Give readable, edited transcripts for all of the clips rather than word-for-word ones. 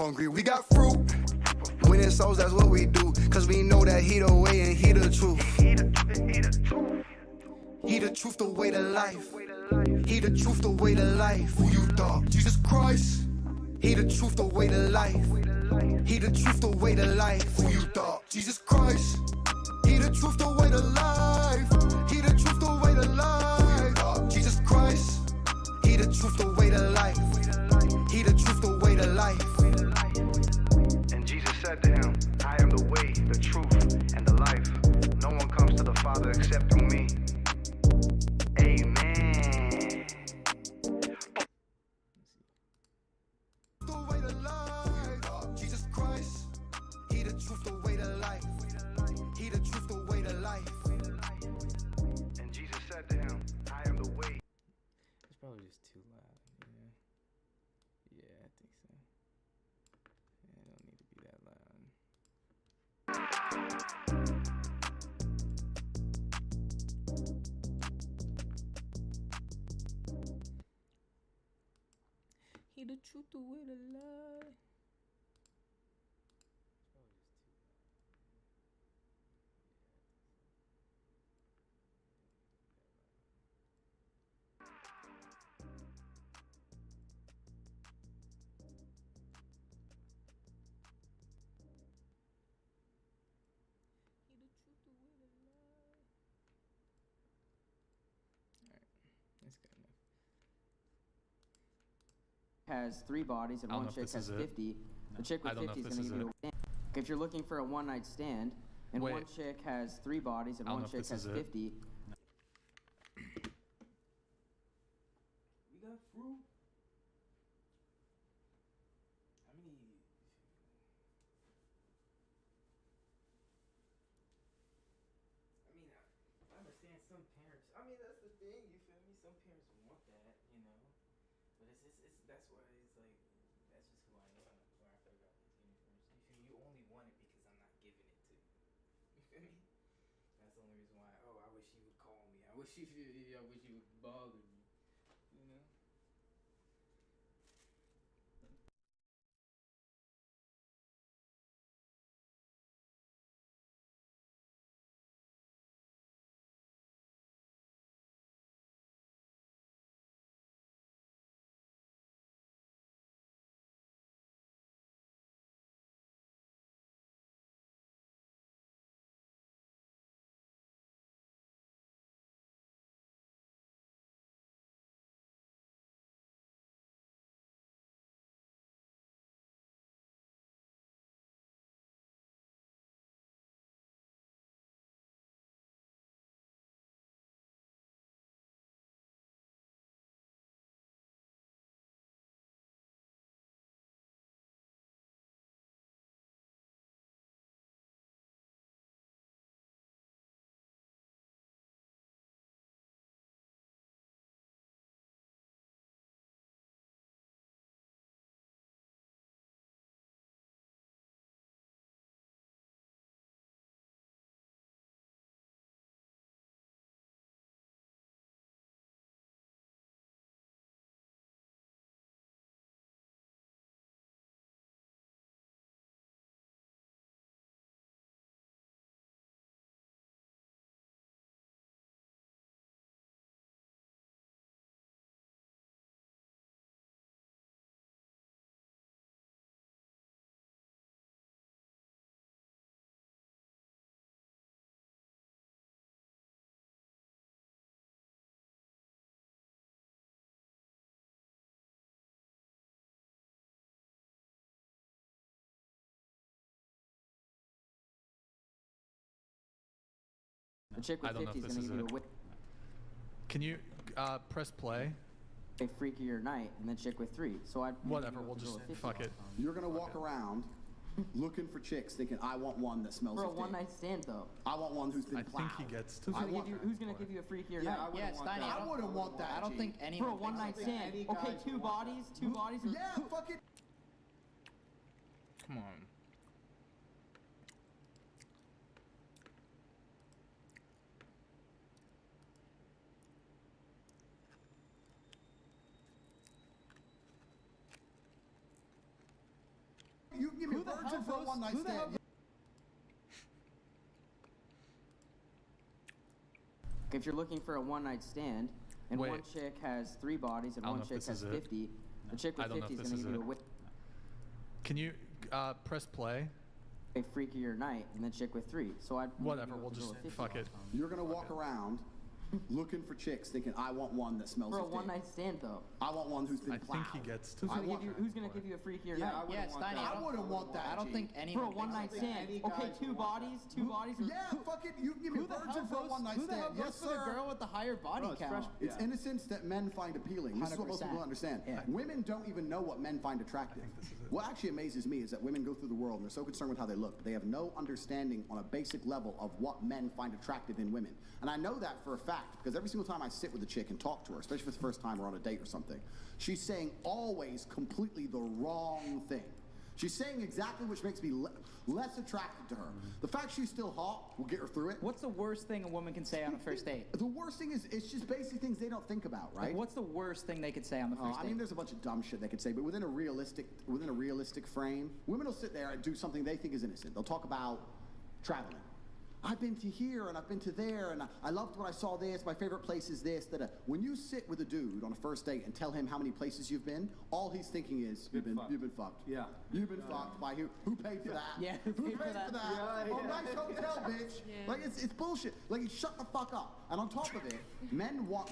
hungry, we got fruit. Winning souls, that's what we do. Cause we know that he the way and he the truth. He the truth, the way to life. He the truth, the way to life. Who you thought? Jesus Christ. He the truth, the way to life. He the truth, the way to life. Who you thought? Jesus Christ. He the truth, the way to life. He the truth, the way to life. Who you thought? Jesus Christ. He the truth, the way to life. He the truth, the way to life. And Jesus said to him, I am the way, the truth, and the life. No one comes to the Father except through me. Amen. The way to life. Jesus Christ. He the truth, the way to life. He the truth, the way to life. And Jesus said to him, I am the way. It's probably just too loud. Yeah, I think so. Yeah, it don't need to be that loud. He the truth, the way to lie. He the truth, the way to lie. Alright, that's good enough. Has 3 bodies and I don't one know if chick this has is it. 50. The chick I with don't know 50 if is this going to is give you a If you're looking for a one night stand and Wait. one chick has 3 bodies and I don't one know if chick this has is it. 50. We got fruit. How many? I mean, I understand some parents. I mean, that's the thing. You feel me? Some parents want that, you know. But it's that's why it's like that's just who I am. Where I figure out this universe. You feel me? You only want it because I'm not giving it to you. You feel me? That's the only reason why. Oh, I wish you would call me. I wish you would bother me. You know. The chick with I don't know 50 if is this going to is give you Can you press play? a freakier night, and then chick with 3. So I'd Whatever, maybe we'll go just with 50. fuck it. You're gonna walk around looking for chicks thinking, I want one that smells For a of dick. one night stand though. I want one who's been I plowed. think he gets to Who's I gonna want give you? that. Who's gonna give you a freakier night? I wouldn't Yeah, want Steiny, that. I wouldn't want that. I don't G. think anyone For a one night thinks that. stand. any Okay, guys 2 would want bodies. 2 bodies. Or Yeah, fucking. Come on. You can give me a virgin for a one-night stand. If you're looking for a one-night stand, and Wait. one chick has 3 bodies and I don't one know if chick this has is it. 50, the chick I with don't know 50 if is this going to is give you it. Can you press play? a freakier night than the chick with 3. So I'd Whatever, maybe we'll go just with 50. fuck it. You're gonna walk around looking for chicks thinking, I want one that smells For a of dick. one-night stand, though. I want one who's been I plowed. think he gets to. Who's I going to want give you? her. Who's going to give you a freakier night? Yeah, Steiny, I wouldn't want that. I don't G. think For a anyone thinks one-night that. stand. Okay, 2 bodies. 2 bodies. Or Yeah, fuck it. You can give me a virgin for a one-night Who the hell stand. goes Yes, for the sir. girl with the higher body count? It's innocence that men find appealing. This is what most 100%. people don't understand. Yeah. Women don't even know what men find attractive. What actually amazes me is that women go through the world and they're so concerned with how they look, but they have no understanding on a basic level of what men find attractive in women. And I know that for a fact because every single time I sit with a chick and talk to her, especially for the first time we're on a date or something, she's saying always completely the wrong thing. She's saying exactly which makes me less attracted to her. The fact she's still hot will get her through it. What's the worst thing a woman can say on a first date? The worst thing is it's just basic things they don't think about, right? Like, what's the worst thing they could say on the first I date? mean, there's a bunch of dumb shit they could say, but within a realistic frame, women will sit there and do something they think is innocent. They'll talk about traveling. I've been to here and I've been to there and I loved what I saw this. My favorite place is this. Da-da. When you sit with a dude on a first date and tell him how many places you've been, all he's thinking is you've been fucked. Yeah. You've been fucked by who paid for that? Yeah, Who paid for that? Yeah, Oh, yeah. nice hotel, bitch. Like it's bullshit. Like shut the fuck up. And on top of it, men want.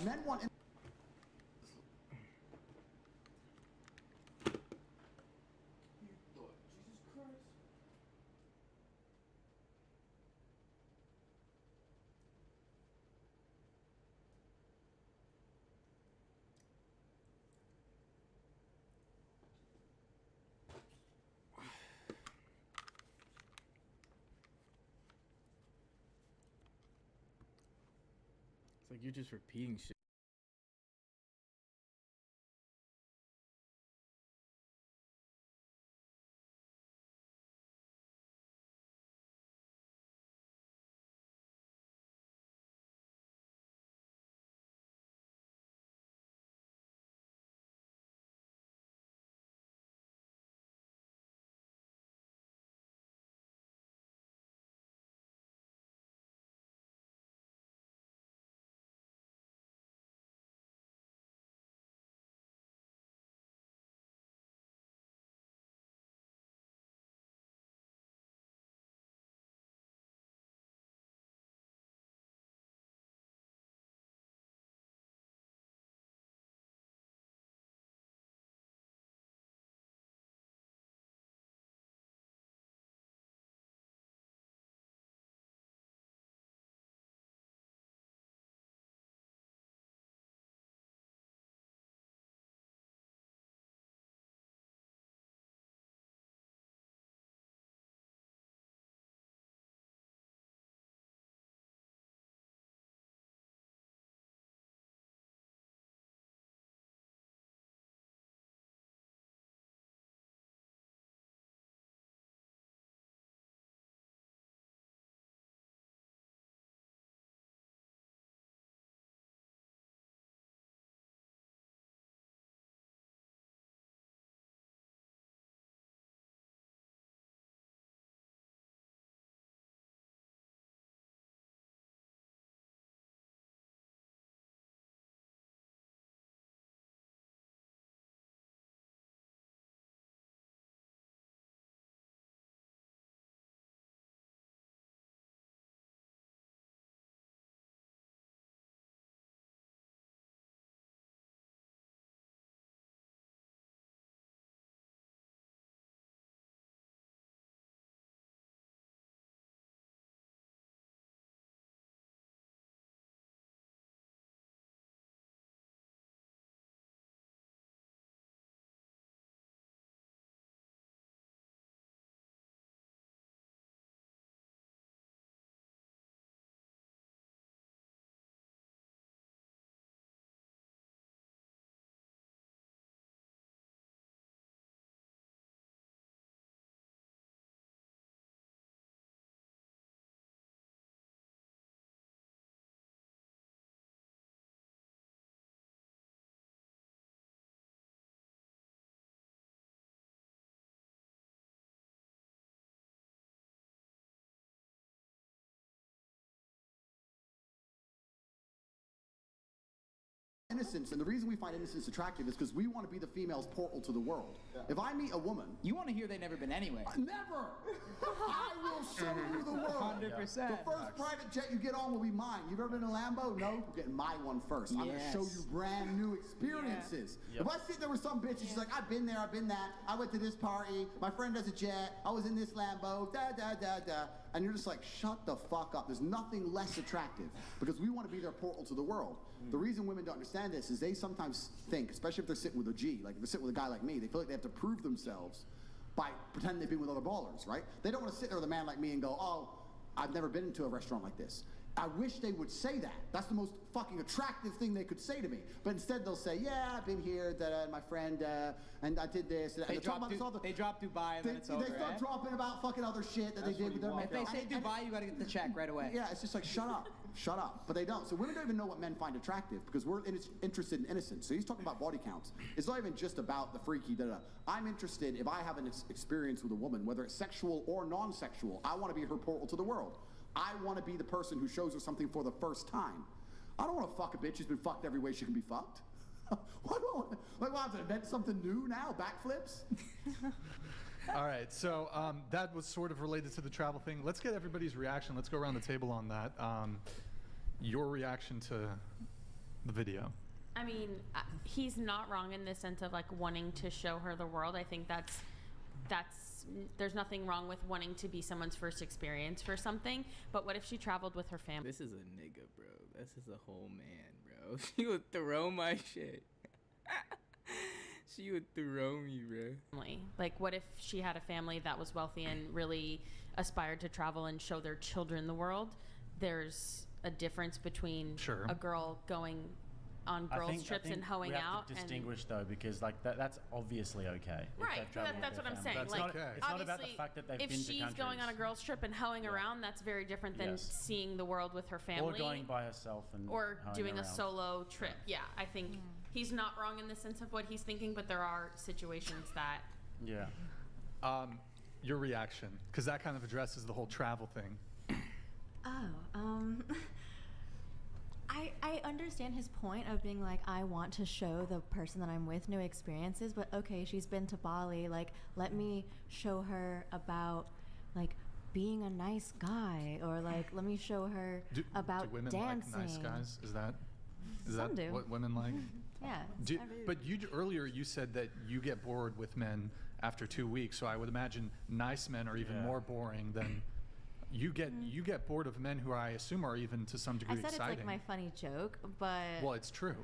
It's like you're just repeating shit. innocence, and the reason we find innocence attractive is because we want to be the female's portal to the world. If I meet a woman, You want to hear they've never been anyway. never, I will show you the world. 100%. The first private jet you get on will be mine. You've ever been in a Lambo? No, you're getting my one first. I'm gonna show Yes. you brand new experiences. Yep. If I sit there with some bitch and she's like, I've been there, I've been that, I went to this party, my friend has a jet, I was in this Lambo, da da da da, and you're just like, shut the fuck up. There's nothing less attractive because we want to be their portal to the world. The reason women don't understand this is they sometimes think, especially if they're sitting with a G, like if they're sitting with a guy like me, they feel like they have to prove themselves by pretending they've been with other ballers, right? They don't want to sit there with a man like me and go, oh, I've never been to a restaurant like this. I wish they would say that. That's the most fucking attractive thing they could say to me. But instead they'll say, yeah, I've been here, my friend, and I did this. And They they're talking drop, about this all the- they drop Dubai and then it's over. They start eh? dropping about fucking other shit that they did with their If they say Dubai, you got to get the check right away. yeah, it's just like, shut up. Shut up. But they don't. So women don't even know what men find attractive because we're interested in innocence. So he's talking about body counts. It's not even just about the freaky, da-da. I'm interested, if I have an experience with a woman, whether it's sexual or non-sexual, I want to be her portal to the world. I want to be the person who shows her something for the first time. I don't want to fuck a bitch who's been fucked every way she can be fucked. Why don't I have to invent something new now? Backflips? All right, so that was sort of related to the travel thing. Let's get everybody's reaction. Let's go around the table on that. Your reaction to the video. I mean, he's not wrong in the sense of like wanting to show her the world. I think that's there's nothing wrong with wanting to be someone's first experience for something. But what if she traveled with her family? This is a nigga, bro. This is a whole man, bro. She would throw my shit. She would throw me, bro. Like, what if she had a family that was wealthy and really aspired to travel and show their children the world? There's a difference between Sure. a girl going on girls' trips and hoeing out. We have to distinguish though, because like that's obviously okay. if Right, they've traveled that's with what their I'm family. saying. That's Like, okay. It's not about the obviously, fact that they've if been to she's countries. going on a girls' trip and hoeing around, that's very different than Yes. seeing the world with her family. Or going by herself and or hoeing doing a around. solo trip. Yeah, I think he's not wrong in the sense of what he's thinking, but there are situations that. Yeah. Your reaction, because that kind of addresses the whole travel thing. I understand his point of being like, I want to show the person that I'm with new experiences, but okay, she's been to Bali, like, let me show her about, like, being a nice guy, or like, let me show her about do women dancing. like nice guys? Is that Some do. what women like? Yeah. But earlier you said that you get bored with men after 2 weeks, so I would imagine nice men are even Yeah. more boring than you get bored of men who I assume are even to some degree I said exciting. it's like my funny joke, but Well, it's true.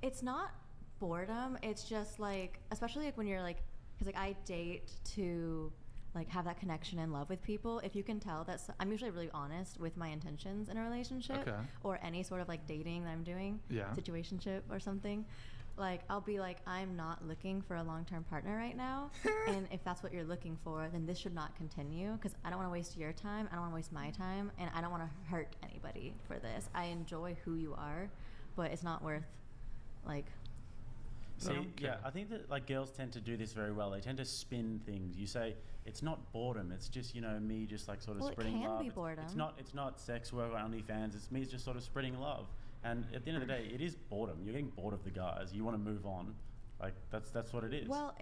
it's not boredom. It's just like, especially like when you're like, because like I date to like have that connection and love with people. If you can tell that I'm usually really honest with my intentions in a relationship Okay. or any sort of like dating that I'm doing, Yeah. situationship or something. Like I'll be like, I'm not looking for a long-term partner right now, and if that's what you're looking for, then this should not continue because I don't want to waste your time, I don't want to waste my time, and I don't want to hurt anybody for this. I enjoy who you are, but it's not worth like. See, know? yeah, I think that like girls tend to do this very well. They tend to spin things. You say it's not boredom. It's just me just like sort of Well, it spreading can love. be It's boredom. It's not sex work or OnlyFans. It's me just sort of spreading love. And at the end of the day, it is boredom. You're getting bored of the guys. You want to move on. Like that's what it is. Well,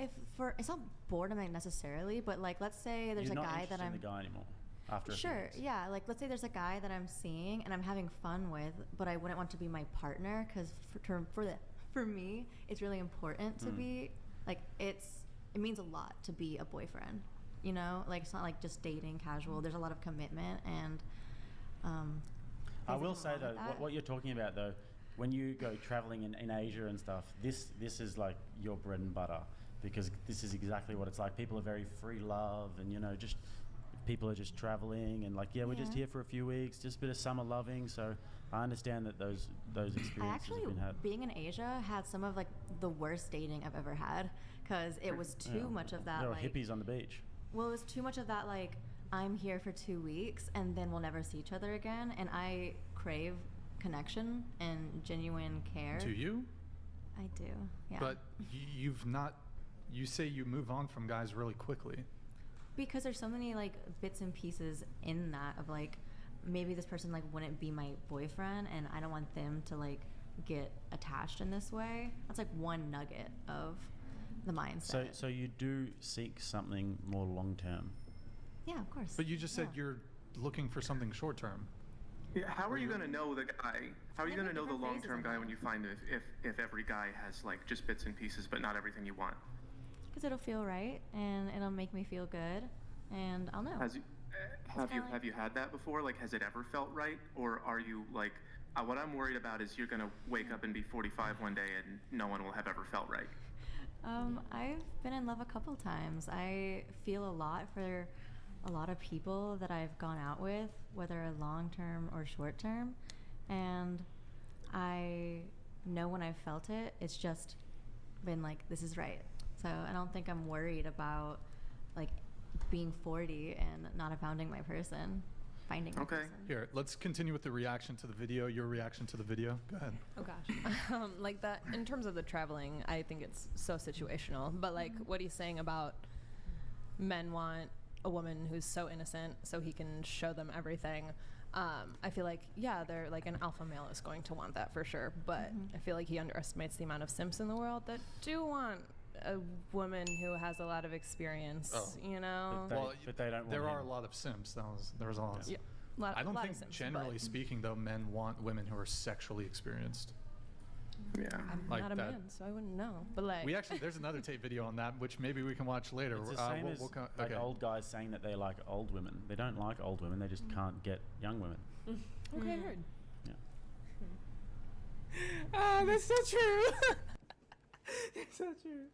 it's not boredom like, necessarily, but like let's say there's You're a not guy interested that I'm in the guy anymore after a few sure, weeks. yeah. Like let's say there's a guy that I'm seeing and I'm having fun with, but I wouldn't want to be my partner because for me, it's really important to be like it means a lot to be a boyfriend. You know, like it's not like just dating casual. There's a lot of commitment and. I will nothing say wrong though, with that. what you're talking about though, when you go traveling in Asia and stuff, this is like your bread and butter because this is exactly what it's like. People are very free love and just people are just traveling and like we're just Yeah. here for a few weeks, just a bit of summer loving. So I understand that those experiences I actually, have been had. being in Asia, had some of like the worst dating I've ever had because it was too much of that. There were like, hippies on the beach. Well, it was too much of that, like, I'm here for 2 weeks and then we'll never see each other again. And I crave connection and genuine care. Do you? I do, yeah. But you've not. You say you move on from guys really quickly. Because there's so many, like, bits and pieces in that of, like, maybe this person, like, wouldn't be my boyfriend and I don't want them to, like, get attached in this way. That's like one nugget of the mindset. So you do seek something more long term. Yeah, of course. But you just said you're looking for something short term. Yeah, how are you going to know the guy? How are you going to know the different long-term phases guy of when you find if every guy has like just bits and pieces, but not everything you want? Because it'll feel right and it'll make me feel good, and I'll know. Have you had that before? Like, has it ever felt right, or are you like, what I'm worried about is you're going to wake up and be 45 one day and no one will have ever felt right. I've been in love a couple times. I feel a lot for a lot of people that I've gone out with, whether long term or short term, and I know when I've felt it, it's just been like, this is right. So I don't think I'm worried about like being 40 and not have found my person, finding my person. Here, let's continue with the reaction to the video. Your reaction to the video. Go ahead. Oh gosh. Like that, in terms of the traveling, I think it's so situational. But like what he's saying about men want a woman who's so innocent so he can show them everything. I feel like, yeah, they're like an alpha male is going to want that for sure. But I feel like he underestimates the amount of simps in the world that do want a woman who has a lot of experience, you know? But they don't want There are a him. lot of simps. There was a lot. Yeah. I don't lot think, of simps, generally but speaking, though, men want women who are sexually experienced. Yeah. I'm Like not a that. man, so I wouldn't know. But like, We actually, there's another tape video on that, which maybe we can watch later. It's the same as like old guys saying that they like old women. They don't like old women. They just can't get young women. okay, heard. Ah, that's so true. That's so true.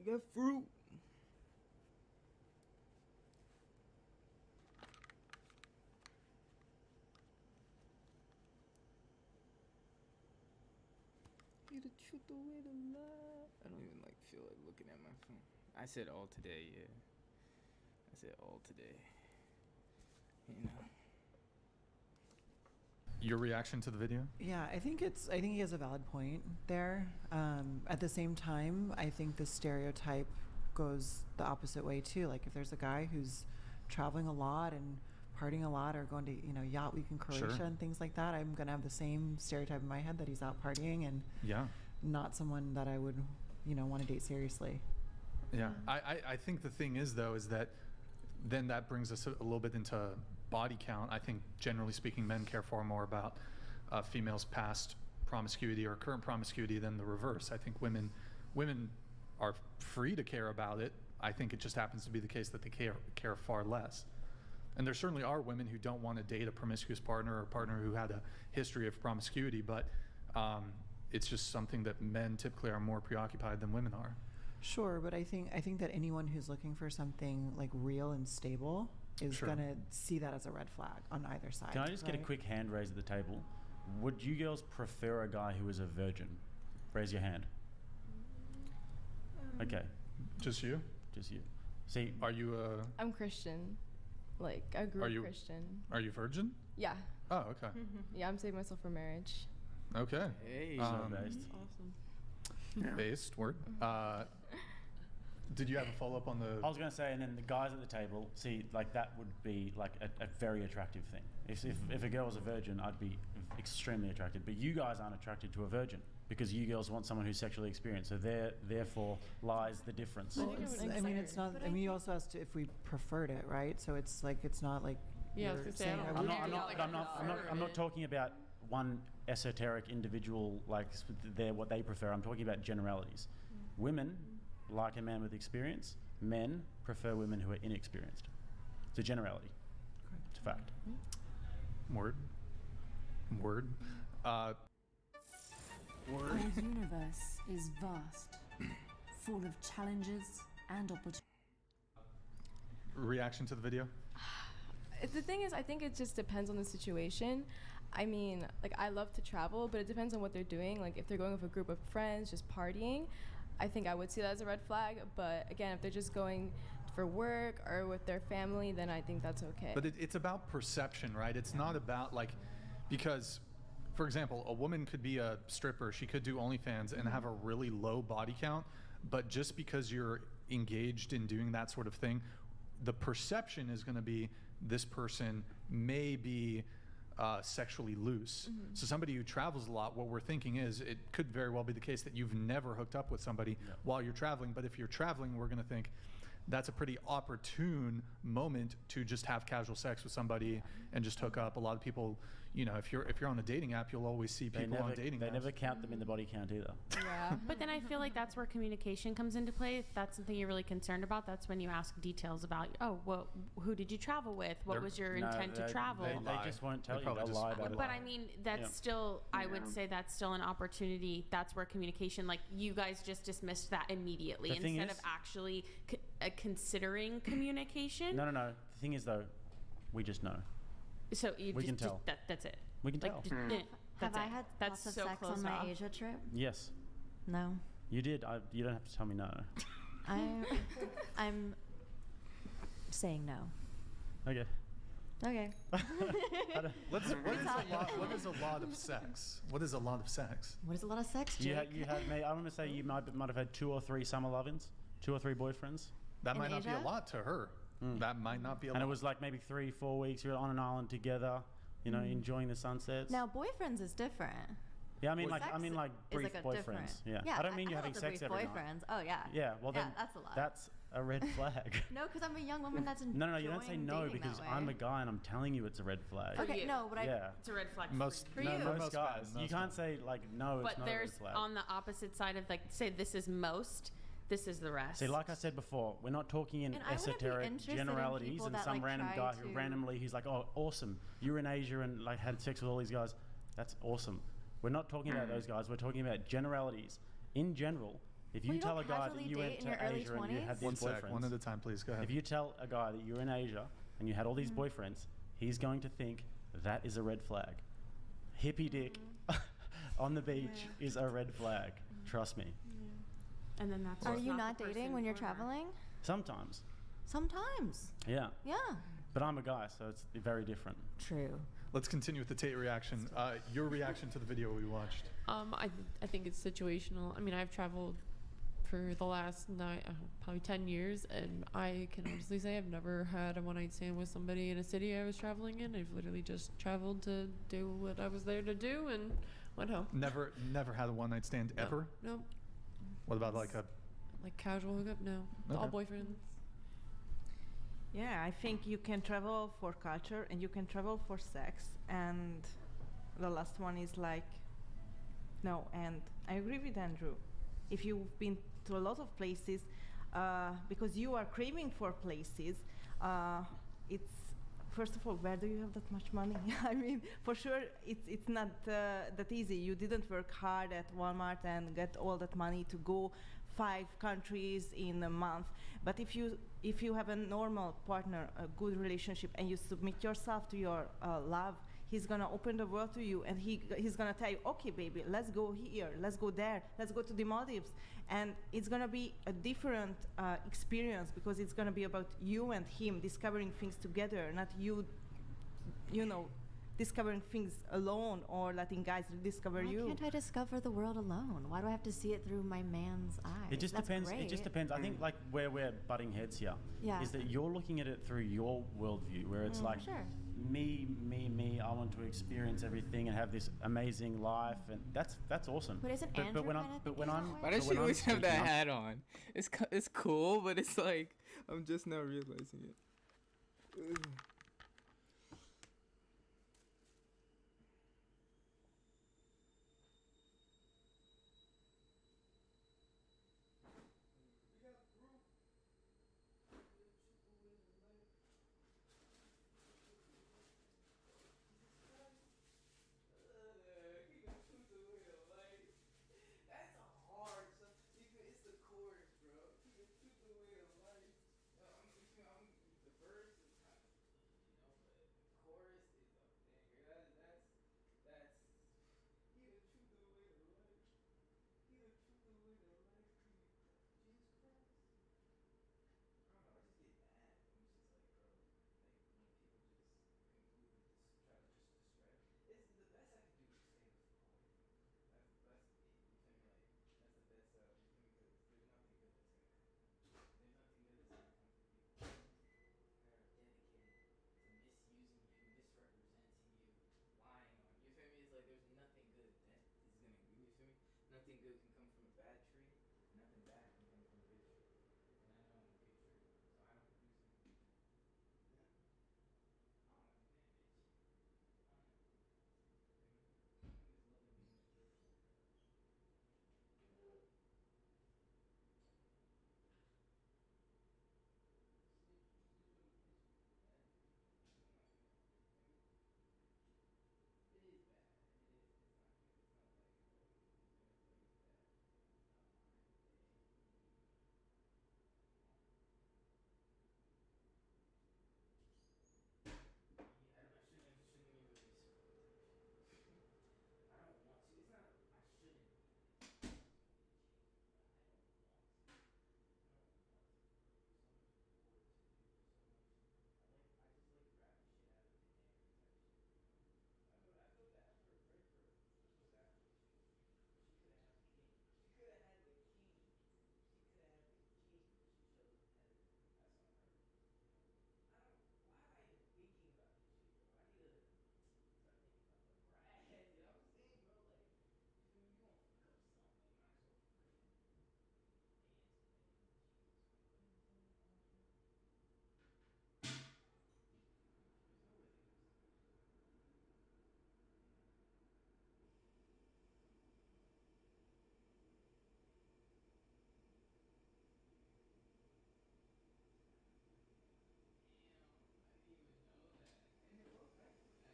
You got fruit. You the truth, the way to love. I don't even like feel like looking at my phone. I said all today, yeah. I said all today. You know. Your reaction to the video? Yeah, I think he has a valid point there. At the same time, I think the stereotype goes the opposite way too. Like if there's a guy who's traveling a lot and partying a lot, or going to yacht week in Croatia and things like that, I'm gonna have the same stereotype in my head that he's out partying and not someone that I would want to date seriously. Yeah, I think the thing is though is that then that brings us a little bit into body count. I think generally speaking, men care far more about females' past promiscuity or current promiscuity than the reverse. I think women are free to care about it. I think it just happens to be the case that they care far less. And there certainly are women who don't want to date a promiscuous partner or a partner who had a history of promiscuity, but it's just something that men typically are more preoccupied than women are. Sure, but I think that anyone who's looking for something like real and stable is gonna see that as a red flag on either side. Can I just get a quick hand raise at the table? Would you girls prefer a guy who is a virgin? Raise your hand. Okay. Just you? Just you. See, are you I'm Christian. Like I grew up Christian. Are you virgin? Yeah. Oh, okay. Yeah, I'm saving myself for marriage. Okay. Hey, based. Awesome. Yeah. Based word. Did you have a follow-up on the... I was going to say, and then the guys at the table, see, like that would be like a very attractive thing. If a girl was a virgin, I'd be extremely attracted. But you guys aren't attracted to a virgin because you girls want someone who's sexually experienced. So therefore lies the difference. Well, it's not. I mean, you also asked if we preferred it, right? So it's not like. Yeah, I was gonna say, I'm not talking about one esoteric individual like what they prefer. I'm talking about generalities. Women like a man with experience. Men prefer women who are inexperienced. It's a generality. It's a fact. Word. Our universe is vast, full of challenges and opportunities. Reaction to the video? The thing is, I think it just depends on the situation. I mean, like I love to travel, but it depends on what they're doing. Like if they're going with a group of friends, just partying, I think I would see that as a red flag. But again, if they're just going for work or with their family, then I think that's okay. But it's about perception, right? It's not about like, because, for example, a woman could be a stripper, she could do OnlyFans and have a really low body count, but just because you're engaged in doing that sort of thing, the perception is going to be this person may be sexually loose. So somebody who travels a lot, what we're thinking is it could very well be the case that you've never hooked up with somebody while you're traveling, but if you're traveling, we're going to think that's a pretty opportune moment to just have casual sex with somebody and just hook up. A lot of people, you know, if you're on a dating app, you'll always see people on dating apps. They never count them in the body count either. Yeah. But then I feel like that's where communication comes into play. If that's something you're really concerned about, that's when you ask details about, oh, well, who did you travel with? What was your intent to travel? They just won't tell you. They'll lie about it. But I mean, that's still, I would say that's still an opportunity. That's where communication, like you guys just dismissed that immediately instead of actually considering communication. No. The thing is, though, we just know. So you we can tell. That's it. We can tell. Have I had lots of sex on my Asia trip? Yes. No. You did. You don't have to tell me no. I'm saying no. Okay. Okay. What is a lot of sex? What is a lot of sex? What is a lot of sex, Jake? You had me. I'm gonna say you might have had 2 or 3 summer love-ins, 2 or 3 boyfriends. That might not be a lot to her. That might not be a lot. And it was like maybe 3-4 weeks. You're on an island together, you know, enjoying the sunsets. Now, boyfriends is different. Yeah, I mean like brief like boyfriends. Yeah. I don't mean you're having sex every night. Boyfriends. Oh yeah. Yeah. Well then, that's a lot. That's a red flag. No, because I'm a young woman that's enjoying No, you don't say no because I'm a guy and I'm telling you it's a red flag. Okay, no, but it's a red flag most for you. Most guys. You can't say like no. But it's not there's a red flag. on the opposite side of like say this is most. This is the rest. See, like I said before, we're not talking in esoteric generalities and some random guy who randomly he's like, oh, awesome, you're in Asia and like had sex with all these guys. That's awesome. We're not talking about those guys. We're talking about generalities. In general, if you tell a guy that you went to Asia and you had these boyfriends, one at a time, please. Go ahead. If you tell a guy that you're in Asia and you had all these boyfriends, he's going to think that is a red flag. Hippie dick on the beach is a red flag. Trust me. And then that's. Are you not dating when you're traveling? Sometimes. Sometimes. Yeah. Yeah. But I'm a guy, so it's very different. True. Let's continue with the Tate reaction. Your reaction to the video we watched. I think it's situational. I mean, I've traveled for the last probably 10 years, and I can honestly say I've never had a one-night stand with somebody in a city I was traveling in. I've literally just traveled to do what I was there to do and went home. Never had a one-night stand ever? No. What about like casual hookup? No. Okay. All boyfriends. Yeah, I think you can travel for culture and you can travel for sex, and the last one is like no. And I agree with Andrew. If you've been to a lot of places, because you are craving for places, it's first of all, where do you have that much money? I mean, for sure, it's not that easy. You didn't work hard at Walmart and get all that money to go 5 countries in a month. But if you have a normal partner, a good relationship, and you submit yourself to your love, he's gonna open the world to you, and he's gonna tell you, okay, baby, let's go here, let's go there, let's go to the Maldives, and it's gonna be a different experience because it's gonna be about you and him discovering things together, not you know, discovering things alone or letting guys discover you. Why can't I discover the world alone? Why do I have to see it through my man's eyes? It just depends. It just depends. I think like where we're butting heads here is that you're looking at it through your worldview, where it's like me. I want to experience everything and have this amazing life, and that's awesome. But isn't Andrew why does she always have that hat on? It's cool, but it's like I'm just now realizing it. Ugh. anything good can come from a bad tree, nothing bad can come from a good tree. And I know I'm a good tree, so I don't produce anything. I don't understand, bitch. I don't know. I'm just loving being a jerk. It is bad. It is. It's not good. It's not like it's good, but it's bad. Not mine. Yeah, I shouldn't even be supporting. I don't want to. It's not. I shouldn't. I don't want to. I just like grabbing shit out of the air type shit. I feel bad for Bridger. I feel bad for her. She could have had the king. She could have had the king. She could have had the king. She chose Heather. That's on her. I don't. Why am I even thinking about this shit, bro? I need to start thinking about the bride. You know what I'm saying, bro? Like, you feel me? You gonna fuck up something? Might as well fucking dance, man. Jesus fucking. There's no way they got so much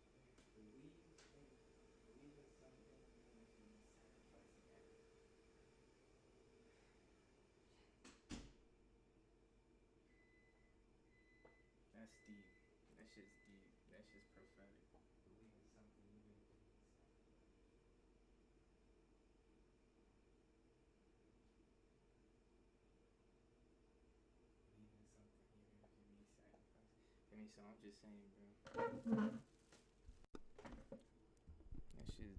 time. Damn, I didn't even know that. I didn't know that. Believe in something even if you mean sacrificing everything. That's deep. That shit's deep. That shit's prophetic. Believe in something even if you mean sacrifice. Believe in something even if you mean sacrifice. I mean, so I'm just saying, bro. That shit.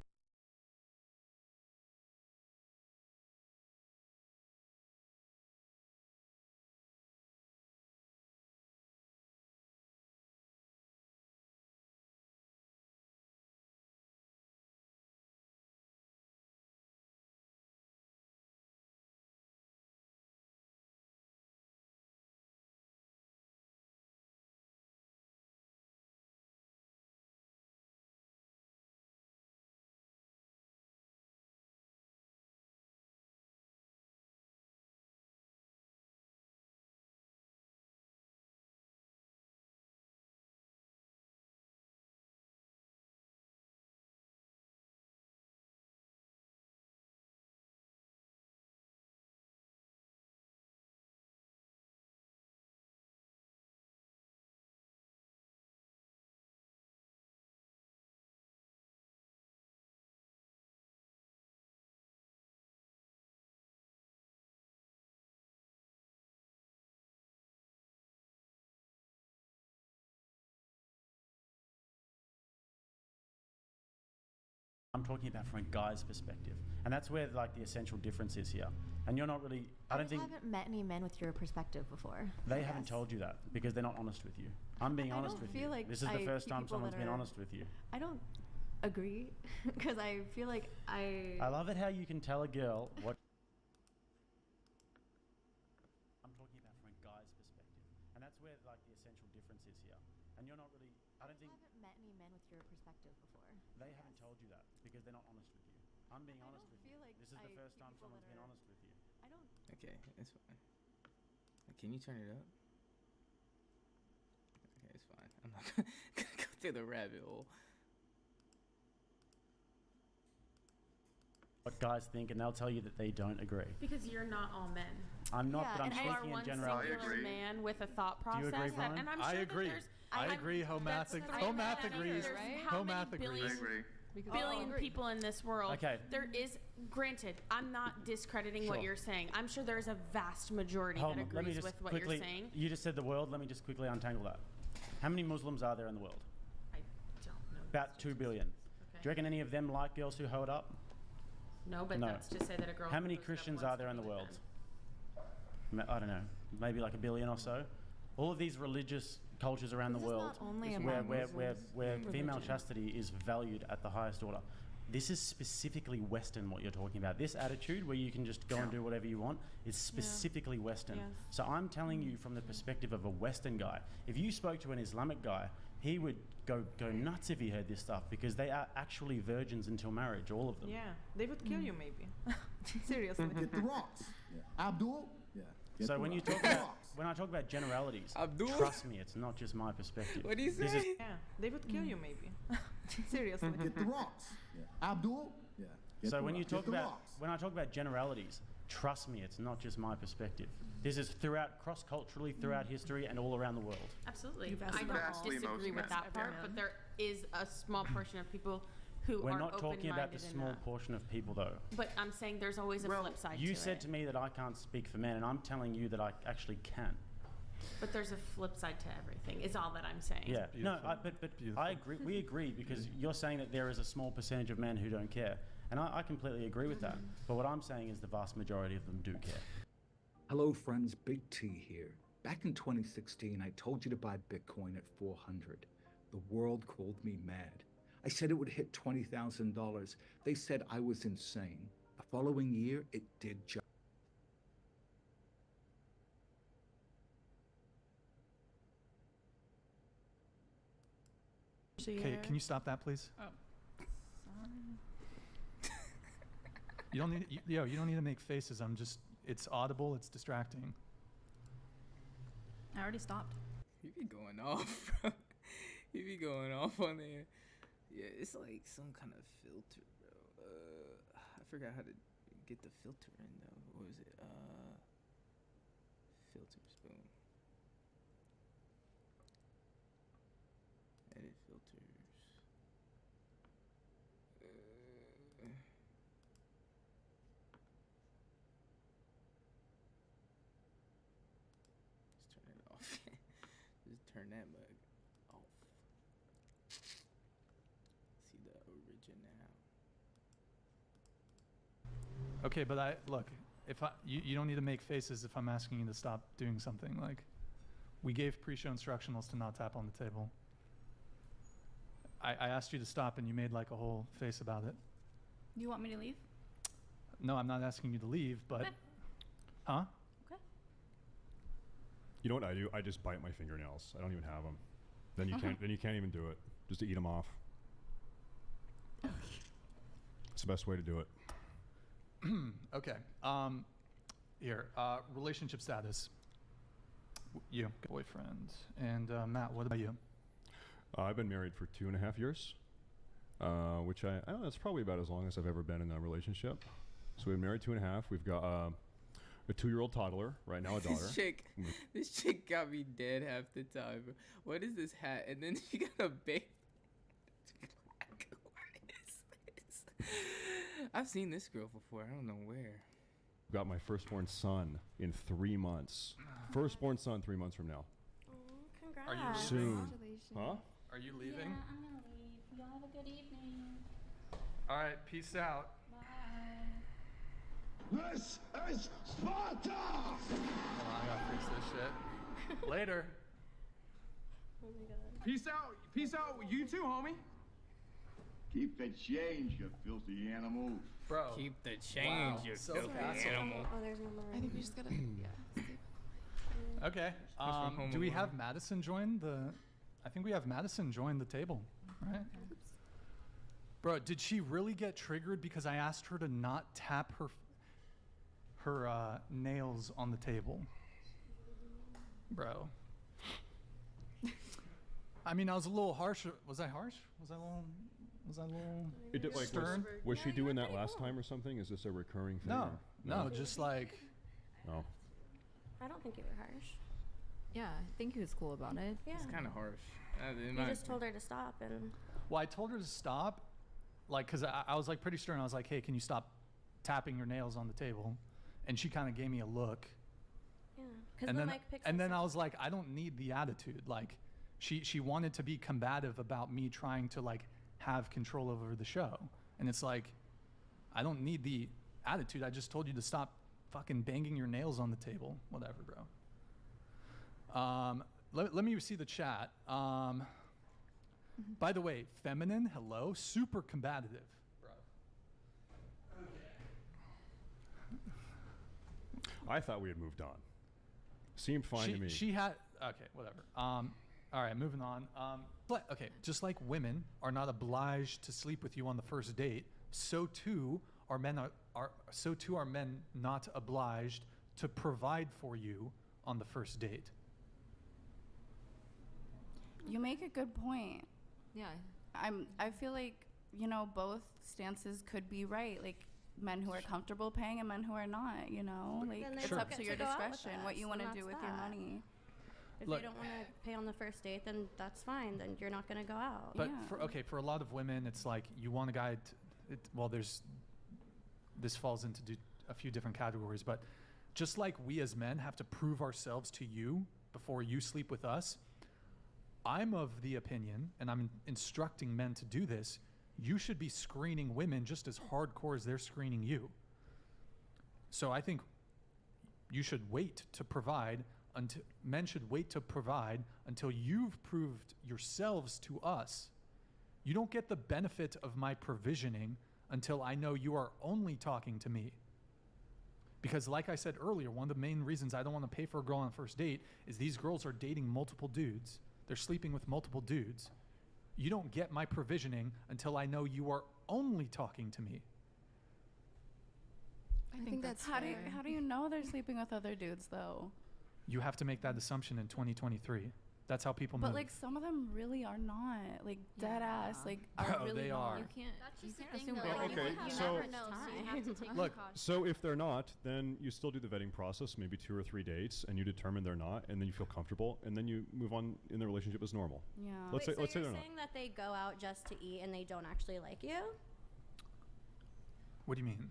I'm talking about from a guy's perspective, and that's where like the essential difference is here. And you're not really. I don't think haven't met any men with your perspective before. they haven't told you that because they're not honest with you. I'm being I honest don't with feel you. like This is the I first see time people someone's that been are- honest with you. I don't agree because I feel like I love it how you can tell a girl what. I'm talking about from a guy's perspective, and that's where like the essential difference is here. And you're not really. I don't think haven't met any men with your perspective before. they haven't told you that because they're not honest with you. I'm being honest with you. feel like This is the I first see time people someone's that been are- honest with you. I don't. Okay, it's fine. Can you turn it up? Okay, it's fine. I'm not gonna go through the rabbit hole. What guys think, and they'll tell you that they don't agree. Because you're not all men. I'm not, Yeah, but I'm and you are speaking one in general. singular man with a thought Do you process. agree, Brian? And I'm I sure agree. That there's, I agree. Homath agrees. How many Homath agrees. billion, billion people in this world. Okay. There is, granted, I'm not discrediting what Sure. you're saying. I'm sure there's a vast majority Hold that on, let me agrees just with what quickly. you're saying. You just said the world. Let me just quickly untangle that. How many Muslims are there in the world? I don't know. About 2 billion. Do you reckon any of them like girls who hoe it up? No, but No. that's to say that a girl. How who many goes up Christians wants are there to in the be with world? them. I don't know, maybe like 1 billion or so. All of these religious cultures around the This is world not only where, about where Muslims. female Religion. chastity is valued at the highest order. this is specifically Western what you're talking about. This attitude where you can just go and do whatever you want is specifically Western. Yes. So I'm telling you from the perspective of a Western guy. If you spoke to an Islamic guy, he would go nuts if he heard this stuff, because they are actually virgins until marriage, all of them. Yeah, they would kill you maybe. Seriously. Get the rocks. Abdul? Yeah. So when you talk about, when I talk about generalities, Abdul? trust me, it's not just my perspective. What do you This say? is- Yeah, they would kill you maybe. Seriously. Get the rocks. Abdul? Yeah. Get So the when you rocks. talk Get the about rocks. when I talk about generalities, trust me, it's not just my perspective. This is throughout cross-culturally, throughout history, and all around the world. Absolutely. You've I asked don't vastly disagree with most that part, but there is a small portion of people who We're are not talking about the open-minded small enough. portion of people, though. But I'm saying there's always a flip side You to said it. to me that I can't speak for men, and I'm telling you that I actually can. But there's a flip side to everything. Is all that I'm saying. Yeah, no, Beautiful. but Beautiful. I agree. We agree because you're saying that there is a small percentage of men who don't care, and I completely agree with that. But what I'm saying is the vast majority of them do care. Hello, friends. Big T here. Back in 2016, I told you to buy Bitcoin at 400. The world called me mad. I said it would hit $20,000. They said I was insane. The following year, it did just. Okay, can you stop that, please? Oh, You don't need, you don't need to make faces. It's audible, it's distracting. I already stopped. You be going off, bro. You be going off on there. Yeah, it's like some kind of filter, bro. I forgot how to get the filter in though. What was it? Filter spoon. Edit filters. Just turn it off. Just turn that mug off. See the original. Okay, but look, if you don't need to make faces if I'm asking you to stop doing something. Like, we gave pre-show instructionals to not tap on the table. I asked you to stop and you made like a whole face about it. You want me to leave? No, I'm not asking you to leave, but, Okay. huh? Okay. You know what I do? I just bite my fingernails. I don't even have them. Then you can't. Then you can't even do it. Just to eat them off. It's the best way to do it. Okay. Here, relationship status. You, boyfriend, and Matt. What about you? I've been married for 2.5 years, which I don't know, that's probably about as long as I've ever been in a relationship. So we've been married 2.5. We've got a 2-year-old toddler right now, a daughter. This chick got me dead half the time. What is this hat? And then she got a baby. What is this? I've seen this girl before. I don't know where. Got my firstborn son in 3 months. Firstborn son 3 months from now. Congrats. Are you Soon. Huh? Are you leaving? Yeah, I'm gonna leave. Y'all have a good evening. All right, peace out. Bye. This is Sparta! Hold on, I gotta fix this shit. Later. Oh my god. Peace out. Peace out. You too, homie. Keep the change, you filthy animal. Bro. Keep the change, you so filthy fast. animal. Oh, there's no more. I think we just gotta, yeah. Okay. Home Do we Alone. have Madison join the? I think we have Madison join the table, right? Bro, did she really get triggered because I asked her to not tap her nails on the table? Bro. I mean, I was a little harsh. Was I harsh? Was I a little? It did, like, stern? was she doing that last time or something? Is this a recurring thing? No, or- no, just like. No. I don't think you were harsh. Yeah, I think he was cool about it. Yeah. It's kind of harsh. You just told her to stop and. Well, I told her to stop, like, cause I was like pretty stern. I was like, "Hey, can you stop tapping your nails on the table?" And she kind of gave me a look. Yeah, because And the then, mic picks and us then up. I was like, I don't need the attitude. Like, she wanted to be combative about me trying to like have control over the show, and it's like, I don't need the attitude. I just told you to stop fucking banging your nails on the table. Whatever, bro. Let me see the chat. By the way, feminine, hello, super combative, bro. I thought we had moved on. Seemed fine to me. She had okay, whatever. All right, moving on. But okay, just like women are not obliged to sleep with you on the first date, so too are men not obliged to provide for you on the first date. You make a good point. Yeah. I feel like, you know, both stances could be right. Like men who are comfortable paying and men who are not, you know? Like Then they it's don't up get to your go out with discretion what us, you want to and do that's with your that. money. If Look- you don't want to pay on the first date, then that's fine. Then you're not going to go out. But for a lot of women, it's like you want a guy. This falls into a few different categories, but just like we as men have to prove ourselves to you before you sleep with us, I'm of the opinion, and I'm instructing men to do this. You should be screening women just as hardcore as they're screening you. So I think you should wait to provide until men should wait to provide until you've proved yourselves to us. You don't get the benefit of my provisioning until I know you are only talking to me. Because like I said earlier, one of the main reasons I don't want to pay for a girl on a first date is these girls are dating multiple dudes. They're sleeping with multiple dudes. You don't get my provisioning until I know you are only talking to me. I think that's how do you know they're sleeping with other dudes though? You have to make that assumption in 2023. That's how people But move. like some of them really are not. Like dead ass. Like are Bro, really they not. are. You can't. That's just the thing, assume though. they're Like, Okay, you so- never know, so you have to take Look, precautions. so if they're not, then you still do the vetting process, maybe 2 or 3 dates, and you determine they're not, and then you feel comfortable, and then you move on in the relationship as normal. Yeah. Let's say so let's say you're they're not. saying that they go out just to eat and they don't actually like you? What do you mean?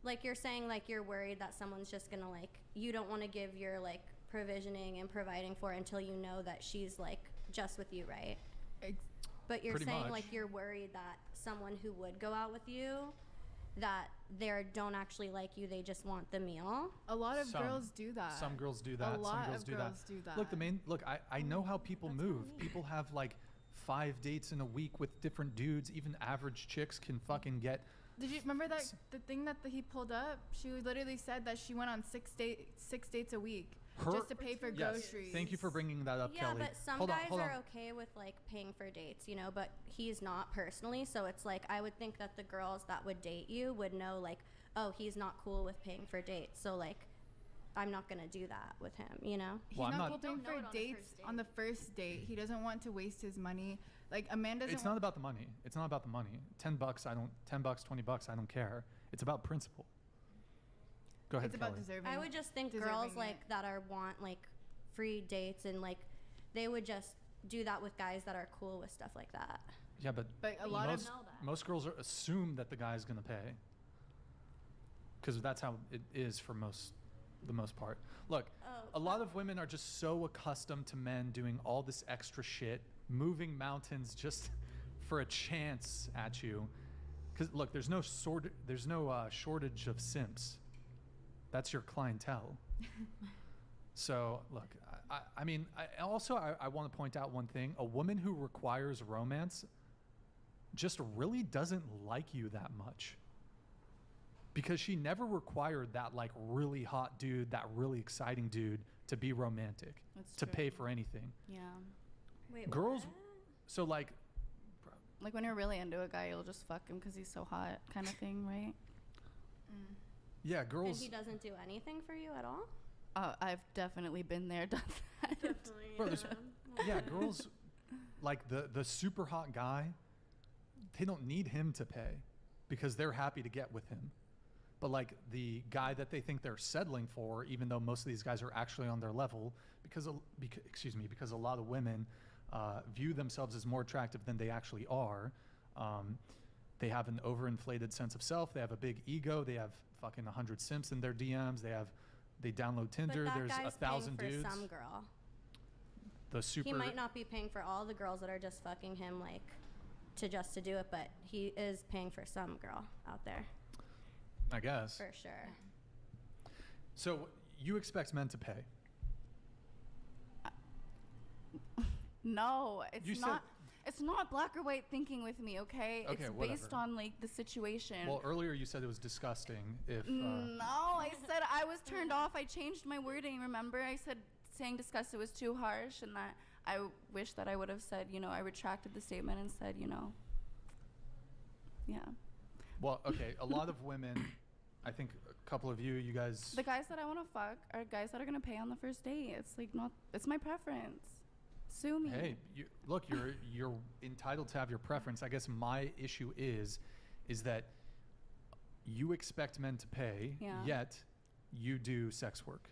Like you're saying, like you're worried that someone's just gonna like, you don't want to give your like provisioning and providing for until you know that she's like just with you, right? But you're Pretty saying much. like you're worried that someone who would go out with you, that they don't actually like you, they just want the meal. A lot of Some- girls do that. Some girls do that. A lot Some girls of do girls that. do that. Look, I know how people move. People have like 5 dates in a week with different dudes. Even average chicks can fucking get. Did you remember that the thing that he pulled up? She literally said that she went on 6 dates a week just to pay for Yes. groceries. Thank you for bringing that up, Yeah, Kelly. but some Hold on, guys hold are on. okay with like paying for dates, you know, but he's not personally. So it's like I would think that the girls that would date you would know like, oh, he's not cool with paying for dates. So like, I'm not gonna do that with him, you know. He's Well, I'm not not- cool paying for dates on the first date. He doesn't want to waste his money. Like a man doesn't. It's not about the money. It's not about the money. $10, $10, $20, I don't care. It's about principle. Go ahead, It's about Kelly. deserving. I would just think deserving girls it. like that are want like free dates and like they would just do that with guys that are cool with stuff like that. Yeah, but a lot of- most girls assume that the guy's gonna pay. Because that's how it is for the most part. Look, a lot of women are just so accustomed to men doing all this extra shit, moving mountains just for a chance at you. Because look, there's no shortage of simps. That's your clientele. So look, I mean, I want to point out one thing: a woman who requires romance just really doesn't like you that much. Because she never required that like really hot dude, that really exciting dude to be romantic, That's to true. pay for anything. Yeah. Wait, Girls, so like, Like when you're really into a guy, you'll just fuck him because he's so hot, kind of thing, right? yeah, And girls. he doesn't do anything for you at all? I've definitely been there, done that. Bro, there's- yeah, girls, like the super hot guy, they don't need him to pay because they're happy to get with him. But like the guy that they think they're settling for, even though most of these guys are actually on their level, because a lot of women view themselves as more attractive than they actually are. They have an overinflated sense of self. They have a big ego. They have fucking 100 simps in their DMs. They download Tinder. But that There's guy's 1,000 paying dudes. for some girl. The super. He might not be paying for all the girls that are just fucking him like to do it, but he is paying for some girl out there. I guess. For sure. So you expect men to pay? No, it's You not. It's not black or white thinking with me, okay? Okay, it's whatever. based on like the situation. Well, earlier you said it was disgusting if. No, I said I was turned off. I changed my wording. Remember, I said saying disgusted was too harsh, and that I wish that I would have said, you know, I retracted the statement and said, you know, yeah. Well, okay, a lot of women, I think a couple of you guys. The guys that I want to fuck are guys that are gonna pay on the first date. It's like not. It's my preference. Sue me. Hey, look, you're entitled to have your preference. I guess my issue is that you expect men to pay, Yeah. yet you do sex work.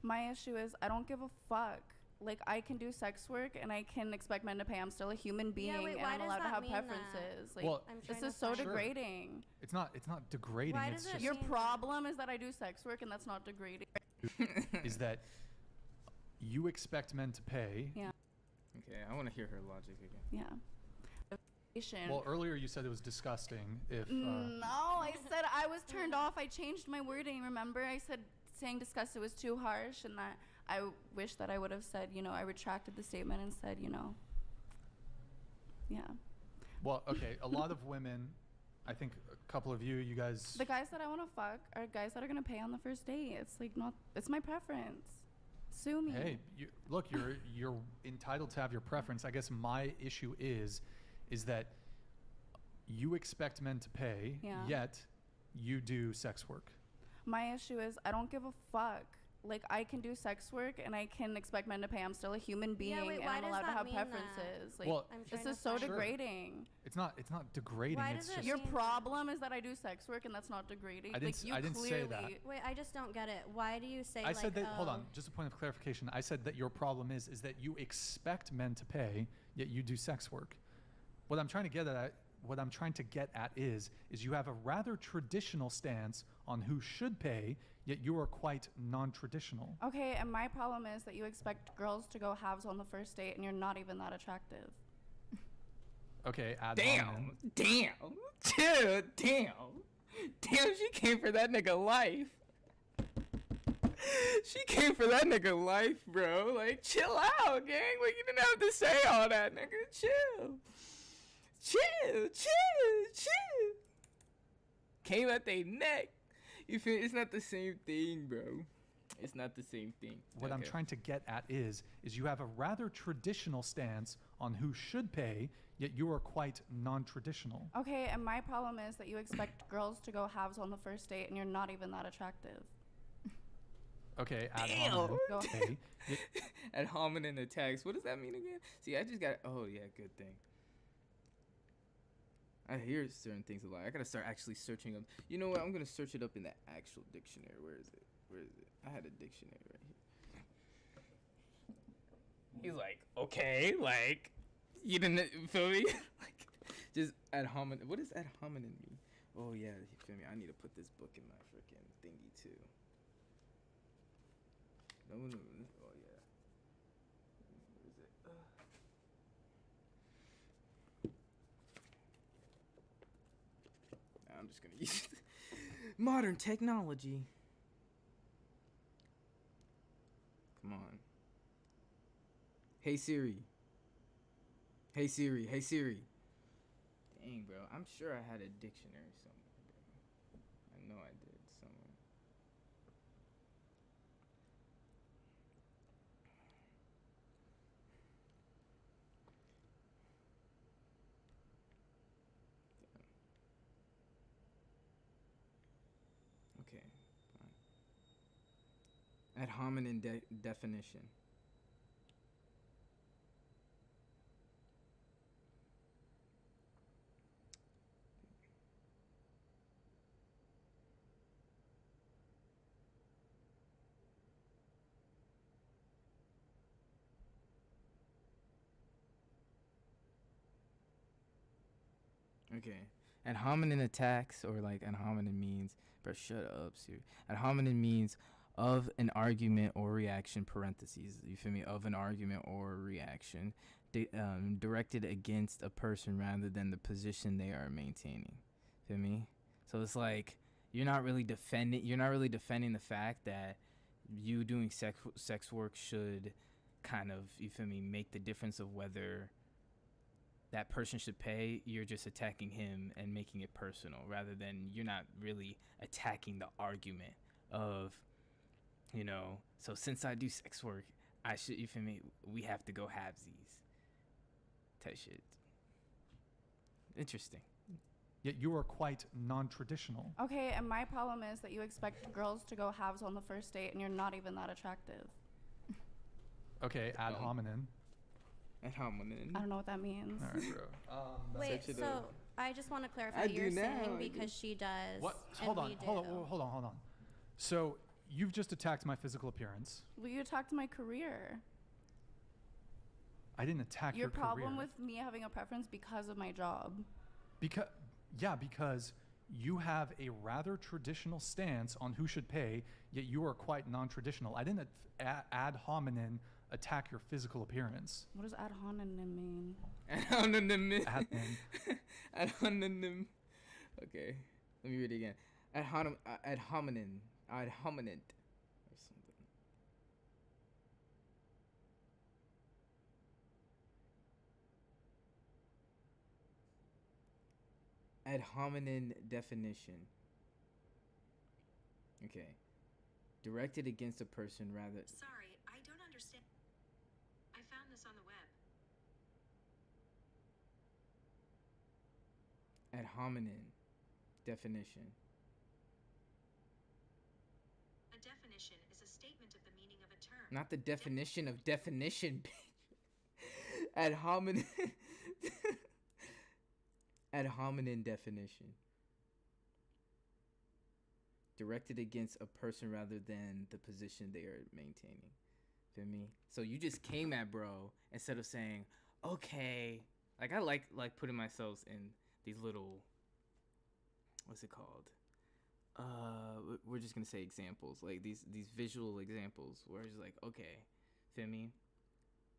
My issue is I don't give a fuck. Like, I can do sex work and I can expect men to pay. I'm still a human being wait, and why I'm does allowed to that have mean that? preferences. Like, Well, I'm this trying is to so find- Sure. degrading. It's not degrading. Why it's does it just Your mean problem is that I do sex work and that's not degrading. is that you expect men to pay. Yeah. Okay, I want to hear her logic again. Yeah. Well, earlier you said it was disgusting if. No, I said I was turned off. I changed my wording. Remember, I said saying disgusted was too harsh, and that I wish that I would have said, you know, I retracted the statement and said, you know, yeah. Well, okay, a lot of women, I think a couple of you guys. The guys that I want to fuck are guys that are gonna pay on the first date. It's like not. It's my preference. Sue me. Hey, look, you're entitled to have your preference. I guess my issue is that you expect men to pay, Yeah. yet you do sex work. My issue is I don't give a fuck. Like, I can do sex work and I can expect men to pay. I'm still a human being Yeah, wait, and why I'm does allowed to that have mean that? preferences. Like, Well, I'm this trying is to so find- Sure. degrading. It's not degrading. Why it's does it just Your mean that? problem is that I do sex work and that's not degrading. I didn't like, s- you I didn't say that. clearly- Wait, I just don't get it. Why do you say I like, said that. Hold oh, on, just a point of clarification. I said that your problem is that you expect men to pay, yet you do sex work. What I'm trying to get at is you have a rather traditional stance on who should pay, yet you are quite non-traditional. Okay, and my problem is that you expect girls to go halves on the first date and you're not even that attractive. Okay, ad Damn, hominem. damn, chill, damn, she came for that nigga life. She came for that nigga life, bro. Like, chill out, gang. Like, you didn't have to say all that, nigga. Chill. Chill. Came at they neck. You feel? It's not the same thing, bro. It's not the same thing. What I'm Okay. trying to get at is you have a rather traditional stance on who should pay, yet you are quite non-traditional. Okay, and my problem is that you expect girls to go halves on the first date and you're not even that attractive. Okay, ad Damn. hominem. Go Okay. Ad hominem attacks. What does that mean again? See, I just got. Oh yeah, good thing. I hear certain things a lot. I gotta start actually searching up. You know what? I'm gonna search it up in the actual dictionary. Where is it? I had a dictionary right here. He's like, okay, like, you didn't feel me? Like, just ad hominem. What does ad hominem mean? Oh yeah, you feel me? I need to put this book in my freaking thingy too. No. Oh yeah. Where is it? I'm just gonna use modern technology. Come on. Hey Siri. Hey Siri. Hey Siri. Dang, bro. I'm sure I had a dictionary somewhere, bro. I know I did somewhere. Okay, fine. Ad hominem definition. Okay. Ad hominem attacks, or like ad hominem means, bro, shut up, Siri. Ad hominem means of an argument or reaction, parentheses, you feel me, of an argument or reaction directed against a person rather than the position they are maintaining. Feel me? So it's like you're not really defending the fact that you doing sex work should kind of, you feel me, make the difference of whether that person should pay, you're just attacking him and making it personal, rather than you're not really attacking the argument of, you know, so since I do sex work, I should, you feel me, we have to go halvesies type shit. Interesting. Yet you are quite non-traditional. Okay, and my problem is that you expect girls to go halves on the first date and you're not even that attractive. Okay, ad hominem. Ad hominem. I don't know what that means. All right, bro. Wait, so I just want to clarify. You're saying because she does. What? and Hold on, we hold do. on, hold on, hold on. So you've just attacked my physical appearance. Well, you attacked my career. I didn't attack your career. problem with me having a preference because of my job. Because you have a rather traditional stance on who should pay, yet you are quite non-traditional. I didn't ad hominem attack your physical appearance. What does ad hominem mean? Ad hominem. Ad Ad hominem. Okay, let me read it again. Ad hominem. Ad hominem. Ad hominem. Or something. Ad hominem definition. Okay. Directed against a person rather. Sorry, I don't understand. I found this on the web. Ad hominem definition. A definition is a statement of the meaning of a term. Not the definition of definition, bitch. Ad hominem. Ad hominem definition. Directed against a person rather than the position they are maintaining. Feel me? So you just came at bro instead of saying, okay. Like I like putting myself in these little, what's it called? We're just gonna say examples, like these visual examples where it's like, okay, feel me?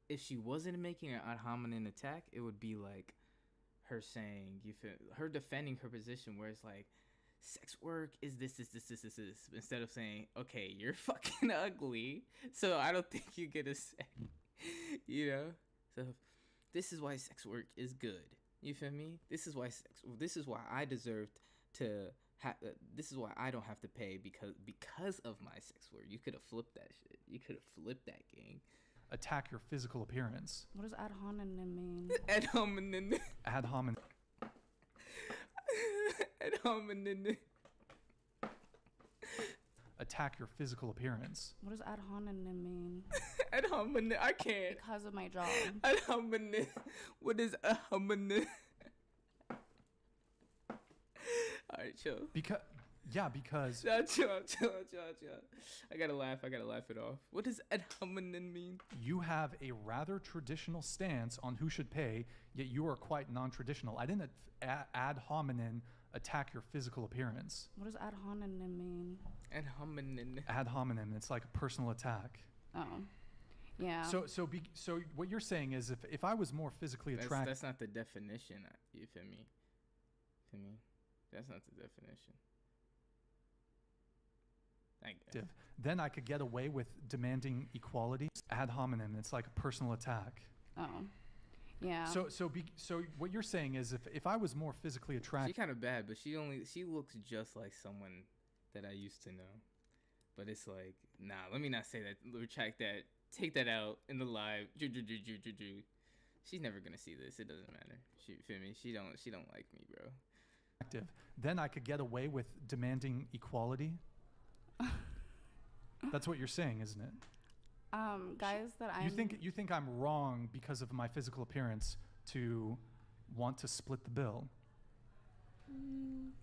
If she wasn't making an ad hominem attack, it would be like her saying, you feel, her defending her position where it's like, sex work is this, instead of saying, okay, you're fucking ugly, so I don't think you get a sex, you know? So this is why sex work is good. You feel me? This is why I deserved to this is why I don't have to pay because of my sex work. You could have flipped that shit. You could have flipped that gang. Attack your physical appearance. What does ad hominem mean? Ad hominem. Ad hominem. Ad hominem. Attack your physical appearance. What does ad hominem mean? Ad hominem. I can't. Because of my job. Ad hominem. What is ad hominem? Alright, chill. Because. Chill. I gotta laugh it off. What does ad hominem mean? You have a rather traditional stance on who should pay, yet you are quite non-traditional. I didn't ad hominem attack your physical appearance. What does ad hominem mean? Ad hominem. Ad hominem. It's like a personal attack. Oh. Yeah. So what you're saying is if I was more physically attracted. That's not the definition. You feel me? Feel me? That's not the definition. Then I could get away with demanding equality. Ad hominem. It's like a personal attack. Oh. Yeah. So what you're saying is if I was more physically attracted. She's kind of bad, but she looks just like someone that I used to know. But it's like, nah, let me not say that. Retract that. Take that out in the live. She's never gonna see this. It doesn't matter. She feel me? She don't like me, bro. Then I could get away with demanding equality. That's what you're saying, isn't it? Guys that I'm. You think I'm wrong because of my physical appearance to want to split the bill?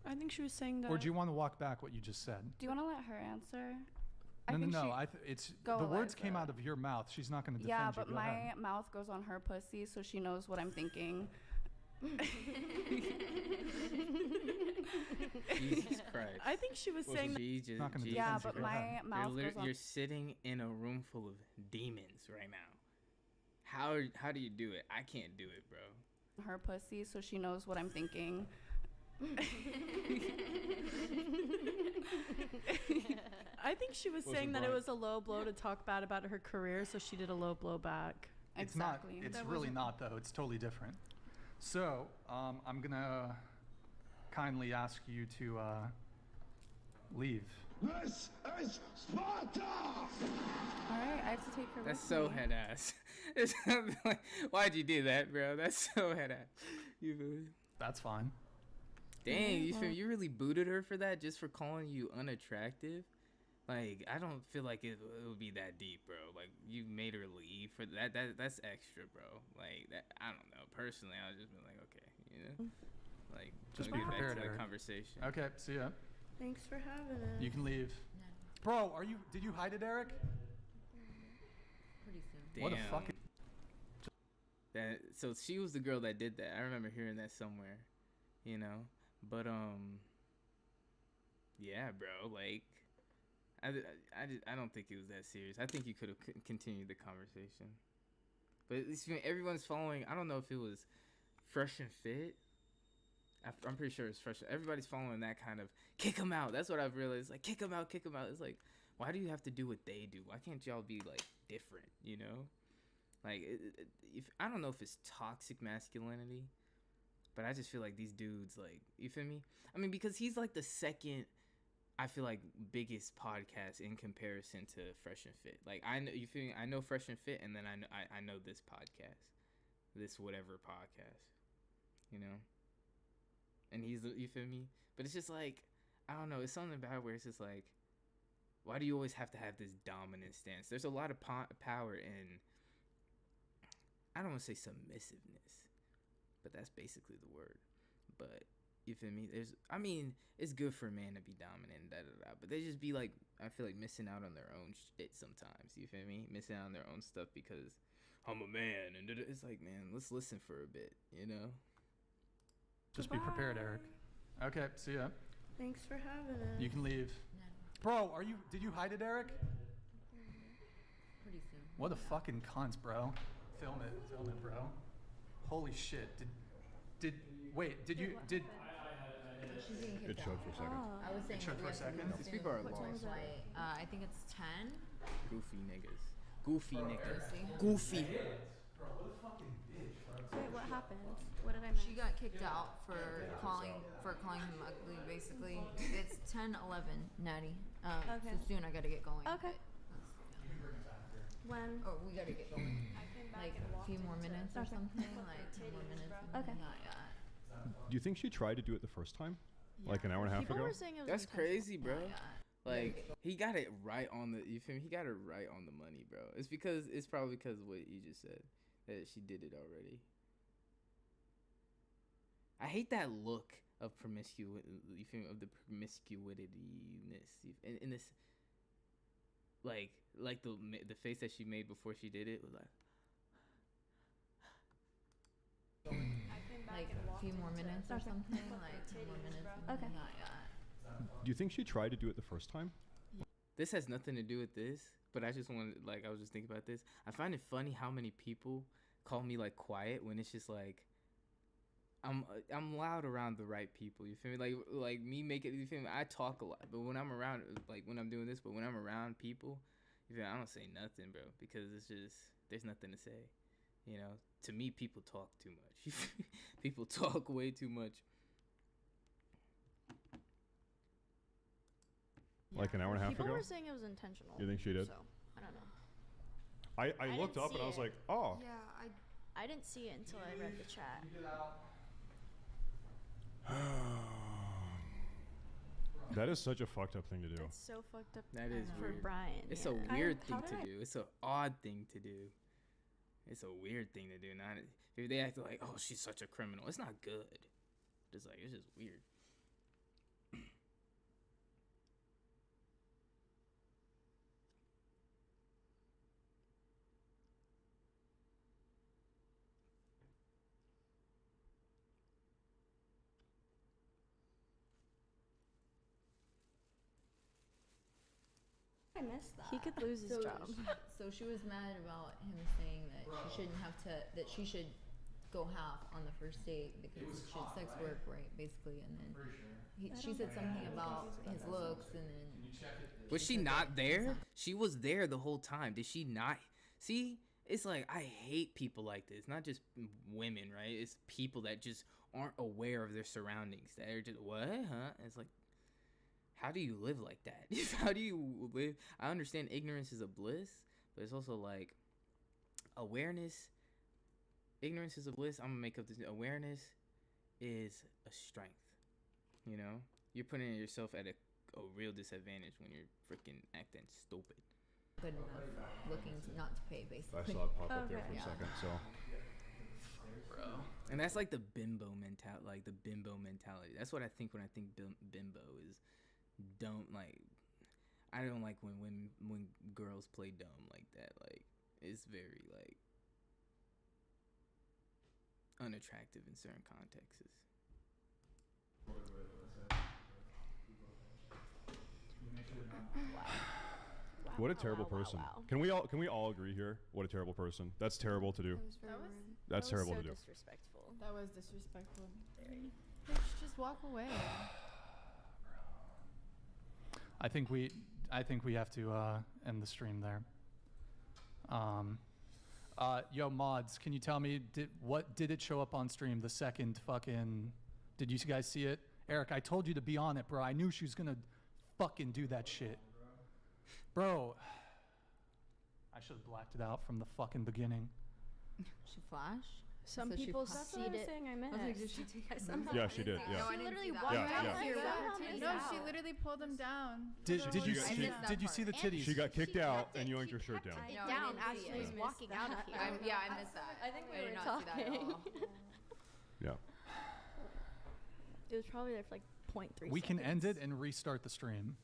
I think she was saying that. Or do you want to walk back what you just said? Do you want to let her answer? No. It's the words came out of your mouth. She's not going to defend you. Yeah, but my mouth goes on her pussy, so she knows what I'm thinking. Jesus Christ. I think she was saying that. Yeah, but my mouth goes on. You're sitting in a room full of demons right now. How do you do it? I can't do it, bro. Her pussy, so she knows what I'm thinking. I think she was saying that it was a low blow to talk bad about her career, so she did a low blow back. It's not. It's really not, though. It's totally different. So, I'm gonna kindly ask you to leave. This is Sparta! Alright, I have to take her That's with so me. head ass. Why'd you do that, bro? That's so head ass. You feel me? That's fine. Dang, you well- feel you really booted her for that just for calling you unattractive? Like, I don't feel like it would be that deep, bro. Like, you made her leave for that. That's extra, bro. Like, that, I don't know. Personally, I would just be like, okay, you know? Like, Just go be get back prepared, to the Eric. conversation. Okay, see ya. Thanks for having us. You can leave. Bro, did you hide it, Eric? Pretty soon. Damn. What a fucking... So she was the girl that did that. I remember hearing that somewhere, you know? But, yeah, bro, like, I don't think it was that serious. I think you could have continued the conversation. But at least everyone's following, I don't know if it was Fresh and Fit. I'm pretty sure it's Fresh. Everybody's following that kind of, kick them out. That's what I've realized. Like, kick them out, kick them out. It's like, why do you have to do what they do? Why can't y'all be, like, different, you know? Like, if I don't know if it's toxic masculinity, but I just feel like these dudes, like, you feel me? I mean, because he's like the second, I feel like, biggest podcast in comparison to Fresh and Fit. Like, I know, you feel me? I know Fresh and Fit, and then I know this podcast, this whatever podcast, you know? And he's, you feel me? But it's just like, I don't know. It's something about where it's just like, why do you always have to have this dominant stance? There's a lot of power in, I don't want to say submissiveness, but that's basically the word. But you feel me? It's good for a man to be dominant and da-da-da, but they just be like, I feel like missing out on their own shit sometimes. You feel me? Missing out on their own stuff because I'm a man, and it's like, man, let's listen for a bit, you know? Just be prepared, Eric. Okay, see ya. Thanks for having us. You can leave. Bro, did you hide it, Eric? Pretty soon. What a fucking cunt, bro. Film it, bro. Holy shit. Did you She's being It kicked showed out. for a second. I was saying It showed that for a we have to second? leave These soon. people are What time lost. is it? I think it's 10. Goofy niggas. Goofy niggas. Goofy. Goofy. Wait, what happened? What did I miss? She got kicked out for calling him ugly. Basically, it's 10:11, Natty. Okay. So soon I gotta get going. Okay. When? Oh, we gotta get going. Like a few more minutes or Okay. something. Like 10 more minutes. Okay. Do you think she tried to do it the first time? Like an hour and a half People ago? were saying it was That's intentional. crazy, bro. Like, he got it right on the, you feel me? He got it right on the money, bro. It's probably because of what you just said, that she did it already. I hate that look of promiscuity, you feel me? Of the promiscuityness. In this, like the face that she made before she did it was like, Like a few more minutes or something. Like 10 more minutes. Okay. Do you think she tried to do it the first time? this has nothing to do with this, but I just wanted, like, I was just thinking about this. I find it funny how many people call me, like, quiet when it's just, like, I'm loud around the right people. You feel me? Like me making, you feel me? I talk a lot, but when I'm around, like, when I'm doing this, but when I'm around people, you feel me? I don't say nothing, bro, because it's just, there's nothing to say. You know, to me, people talk too much. People talk way too much. Like an hour and a half People ago? were saying it was intentional. You think she did? So, I don't know. I looked didn't up and see I was it. like, oh. Yeah, I didn't see it until I read the chat. That is such a fucked up thing to do. That's so fucked up. That is for weird. Brian. It's yeah. a weird thing to do. It's an odd thing to do. It's a weird thing to do. Not if they act like, oh, she's such a criminal. It's not good. Just like, it's just weird. I missed that. He could lose his job. So she was mad about him saying that she shouldn't have to, that she should go half on the first date because she had sex work, right, basically, and then she said something about his looks, and then Was she not there? She was there the whole time. Did she not? See, it's like I hate people like this. Not just women, right? It's people that just aren't aware of their surroundings. That are just what, huh? It's like, how do you live like that? How do you live? I understand ignorance is a bliss, but it's also like awareness. Ignorance is a bliss. I'm gonna make up this. Awareness is a strength. You know, you're putting yourself at a real disadvantage when you're freaking acting stupid. Good enough looking not to pay, basically. I saw it pop up there for a second, so. Bro. And that's like the bimbo mentality. Like the bimbo mentality. That's what I think when I think bimbo is. Don't like. I don't like when girls play dumb like that. Like it's very like unattractive in certain contexts. What a terrible person. Can we all agree here? What a terrible person. That's terrible to do. That's terrible to do. Disrespectful. That was disrespectful. They should just walk away. I think we have to end the stream there. Yo, mods, can you tell me did it show up on stream the second fucking? Did you guys see it? Eric, I told you to be on it, bro. I knew she was gonna fucking do that shit, bro. I should have blacked it out from the fucking beginning. She flashed. Some So she people popped see it. it. Saying I missed. I was like, did she take it? Somehow Yeah, she did. Yeah. No, I She didn't literally see that. walked Yeah, out yeah. here with her No, titties she out. literally pulled them down. Did you I missed that did you see the part. titties? She got kicked out and you yanked her shirt down. No, I down didn't as see she it. was walking out of here. I missed that. I think we did were not see that at talking. all. Yeah. It was probably there for like 0.3 We can seconds. end it and restart the stream.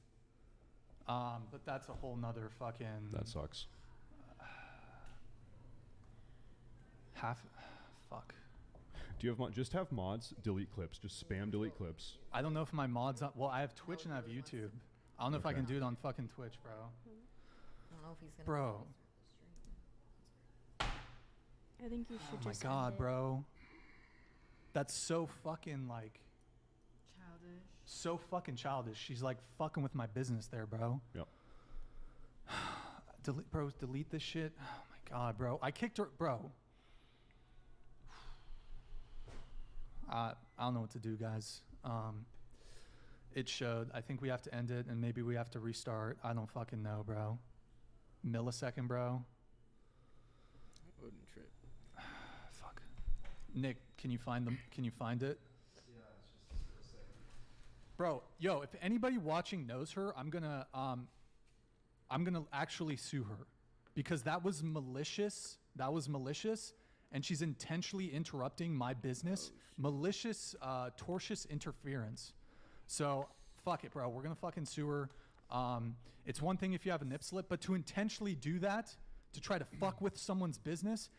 But that's a whole nother fucking That sucks. fuck. Do you have just have mods delete clips? Just spam delete clips. I don't know if my mods well, I have Twitch and I have YouTube. I don't know if I Okay. can do it on fucking Twitch, bro. I don't know if he's gonna. Bro. I think you should Oh my just god, end it. bro. That's so fucking like Childish. so fucking childish. She's like fucking with my business there, bro. Yep. Delete this shit. Oh my god, bro. I kicked her, bro. I don't know what to do, guys. It showed. I think we have to end it, and maybe we have to restart. I don't fucking know, bro. Millisecond, bro. I wouldn't trip. Fuck. Nick, can you find them? Can you find it? Yeah, it's just a second. Bro, yo, if anybody watching knows her, I'm gonna actually sue her because that was malicious. That was malicious, and she's intentionally interrupting my business. Malicious, tortious interference. So, fuck it, bro. We're gonna fucking sue her. It's one thing if you have a nip slip, but to intentionally do that, to try to fuck with someone's business,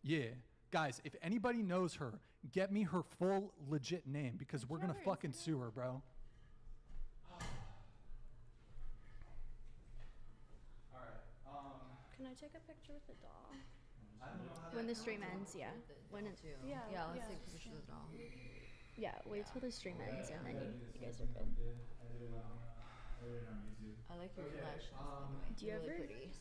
yeah. Guys, if anybody knows her, get me her full legit name because we're gonna fucking sue her, bro. Can I take a picture with the doll? I don't know how When the stream ends, yeah. When it, Too. yeah, Yeah, let's take pictures of the doll. Yeah, wait till the stream ends and then you guys are good. I like your flash. Do you really ever? pretty.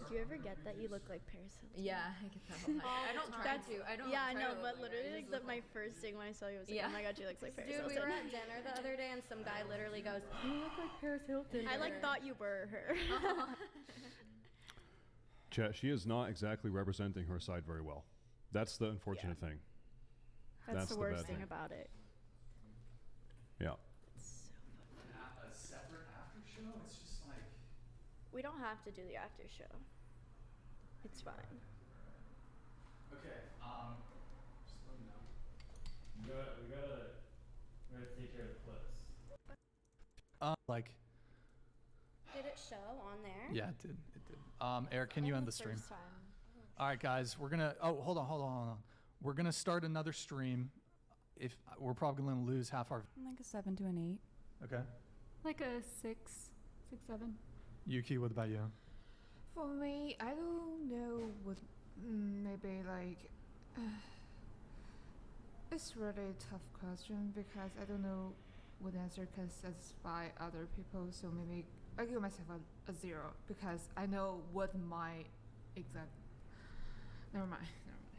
Do you ever get that you look like Paris Hilton? Yeah, I get that all the time. I don't try to. I don't. Yeah, I try know, to but look like her. I literally, just like, look my first thing when I saw you was like, Yeah. oh my god, she looks like Paris Dude, we Hilton. were at dinner the other day and some guy literally goes, "You look like Paris Hilton." I like thought you were her. Chat, she is not exactly representing her side very well. That's the unfortunate thing. That's the the worst bad thing about it. Yeah. A separate after show? It's just like. We don't have to do the after show. It's fine. Okay. Just let me know. We gotta take care of the clips. Like. Did it show on there? Yeah, it did. It did. Eric, can you end the stream? All right, guys, we're gonna. Oh, hold on. We're gonna start another stream. If we're probably gonna lose half our. Like a 7 to an 8. Okay. Like a 6, 7. Yuki, what about you? For me, I don't know what. Maybe like. It's really a tough question because I don't know what answer can satisfy other people. So maybe I give myself a 0 because I know what my exact Never mind.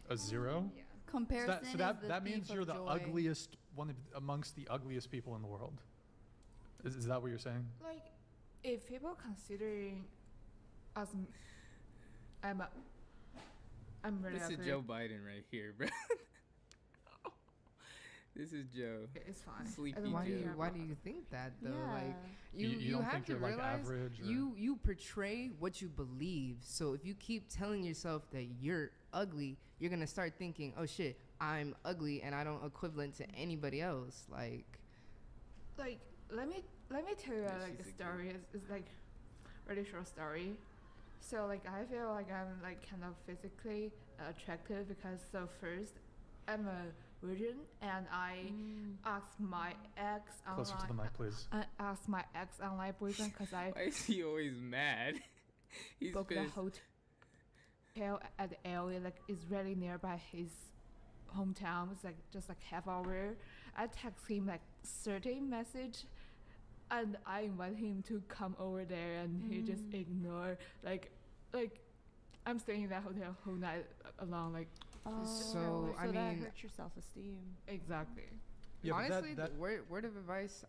A 0? Yeah. Comparison So that is the that means thief you're of the joy. ugliest one amongst the ugliest people in the world. Is that what you're saying? Like, if people considering us, I'm really This is ugly. Joe Biden right here, bro. This is Joe. It's fine. Sleepy I don't Why do Joe. you why do you think that though? Yeah. Like You you don't have think to you're, like, realize average or- you portray what you believe. So if you keep telling yourself that you're ugly, you're gonna start thinking, oh shit, I'm ugly and I don't equivalent to anybody else. Like let me tell you like a she's a story. It's like really short story. So like I feel like I'm like kind of physically attractive because so first I'm a virgin and I asked my ex online. Closer to the mic, please. I asked my ex online boyfriend because I Why is he always mad? He's booked the pissed. hotel at the area like is really nearby his hometown. It's like just like half hour. I text him like 30 message and I invite him to come over there and he just ignore like I'm staying in that hotel whole night alone like so I that mean hurts your self-esteem. exactly. Yeah, but honestly, that- the word of advice,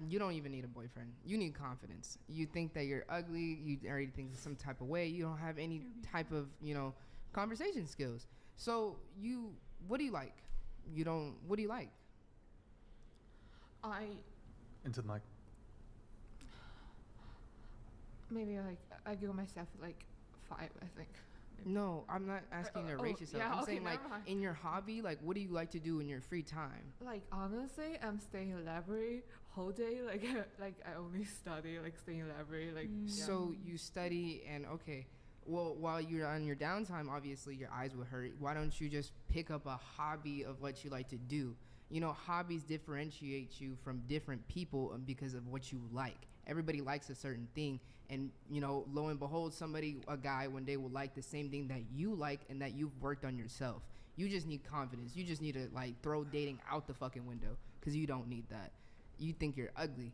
you don't even need a boyfriend. You need confidence. You think that you're ugly. You already think some type of way. You don't have any type of conversation skills. So what do you like? What do you like? Into the mic. Maybe like I give myself like 5 I think. No, I'm not asking you to rate yourself. yeah, I'm okay, saying like never mind. in your hobby, like what do you like to do in your free time? Like honestly, I'm staying in library whole day. Like I only study, like staying in library. Like So you study and okay. Well, while you're on your downtime, obviously your eyes will hurt. Why don't you just pick up a hobby of what you like to do? Hobbies differentiate you from different people because of what you like. Everybody likes a certain thing, and lo and behold, a guy one day will like the same thing that you like and that you've worked on yourself. You just need confidence. You just need to like throw dating out the fucking window because you don't need that. You think you're ugly.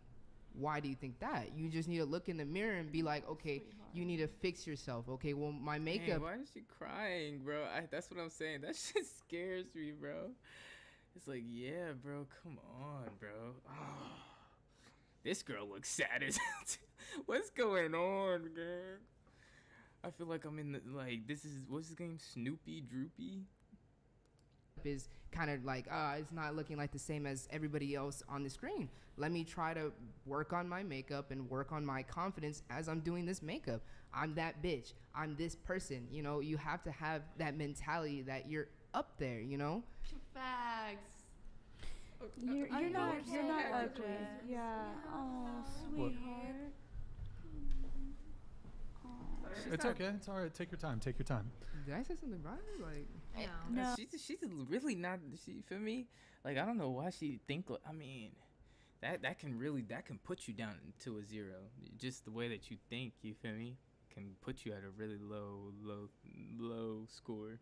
Why do you think that? You just need to look in the mirror and be like, okay, you need to fix yourself. Okay, well, my makeup. Why is she crying, bro? That's what I'm saying. That shit scares me, bro. It's like, yeah, bro, come on, bro. Oh, this girl looks sad as what's going on, girl? I feel like I'm in this is, what's his name? Snoopy Droopy? Is kind of like, it's not looking like the same as everybody else on the screen. Let me try to work on my makeup and work on my confidence as I'm doing this makeup. I'm that bitch. I'm this person. You have to have that mentality that you're up there, Facts. You're not ugly. Yeah. Oh, What? sweetheart. It's okay. It's all right. Take your time. Take your time. Did I say something wrong? Like, No. She's really not. She feel me? Like I don't know why she think. I mean, that can put you down to a 0. Just the way that you think. You feel me? Can put you at a really low score.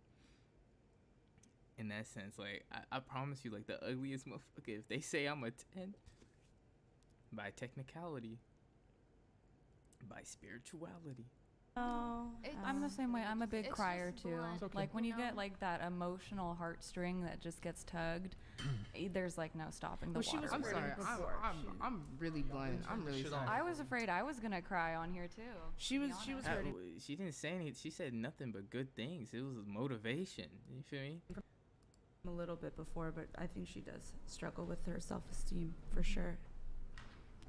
In that sense, like I promise you, like the ugliest motherfucker. If they say I'm a 10, by technicality, by spirituality. Oh, I'm the same way. I'm a big crier too. okay. Like when you get like that emotional heartstring that just gets tugged, there's like no stopping the water. I'm sorry. I'm really blunt. I'm really sorry. I was afraid I was gonna cry on here too. She was hurting. She didn't say anything. She said nothing but good things. It was motivation. You feel me? A little bit before, but I think she does struggle with her self-esteem for sure.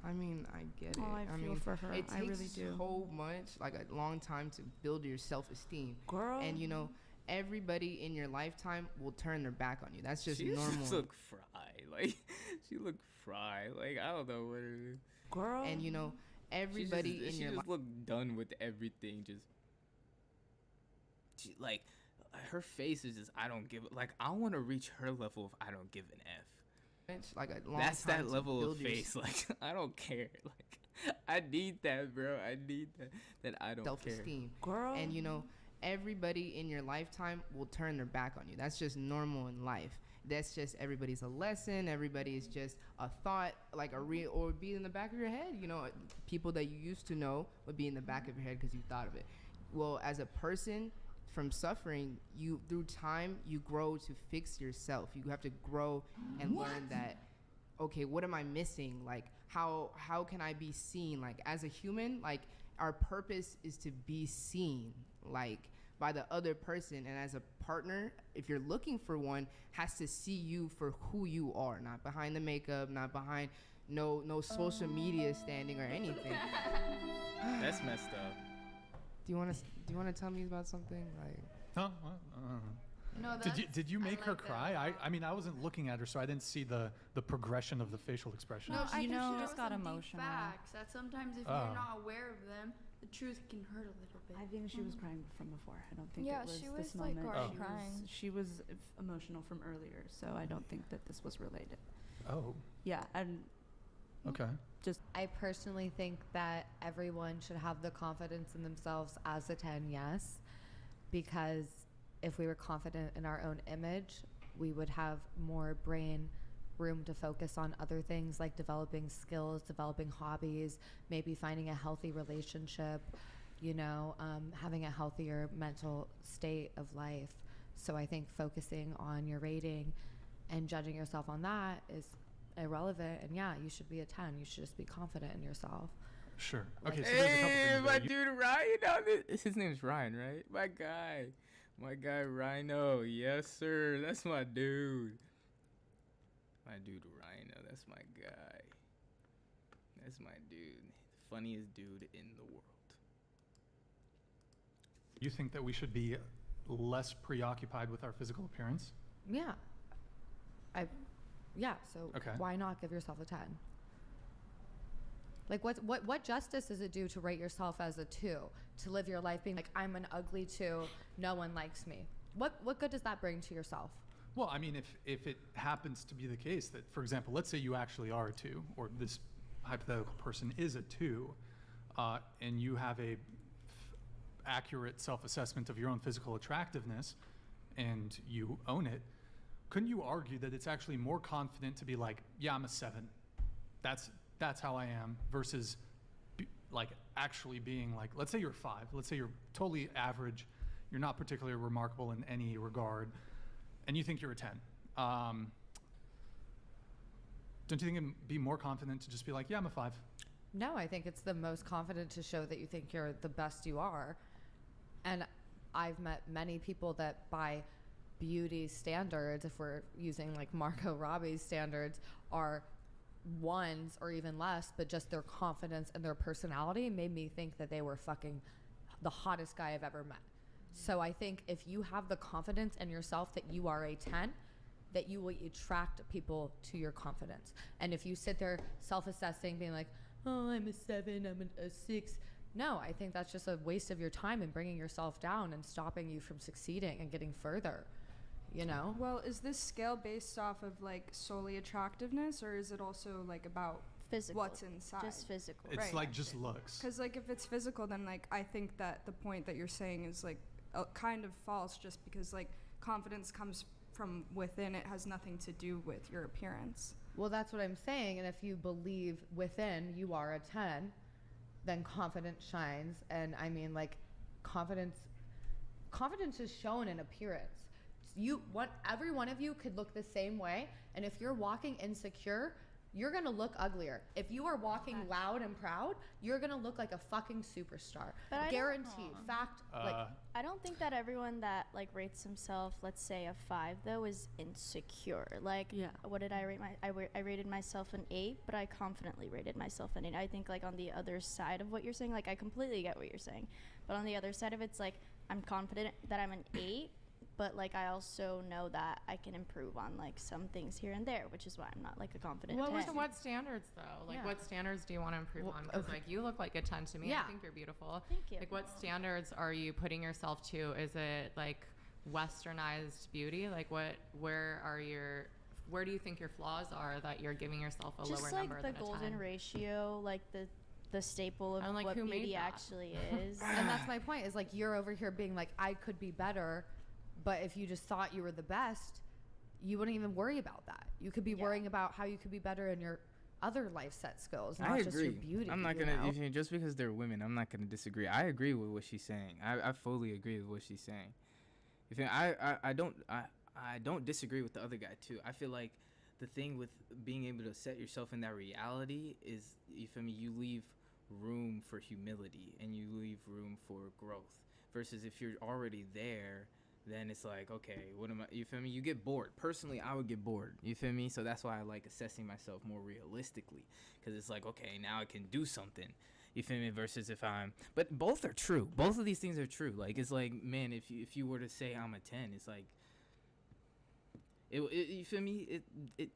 I mean, I get it. Oh, I feel mean, for her. It I takes really do. so much, like a long time to build your self-esteem. Girl. And everybody in your lifetime will turn their back on you. That's just She normal. just look fried. Like she look fried. Like I don't know what it is. Girl. And everybody in she your just life. look done with everything. She, like her face is just I don't give. Like I want to reach her level of I don't give an F. Like a long That's time that to level build of your face. Like I don't care. Like I need that, bro. I need that I don't self-esteem. Girl. And everybody in your lifetime will turn their back on you. That's just normal in life. That's just everybody's a lesson. Everybody is just a thought, like a real, or be in the back of your head. People that you used to know would be in the back of your head because you thought of it. Well, as a person, from suffering, you through time you grow to fix yourself. You have to grow and learn that, okay, what am I missing? Like how can I be seen? Like as a human, like our purpose is to be seen, like by the other person. And as a partner, if you're looking for one, has to see you for who you are, not behind the makeup, not behind no social media standing or anything. That's messed up. Do you want to tell me about something like? No. No, Did you make I her like that. cry? I mean, I wasn't looking at her, so I didn't see the progression of the facial expression. No, I think know, she just got some deep emotional. facts that sometimes if Oh. you're not aware of them, the truth can hurt a little bit. I think she was crying from before. I don't think Yeah, it was she this was, like, moment. already She crying. she was emotional from earlier, so I don't think that this was related. Oh. Yeah, and Okay. I personally think that everyone should have the confidence in themselves as a 10, yes, because if we were confident in our own image, we would have more brain room to focus on other things like developing skills, developing hobbies, maybe finding a healthy relationship, having a healthier mental state of life. So I think focusing on your rating and judging yourself on that is irrelevant. And yeah, you should be a 10. You should just be confident in yourself. Sure. Okay, so there's a couple Hey, things my there. dude Ryan. His name's Ryan, right? My guy Rhino. Yes, sir. That's my dude. My dude Rhino. That's my guy. That's my dude. The funniest dude in the world. You think that we should be less preoccupied with our physical appearance? Yeah. So Okay. why not give yourself a 10? Like what justice does it do to rate yourself as a 2? To live your life being like, I'm an ugly 2, no one likes me. What good does that bring to yourself? Well, I mean, if it happens to be the case that, for example, let's say you actually are a 2, or this hypothetical person is a 2, and you have a accurate self-assessment of your own physical attractiveness, and you own it, couldn't you argue that it's actually more confident to be like, yeah, I'm a 7. That's how I am, versus like actually being like, let's say you're a 5. Let's say you're totally average. You're not particularly remarkable in any regard, and you think you're a 10. Don't you think it'd be more confident to just be like, yeah, I'm a 5? No, I think it's the most confident to show that you think you're the best you are. And I've met many people that by beauty standards, if we're using like Margot Robbie's standards, are 1s or even less, but just their confidence and their personality made me think that they were fucking the hottest guy I've ever met. So I think if you have the confidence in yourself that you are a 10, that you will attract people to your confidence. And if you sit there self-assessing, being like, oh, I'm a 7, I'm a 6. No, I think that's just a waste of your time and bringing yourself down and stopping you from succeeding and getting further, Well, is this scale based off of like solely attractiveness, or is it also like about Physical. what's inside? Just physical. It's Right. like just looks. Because like if it's physical, then like I think that the point that you're saying is like kind of false, just because like confidence comes from within. It has nothing to do with your appearance. Well, that's what I'm saying. And if you believe within you are a 10, then confidence shines. And I mean, like, confidence is shown in appearance. Every one of you could look the same way. And if you're walking insecure, you're going to look uglier. If you are walking loud and proud, you're going to look like a fucking superstar. But I don't- Guaranteed. Fact. I don't think that everyone that like rates himself, let's say a 5, though, is insecure. Like, what did I rate I rated myself an 8, but I confidently rated myself an 8. I think like on the other side of what you're saying, like I completely get what you're saying, but on the other side of it's like I'm confident that I'm an 8, but like I also know that I can improve on like some things here and there, which is why I'm not like a confident 10. What standards though? Like what standards do you want to improve on? Because like you look like a 10 to me. Yeah. I think you're beautiful. Thank you. Like what standards are you putting yourself to? Is it like westernized beauty? Like where do you think your flaws are that you're giving yourself a Just lower like number the than a 10? golden ratio, like the staple of like, what who made beauty that? actually is. And that's my point, is like you're over here being like, I could be better, but if you just thought you were the best, you wouldn't even worry about that. You could be worrying about how you could be better in your other life set skills, not I just agree. your beauty. I'm not gonna just because they're women, I'm not gonna disagree. I agree with what she's saying. I fully agree with what she's saying. You feel me? I don't disagree with the other guy too. I feel like the thing with being able to set yourself in that reality is, you feel me, you leave room for humility and you leave room for growth. Versus if you're already there, then it's like, okay, what am I, you feel me? You get bored. Personally, I would get bored. You feel me? So that's why I like assessing myself more realistically, because it's like, okay, now I can do something. You feel me? Versus if I'm, but both are true. Both of these things are true. Like, it's like, man, if you were to say I'm a 10, it's like, you feel me? It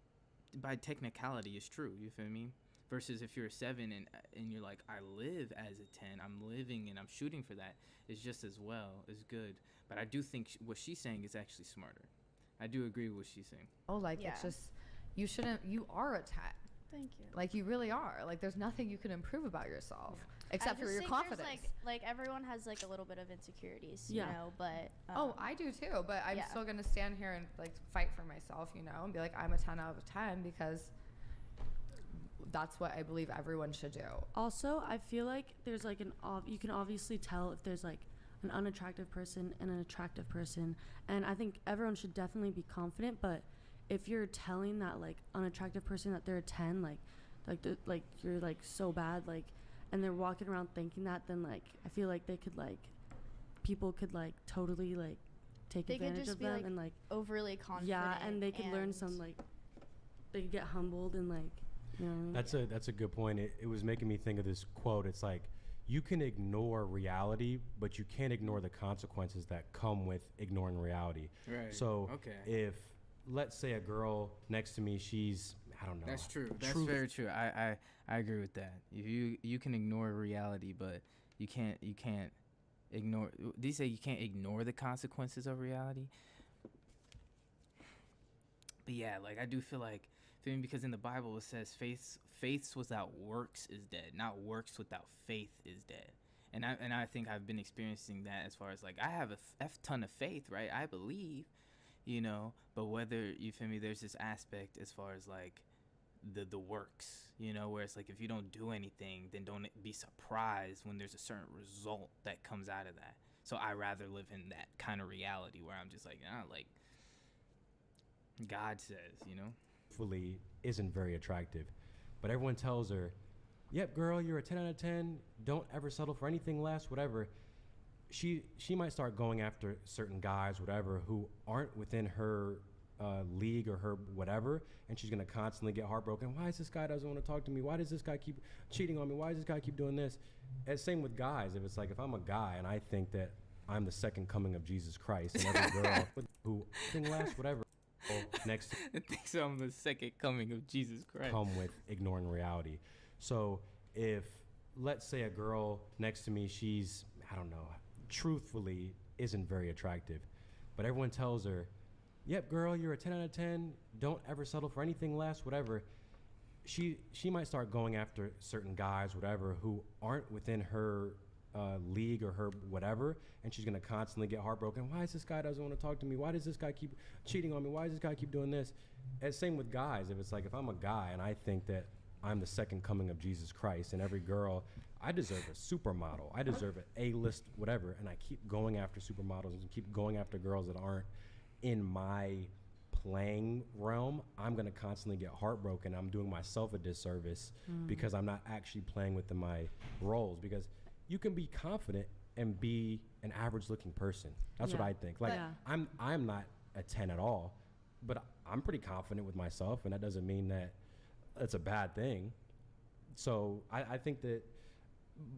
by technicality is true. You feel me? Versus if you're a 7 and you're like, I live as a 10, I'm living and I'm shooting for that, it's just as well, it's good. But I do think what she's saying is actually smarter. I do agree with what she's saying. Oh, like, it's just, you are a 10. Thank you. Like, you really are. Like, there's nothing you can improve about yourself except for your confidence. Like everyone has like a little bit of insecurities, Yeah. you know, but Oh, I do too, but I'm yeah. still going to stand here and like fight for myself, you know, and be like, I'm a 10 out of 10 because that's what I believe everyone should do. Also, I feel like there's like you can obviously tell if there's like an unattractive person and an attractive person, and I think everyone should definitely be confident, but if you're telling that like unattractive person that they're a 10, like you're like so bad, like, and they're walking around thinking that, then like I feel like they could like people could like totally like take they could advantage just of be them like and like overly confident. yeah, and they could learn some like they could get humbled and like, you know what I mean? That's a good point. It was making me think of this quote. It's like, you can ignore reality, but you can't ignore the consequences that come with ignoring reality. Right. So Okay. if, let's say, a girl next to me, she's, I don't know. That's true. That's very true. I agree with that. You can ignore reality, but you can't ignore. Did you say you can't ignore the consequences of reality? But yeah, like, I do feel like, because in the Bible it says faith without works is dead, not works without faith is dead. And I think I've been experiencing that as far as like, I have a F ton of faith, right? I believe, you know, but whether, you feel me, there's this aspect as far as like the works, you know, where it's like, if you don't do anything, then don't be surprised when there's a certain result that comes out of that. So I rather live in that kind of reality where I'm just like, like God says, you know. Fully isn't very attractive, but everyone tells her, yep, girl, you're a 10 out of 10, don't ever settle for anything less, whatever. She might start going after certain guys, whatever, who aren't within her league or her whatever, and she's gonna constantly get heartbroken. Why is this guy doesn't want to talk to me? Why does this guy keep cheating on me? Why does this guy keep doing this? And same with guys. If it's like, if I'm a guy and I think that I'm the second coming of Jesus Christ, and every girl who thing last, whatever, next I think so. I'm the second coming of Jesus Christ. Come with ignoring reality. So if, let's say, a girl next to me, she's, I don't know, truthfully isn't very attractive, but everyone tells her, yep, girl, you're a 10 out of 10, don't ever settle for anything less, whatever. She might start going after certain guys, whatever, who aren't within her league or her whatever, and she's gonna constantly get heartbroken. Why is this guy doesn't want to talk to me? Why does this guy keep cheating on me? Why does this guy keep doing this? And same with guys. If it's like, if I'm a guy and I think that I'm the second coming of Jesus Christ, and every girl, I deserve a supermodel, I deserve an A-list whatever, and I keep going after supermodels and keep going after girls that aren't in my playing realm, I'm gonna constantly get heartbroken. I'm doing myself a disservice because I'm not actually playing within my roles. Because you can be confident and be an average looking person. That's what I think. Like, I'm not a 10 at all, but I'm pretty confident with myself, and that doesn't mean that it's a bad thing. So I think that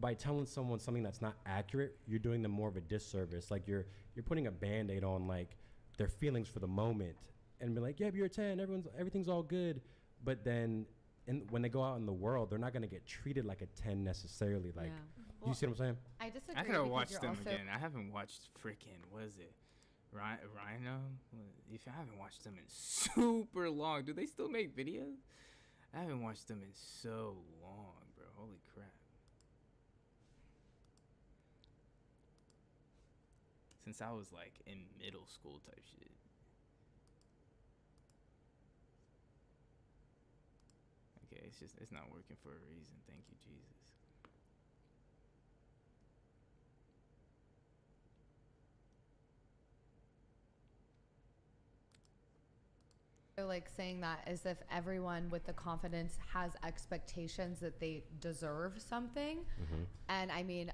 by telling someone something that's not accurate, you're doing them more of a disservice. Like, you're putting a Band-Aid on like their feelings for the moment, and be like, yeah, you're a 10, everything's all good. But then when they go out in the world, they're not going to get treated like a 10 necessarily. Like, you see what I'm saying? I disagree. I gotta watch them again. I haven't watched freaking, what is it? Rhino? If I haven't watched them in super long. Do they still make videos? I haven't watched them in so long, bro. Holy crap. Since I was like in middle school type shit. Okay, it's not working for a reason. Thank you, Jesus. Like saying that as if everyone with the confidence has expectations that they deserve something. And I mean,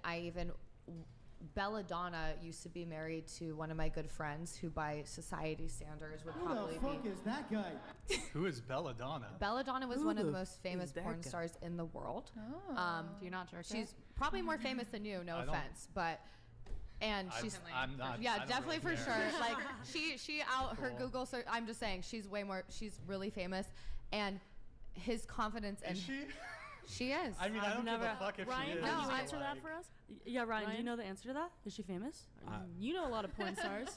Belladonna used to be married to one of my good friends who by society standards would probably be. Is that guy? Who is Belladonna? Belladonna was Who one of the the most famous that porn guy? stars in the world. Do you not jerk She's probably more famous than you, no I don't- offense, but and she's I'm not. I yeah, don't definitely really for care. sure. Like she out her Cool. Google search. I'm just saying she's really famous, and his confidence and Is she? she is. I mean, I don't give a fuck if Ryan, she is. can you but, answer that like, for us? Yeah, Ryan, do you Ryan? know the answer to that? Is she famous? You know a lot of porn stars.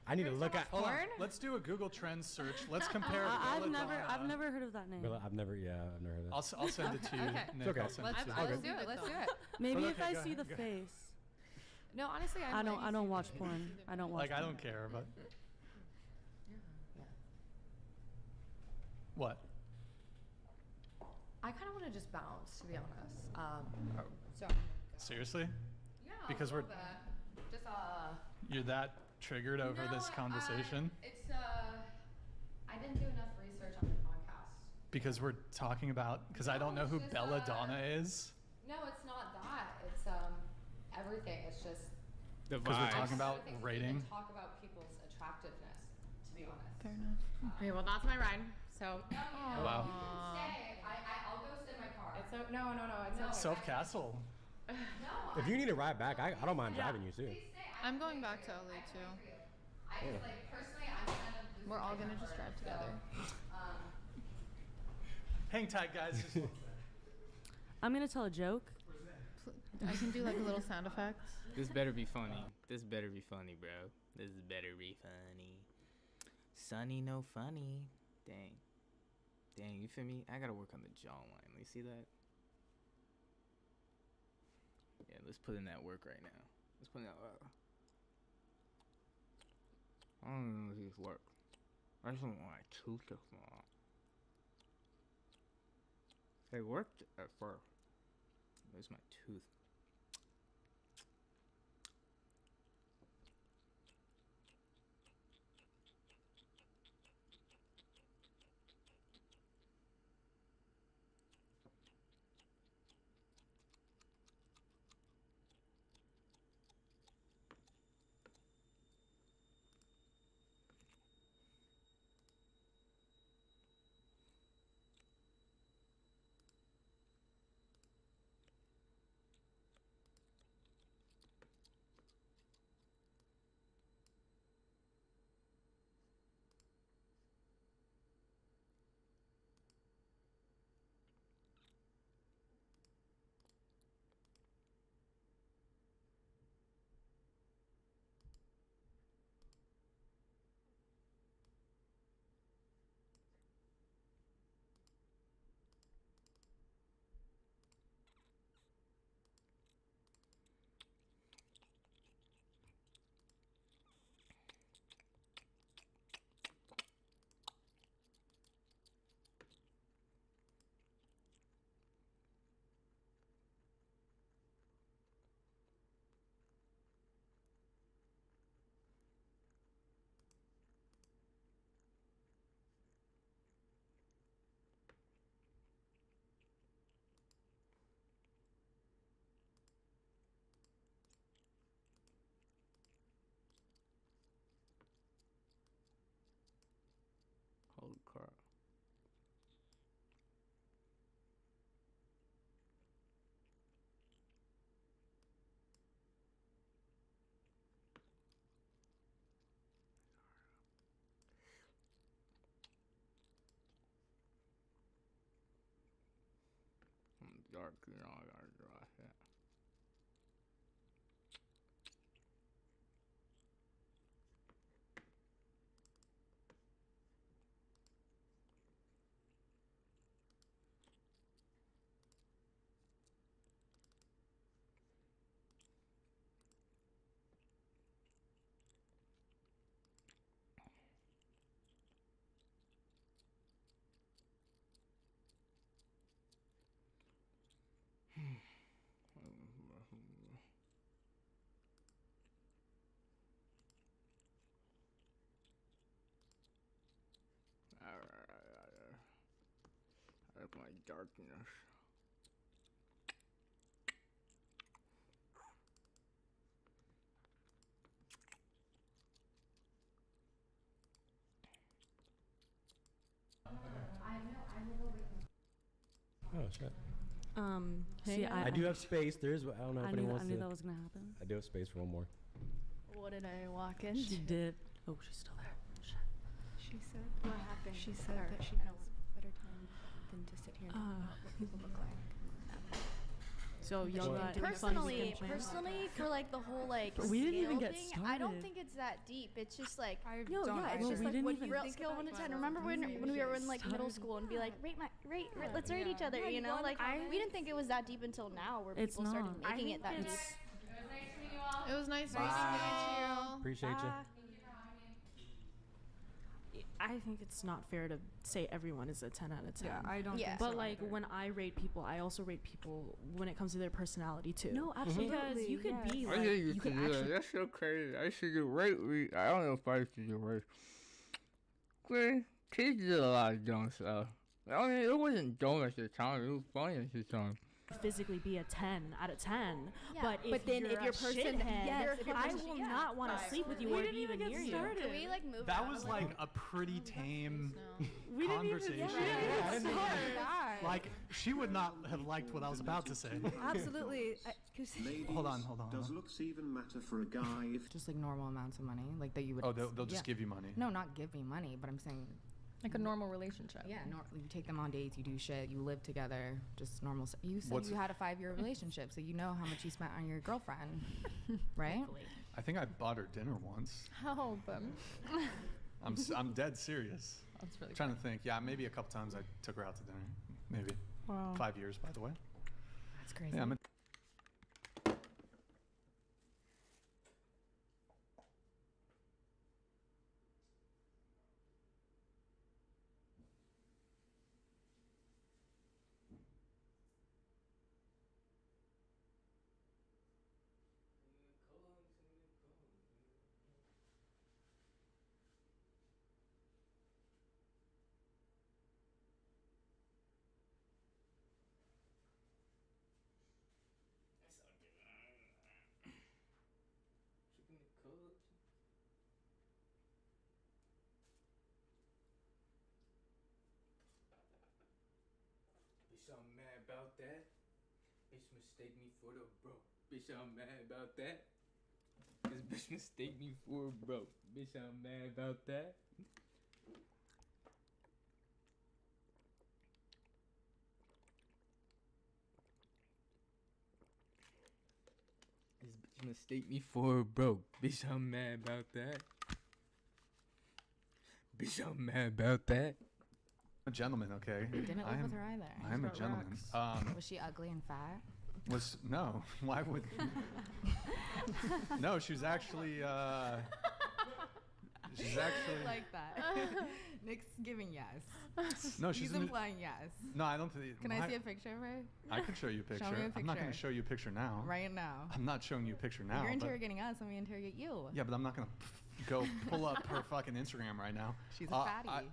I need to look at. Hold on. Let's do a Google Trends search. Let's compare. I've Belladonna. never heard of that name. I've never heard of that. I'll send it to you. Okay. Nick. Okay. I'll send it to you. Let's do it. Let's do it. Maybe But if okay, I go see ahead, the go ahead. face. No, honestly, I don't watch porn. I don't watch. Like I porn. don't care, but what? I kind of want to just bounce, to be honest. So Seriously? yeah, Because a we're little bit. Just you're that triggered over this conversation It's I didn't do enough research on the podcast. because we're talking about because I don't know who Belladonna is. No, it's not that. It's everything. It's just The Because we're vibes. talking about things we rating. can talk about people's attractiveness, to be honest. Fair enough. Okay, well that's my ride. So. Wow. Stay. I'll go sit in my car. It's no. It's okay. Self Castle. If you need a ride back, I don't mind driving you too. I'm going back to LA too. I just like personally, I'm kind of. We're all gonna just drive together. Hang tight, guys. Just I'm gonna tell a joke. I can do like a little sound effect. This better be funny. This better be funny, bro. This better be funny. Sunny, no funny. Dang. Dang, you feel me? I gotta work on the jawline. You see that? Yeah, let's put in that work right now. Let's put in that work. I don't even know if these work. I just want my tooth to fall. They worked at first. Where's my tooth? Holy crap. I'm dark, you know, I gotta draw that. my darkness. Oh shit. See, I do have space. There's. I don't know if I anyone knew, wants I knew to. that was gonna happen. I do have space for one more. What did I walk into? She did. Oh, she's still there. Shit. She said. What happened? She said Or that she I has better time than to sit here and talk about what people look like. So y'all got Personally, for like the whole like But we didn't even scale get thing, I don't started. think it's that deep. It's just like Yo, yeah, it's well, just we like didn't what even real think scale about 1 to 10. that. Remember when we were in like middle Started. school and be like let's rate each other, you know? Like we didn't think it was that deep until now, where It's people started not. making it that deep. It was nice Bye. meeting you. Appreciate you. I think it's not fair to say everyone is a 10 out of 10. Yeah, I don't Yeah. think But so like either. when I rate people, I also rate people when it comes to their personality too. No, Because absolutely, you could yes. be I like, think you you could can do that. actually. That's so crazy. I should do right. I don't know if I should do right. Clearly, kids did a lot of dumb stuff. I mean, it wasn't dumb at the time. It was funny at the time. Physically be a 10 out of 10, Yeah, but if then you're if your a person, shithead, yes, if your I person, will yeah. not want to Right. sleep with you We or didn't be even even get near started. Can we like move? That on was a like little? a pretty tame We didn't even conversation. start. Like, she would not have liked what I was about to say. Absolutely. Hold on. Does looks even matter for a guy if Just like normal amounts of money, like that you would. Oh, they'll just give you money. No, not give me money, but I'm saying. Like a normal relationship. Yeah, you take them on dates, you do shit, you live together, just normal. You said What's- you had a 5-year relationship, so you know how much you spent on your girlfriend, right? I think I bought her dinner once. Help him. I'm dead serious. That's really trying to think. Yeah, maybe a couple times I took her out to dinner. Maybe. Wow. 5 years, by the way. That's crazy. Yeah, I'm a Bitch, I'm mad about that. Bitch mistake me for the bro. Bitch, I'm mad about that. This bitch mistake me for a bro. Bitch, I'm mad about that. This bitch mistake me for a bro. Bitch, I'm mad about that. Bitch, I'm mad about that. a gentleman, okay? Didn't live I am, with her either. I am a gentleman. Was she ugly and fat? No. Why would? No, she was actually. She's actually. like that. Nick's giving yes. No, she's He's implying yes. No, I don't think. Can I see a picture of her? I can show you a picture. Show me a I'm not going to picture. show you a picture now. Right now. I'm not showing you a picture now. You're but- interrogating us, and we interrogate you. Yeah, but I'm not going to go pull up her fucking Instagram right now. She's a fatty.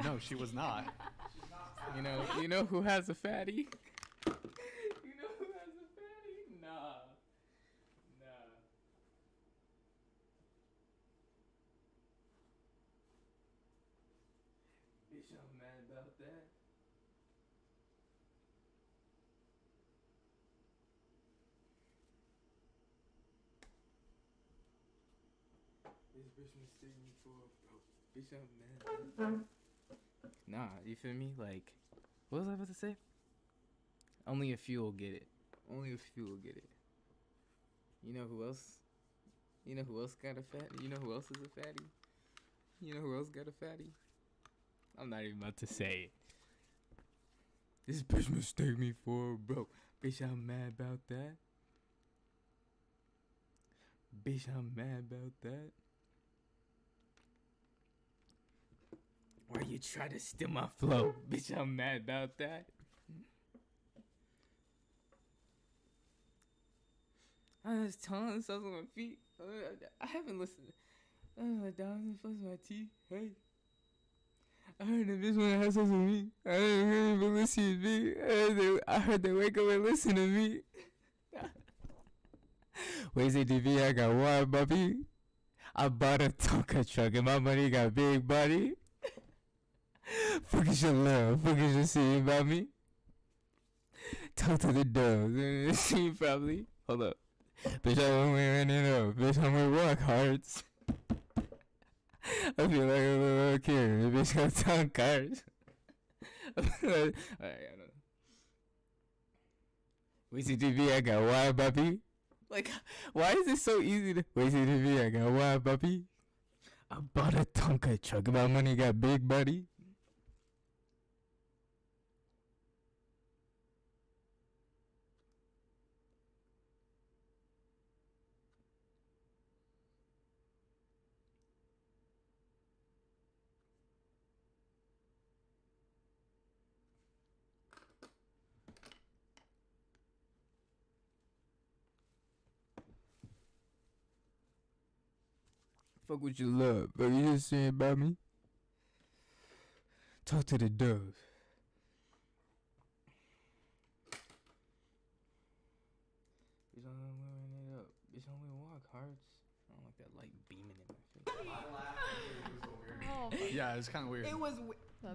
No, she was not. You know who has a fatty? You know who has a fatty? Nah. Bitch, I'm mad about that. This bitch mistake me for a bro. Bitch, I'm mad. Nah, you feel me? Like, what was I about to say? Only a few will get it. Only a few will get it. You know who else? You know who else got a fatty? You know who else is a fatty? You know who else got a fatty? I'm not even about to say it. This bitch mistake me for a bro. Bitch, I'm mad about that. Bitch, I'm mad about that. Why you try to steal my flow? Bitch, I'm mad about that. I was telling myself on my feet. I haven't listened. Diamonds plus my teeth. Hey. I heard the bitch wanna have sex with me. I didn't even listen to me. I heard they wake up and listen to me. Wait, TV, I got one, puppy. I bought a Tonka truck and my money got big body. Focus your love, focus your see about me. Talk to the doves, see probably. Hold up. Bitch, I'm wearing it up. Bitch, I'm wearing walk hards. I feel like a little kid. Bitch, got tongue cards. Alright, I don't know. Wait, TV, I got one, puppy. Like, why is it so easy to wait TV? I got one, puppy. I bought a Tonka truck. My money got big, buddy. Fuck what you love, but you just saying about me. Talk to the dove. Bitch, I'm wearing it up. Bitch, I'm wearing walk hearts. I don't like that light beaming in my face. Yeah, it was kind of weird. It was.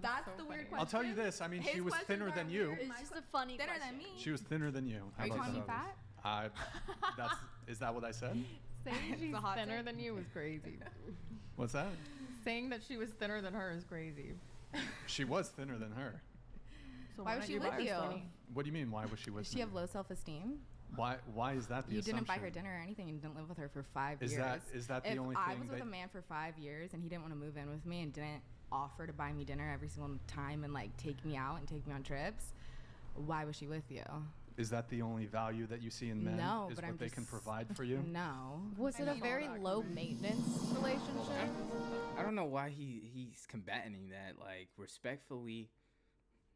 That's the weird question. I'll tell you this. I mean, she was thinner than you. It's just a funny Thinner question. than me. She was thinner than you. How Are you about calling me that? fat? Is that what I said? Saying she's thinner than you was crazy. What's that? Saying that she was thinner than her is crazy. She was thinner than her. So Why was she with you? What do you mean? Why was she with Does she me? have low self-esteem? Why is that the You assumption? didn't buy her dinner or anything. You didn't live with her for 5 years. Is that the only If I thing was with that- a man for 5 years and he didn't want to move in with me and didn't offer to buy me dinner every single time and like take me out and take me on trips, why was she with you? Is that the only value that you see in men? No, is but what I'm they just- can provide for you? No. Was it a very low maintenance relationship? I don't know why he's combating that. Like, respectfully,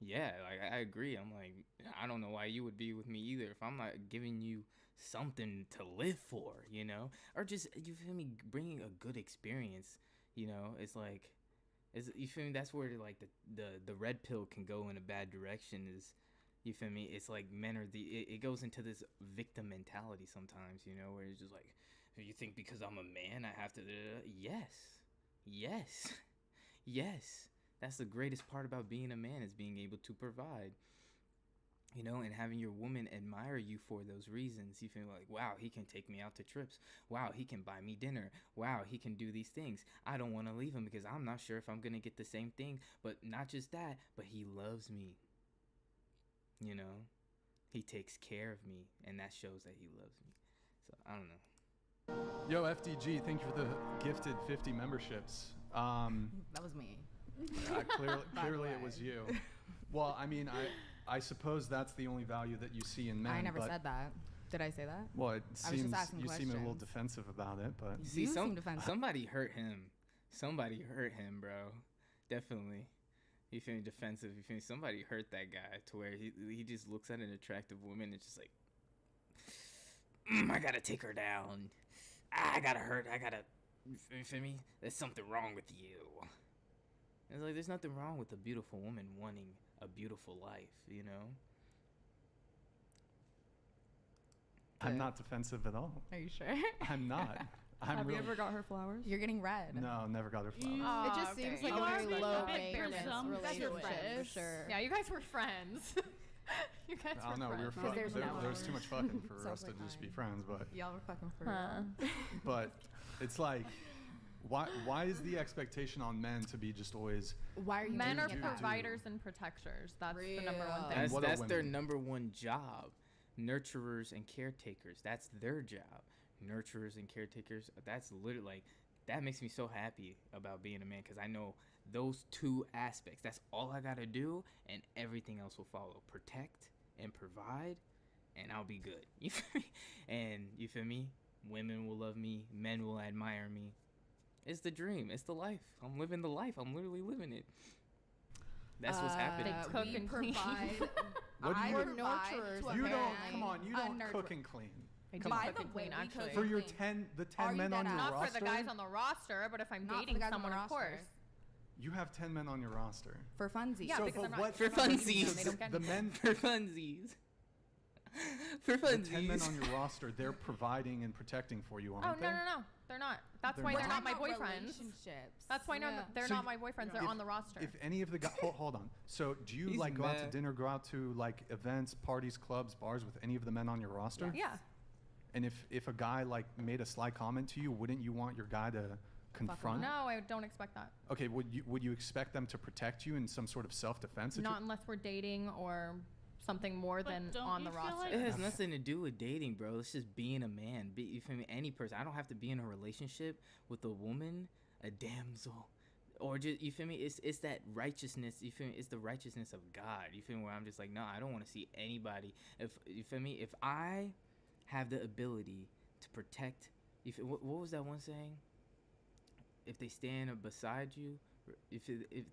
yeah, like I agree. I'm like, I don't know why you would be with me either if I'm not giving you something to live for, you know, or just, you feel me, bringing a good experience. You know, it's like, you feel me? That's where like the red pill can go in a bad direction. Is, you feel me? It's like men are it goes into this victim mentality sometimes, you know, where it's just like, you think because I'm a man I have to, yes. That's the greatest part about being a man, is being able to provide, you know, and having your woman admire you for those reasons. You feel like, wow, he can take me out to trips. Wow, he can buy me dinner. Wow, he can do these things. I don't want to leave him because I'm not sure if I'm going to get the same thing. But not just that, but he loves me. You know, he takes care of me, and that shows that he loves me. So I don't know. Yo, FDG, thank you for the gifted 50 memberships. That was me. Clearly it was you. Well, I mean, I suppose that's the only value that you see in men. I never but- said that. Did I say that? Well, it I was seems just asking you seem a little questions. defensive about it, but See, You seem defensive. somebody hurt him. Somebody hurt him, bro. Definitely. You feel me? Defensive. You feel me? Somebody hurt that guy to where he just looks at an attractive woman and it's just like, I gotta take her down. I gotta hurt. You feel me? There's something wrong with you. It's like, there's nothing wrong with a beautiful woman wanting a beautiful life, you know? I'm not defensive at all. Are you sure? I'm not. I'm Have really, you ever got her flowers? You're getting red. No, never got her flowers. It just seems like You a are very being low a bit maintenance presumptuous. relationship. For sure. Yeah, you guys were friends. You guys I don't know. were We were friends. fucking. There was too much fucking for Sounds us to like just be friends, but Y'all were fucking for Huh. but it's like, why is the expectation on men to be just always? Why are you Men are making it that? providers and protectors. That's the number one thing. And what are That's their women? number one job. Nurturers and caretakers. That's their job. Nurturers and caretakers. That's literally like, that makes me so happy about being a man, because I know those two aspects. That's all I gotta do, and everything else will follow. Protect and provide, and I'll be good. You feel me? And you feel me? Women will love me. Men will admire me. It's the dream. It's the life. I'm living the life. I'm literally living it. That's what's happening. They cook and clean. What do I you? provide nurturers. You don't. apparently. Come on. You don't Unnurtur- cook and clean. I do Come on. cook and clean, actually. For your 10 Are you men on dead your ass? roster. Not for the guys on the roster, but if I'm Not for dating the guys on someone, the of roster. course. You have 10 men on your roster. For funsies. Yeah, So, because but I'm not, what- For I'm not dating them, funsies. they don't get The anything. men, For funsies. For the 10 men funsies. on your roster, they're providing and protecting for you, Oh, aren't no, they? no, no. They're not. That's They're why they're not? not my We're talking about boyfriends. relationships. That's why Yeah. they're So not y- my boyfriends. They're if- on the roster. If any of the guys, hold on. So do you He's like go out to mad. dinner, go out to like events, parties, clubs, bars with any of the men on your roster? Yeah. And if a guy like made a sly comment to you, wouldn't you want your guy to confront? No, I don't expect that. Okay, would you expect them to protect you in some sort of self-defense? Not unless we're dating or something more than on the roster. It has nothing to do with dating, bro. It's just being a man. You feel me? Any person. I don't have to be in a relationship with a woman, a damsel, or just, you feel me? It's that righteousness. You feel me? It's the righteousness of God. You feel me? Where I'm just like, no, I don't want to see anybody. If you feel me? If I have the ability to protect, what was that one saying? If they stand beside you, if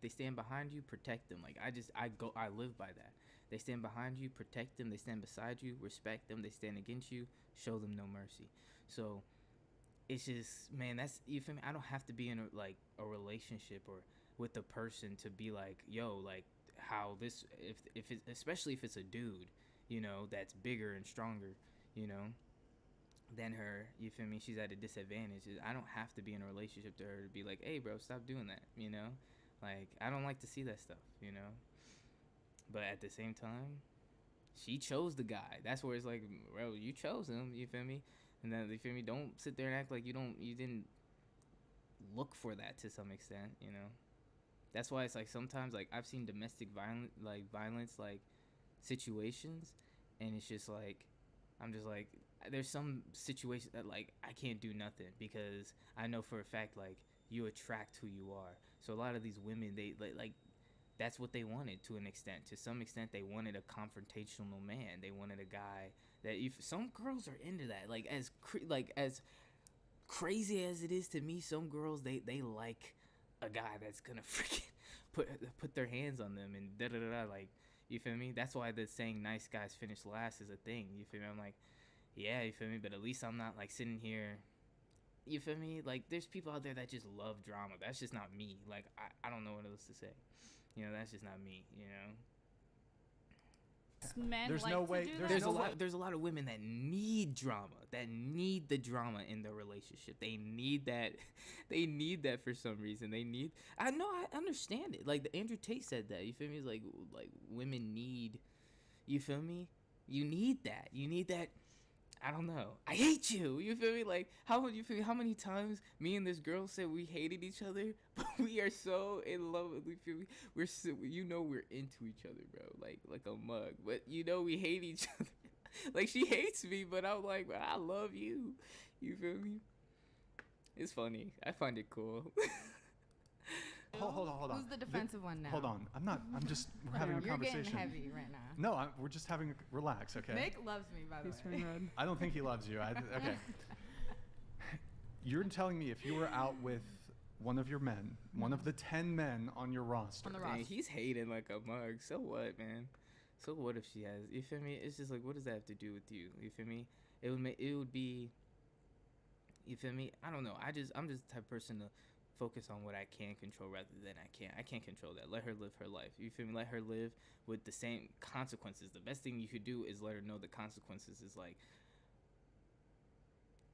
they stand behind you, protect them. Like I live by that. They stand behind you, protect them. They stand beside you, respect them. They stand against you, show them no mercy. So it's just, man, that's, you feel me? I don't have to be in a relationship or with the person to be like, yo, like how this, if it's, especially if it's a dude, you know, that's bigger and stronger, you know, than her, you feel me? She's at a disadvantage. I don't have to be in a relationship to her to be like, hey, bro, stop doing that, you know? Like, I don't like to see that stuff, you know? But at the same time, she chose the guy. That's where it's like, bro, you chose him, you feel me? And then, you feel me? Don't sit there and act like you didn't look for that to some extent, you know? That's why it's like sometimes, like, I've seen domestic violence, like, situations, and it's just like, I'm just like, there's some situations that, like, I can't do nothing because I know for a fact, like, you attract who you are. So a lot of these women, they, like that's what they wanted to an extent. To some extent, they wanted a confrontational man. They wanted a guy that, if some girls are into that, like, as crazy as it is to me, some girls, they like a guy that's gonna freaking put their hands on them and da-da-da-da, like, you feel me? That's why the saying nice guys finish last is a thing, you feel me? I'm like, yeah, you feel me? But at least I'm not, like, sitting here, you feel me? Like, there's people out there that just love drama. That's just not me. Like, I don't know what else to say. You know, that's just not me, you know? Men There's like no to way- do there's that. There's a lot of women that need drama, that need the drama in their relationship. They need that. They need that for some reason. I know, I understand it. Like, Andrew Tate said that. You feel me? It's like women need, you feel me? You need that. You need that. I don't know. I hate you. You feel me? Like, how many times me and this girl said we hated each other, but we are so in love. You feel me? We're so, you know, we're into each other, bro. Like a mug. But you know, we hate each other. Like, she hates me, but I'm like, bro, I love you. You feel me? It's funny. I find it cool. Hold on. Who's the defensive one now? Hold on. I'm just, we're having a You're conversation. getting heavy right now. No, we're just having a, relax, okay? Nick loves me, by the way. I don't think he loves you. Okay. You're telling me if you were out with one of your men, one of the 10 men on your roster. Dang, he's hating like a mug. So what, man? So what if she has? You feel me? It's just like, what does that have to do with you? You feel me? It would be. You feel me? I don't know. I'm just the type of person to focus on what I can control rather than I can't control that. Let her live her life. You feel me? Let her live with the same consequences. The best thing you could do is let her know the consequences is like,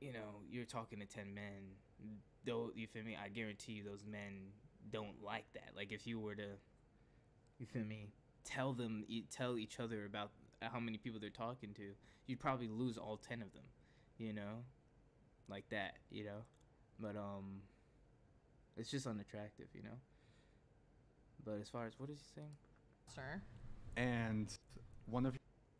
you know, you're talking to 10 men. Though, you feel me? I guarantee you those men don't like that. Like, if you were to, you feel me, tell each other about how many people they're talking to, you'd probably lose all 10 of them, you know? Like that, you know? But, it's just unattractive, you know? But as far as, what is he saying? Sure. And one of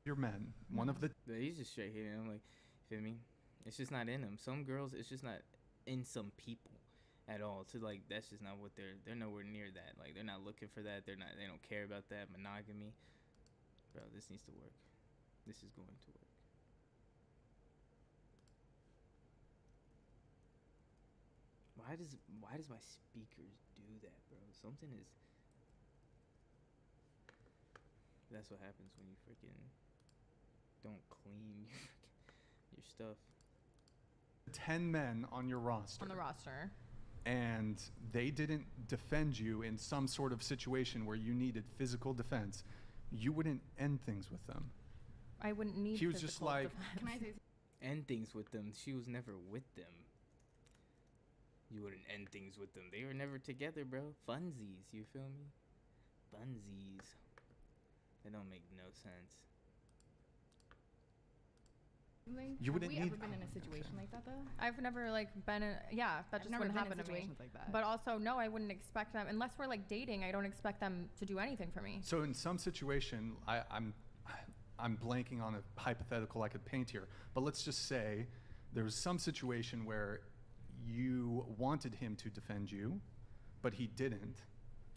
your men, one of the... Yeah, he's just straight hitting. I'm like, you feel me? It's just not in them. Some girls, it's just not in some people at all. So, like, that's just not what they're nowhere near that. Like, they're not looking for that. They don't care about that. Monogamy. Bro, this needs to work. This is going to work. Why does my speakers do that, bro? Something is. That's what happens when you freaking don't clean your stuff. 10 men on your roster. On the roster. and they didn't defend you in some sort of situation where you needed physical defense, you wouldn't end things with them. I wouldn't need. He was just physical like, defense. Can I say end things with them? She was never with them. You wouldn't end things with them. They were never together, bro. Funsies, you feel me? Funsies. That don't make no sense. You wouldn't Have we need- ever been in a situation like that though? I've never like been in. Yeah, that just never wouldn't been in happen to me. situations like that. But also, no, I wouldn't expect them unless we're like dating. I don't expect them to do anything for me. So in some situation, I'm blanking on a hypothetical I could paint here, but let's just say there was some situation where you wanted him to defend you, but he didn't.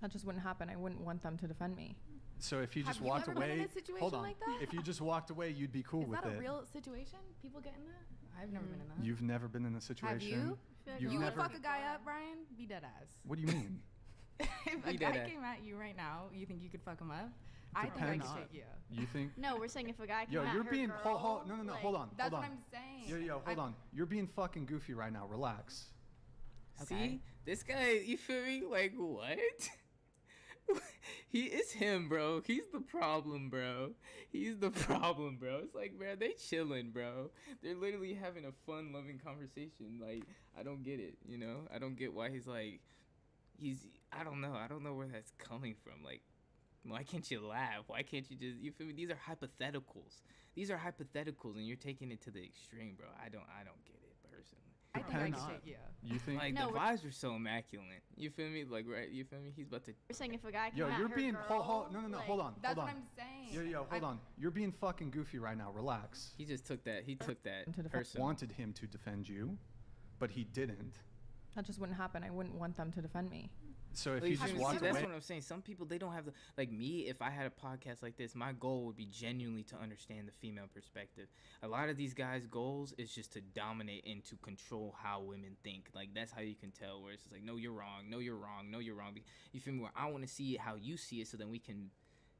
That just wouldn't happen. I wouldn't want them to defend me. So if he Have just you walked ever been away, in a situation hold on. like that? If you just walked away, you'd be cool Is with that a it. real situation? People get in that? I've never been in that. You've never been in a situation. You've you never. would fuck a guy up, Brian? Be dead ass. What do you mean? If a Be guy dead ass. came at you right now, you think you could fuck him up? I think I Depends. could take you. You think? No, we're saying if a guy came Yo, at you're her being girl, no, like, hold on. That's hold what on. I'm saying. Yo, hold on. You're being fucking goofy right now. Relax. See, this guy, you feel me? Like, what? He is him, bro. He's the problem, bro. He's the problem, bro. It's like, bro, they chilling, bro. They're literally having a fun, loving conversation. Like, I don't get it, you know? I don't get why he's like, I don't know. I don't know where that's coming from. Like, why can't you laugh? Why can't you just, you feel me? These are hypotheticals. These are hypotheticals, and you're taking it to the extreme, bro. I don't get it, personally. I think I could take you. You think? Like, No, the we're- vibes are so immaculate. You feel me? Like, right? You feel me? He's about to. We're saying if a guy came Yo, at you're her being girl, no, like, hold on. That's hold what on. I'm saying. Yo, hold on. You're being fucking goofy right now. Relax. He just took that. He took that person. Wanted him to defend you, but he didn't. That just wouldn't happen. I wouldn't want them to defend me. So if Like, he you feel just me? walked See, that's away, what I'm saying. Some people, they don't have the, like me, if I had a podcast like this, my goal would be genuinely to understand the female perspective. A lot of these guys' goals is just to dominate and to control how women think. Like, that's how you can tell, where it's just like, no, you're wrong, no, you're wrong, no, you're wrong. You feel me? Where I want to see it how you see it, so then we can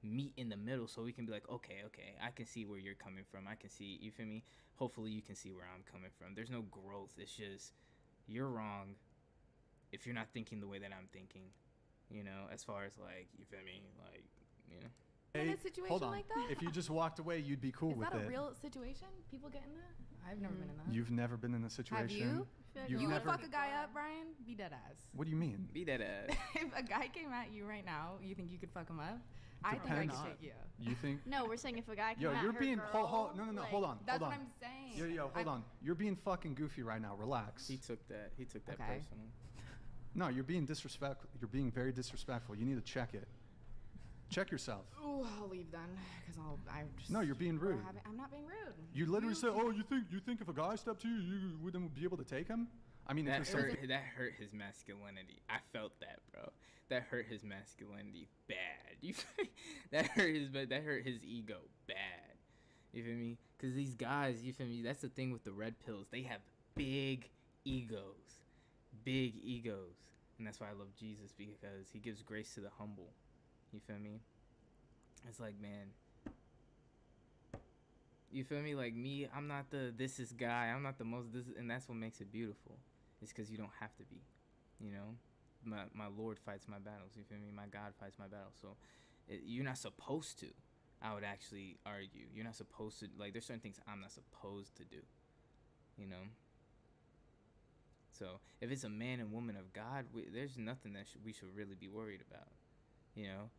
meet in the middle, so we can be like, okay, I can see where you're coming from. I can see, you feel me? Hopefully you can see where I'm coming from. There's no growth. It's just, you're wrong if you're not thinking the way that I'm thinking. You know, as far as like, you feel me? Like, you know. In a hey, situation hold on. like that? If you just walked away, you'd be cool Is with that a it. real situation? People get in that? I've never been in that. You've never been in a situation. Have you? You've You would never. fuck a guy up, Brian? Be dead ass. What do you mean? Be that ass. If a guy came at you right now, you think you could fuck him up? I think I Depends. could take you. You think? No, we're saying if a guy came Yo, at you're her being girl, no, like, hold on. That's hold what on. I'm saying. Yo, hold on. You're being fucking goofy right now. Relax. He took that. He took that Okay. personal. No, you're being disrespectful. You're being very disrespectful. You need to check it. Check yourself. Ooh, I'll leave then, because I'm just. No, you're being rude. I'm not being rude. You literally said, "Oh, you think if a guy stepped to you, you wouldn't be able to take him?" I mean, if That it's something- hurt. That hurt his masculinity. I felt that, bro. That hurt his masculinity bad. You feel me? That hurt his ego bad. You feel me? Because these guys, you feel me? That's the thing with the red pills. They have big egos, and that's why I love Jesus, because he gives grace to the humble. You feel me? It's like, man. You feel me? Like me, I'm not the this is guy. I'm not the most this, and that's what makes it beautiful. It's because you don't have to be. You know, my Lord fights my battles. You feel me? My God fights my battles. So you're not supposed to. I would actually argue you're not supposed to. Like, there's certain things I'm not supposed to do. You know. So if it's a man and woman of God, there's nothing that we should really be worried about. You know,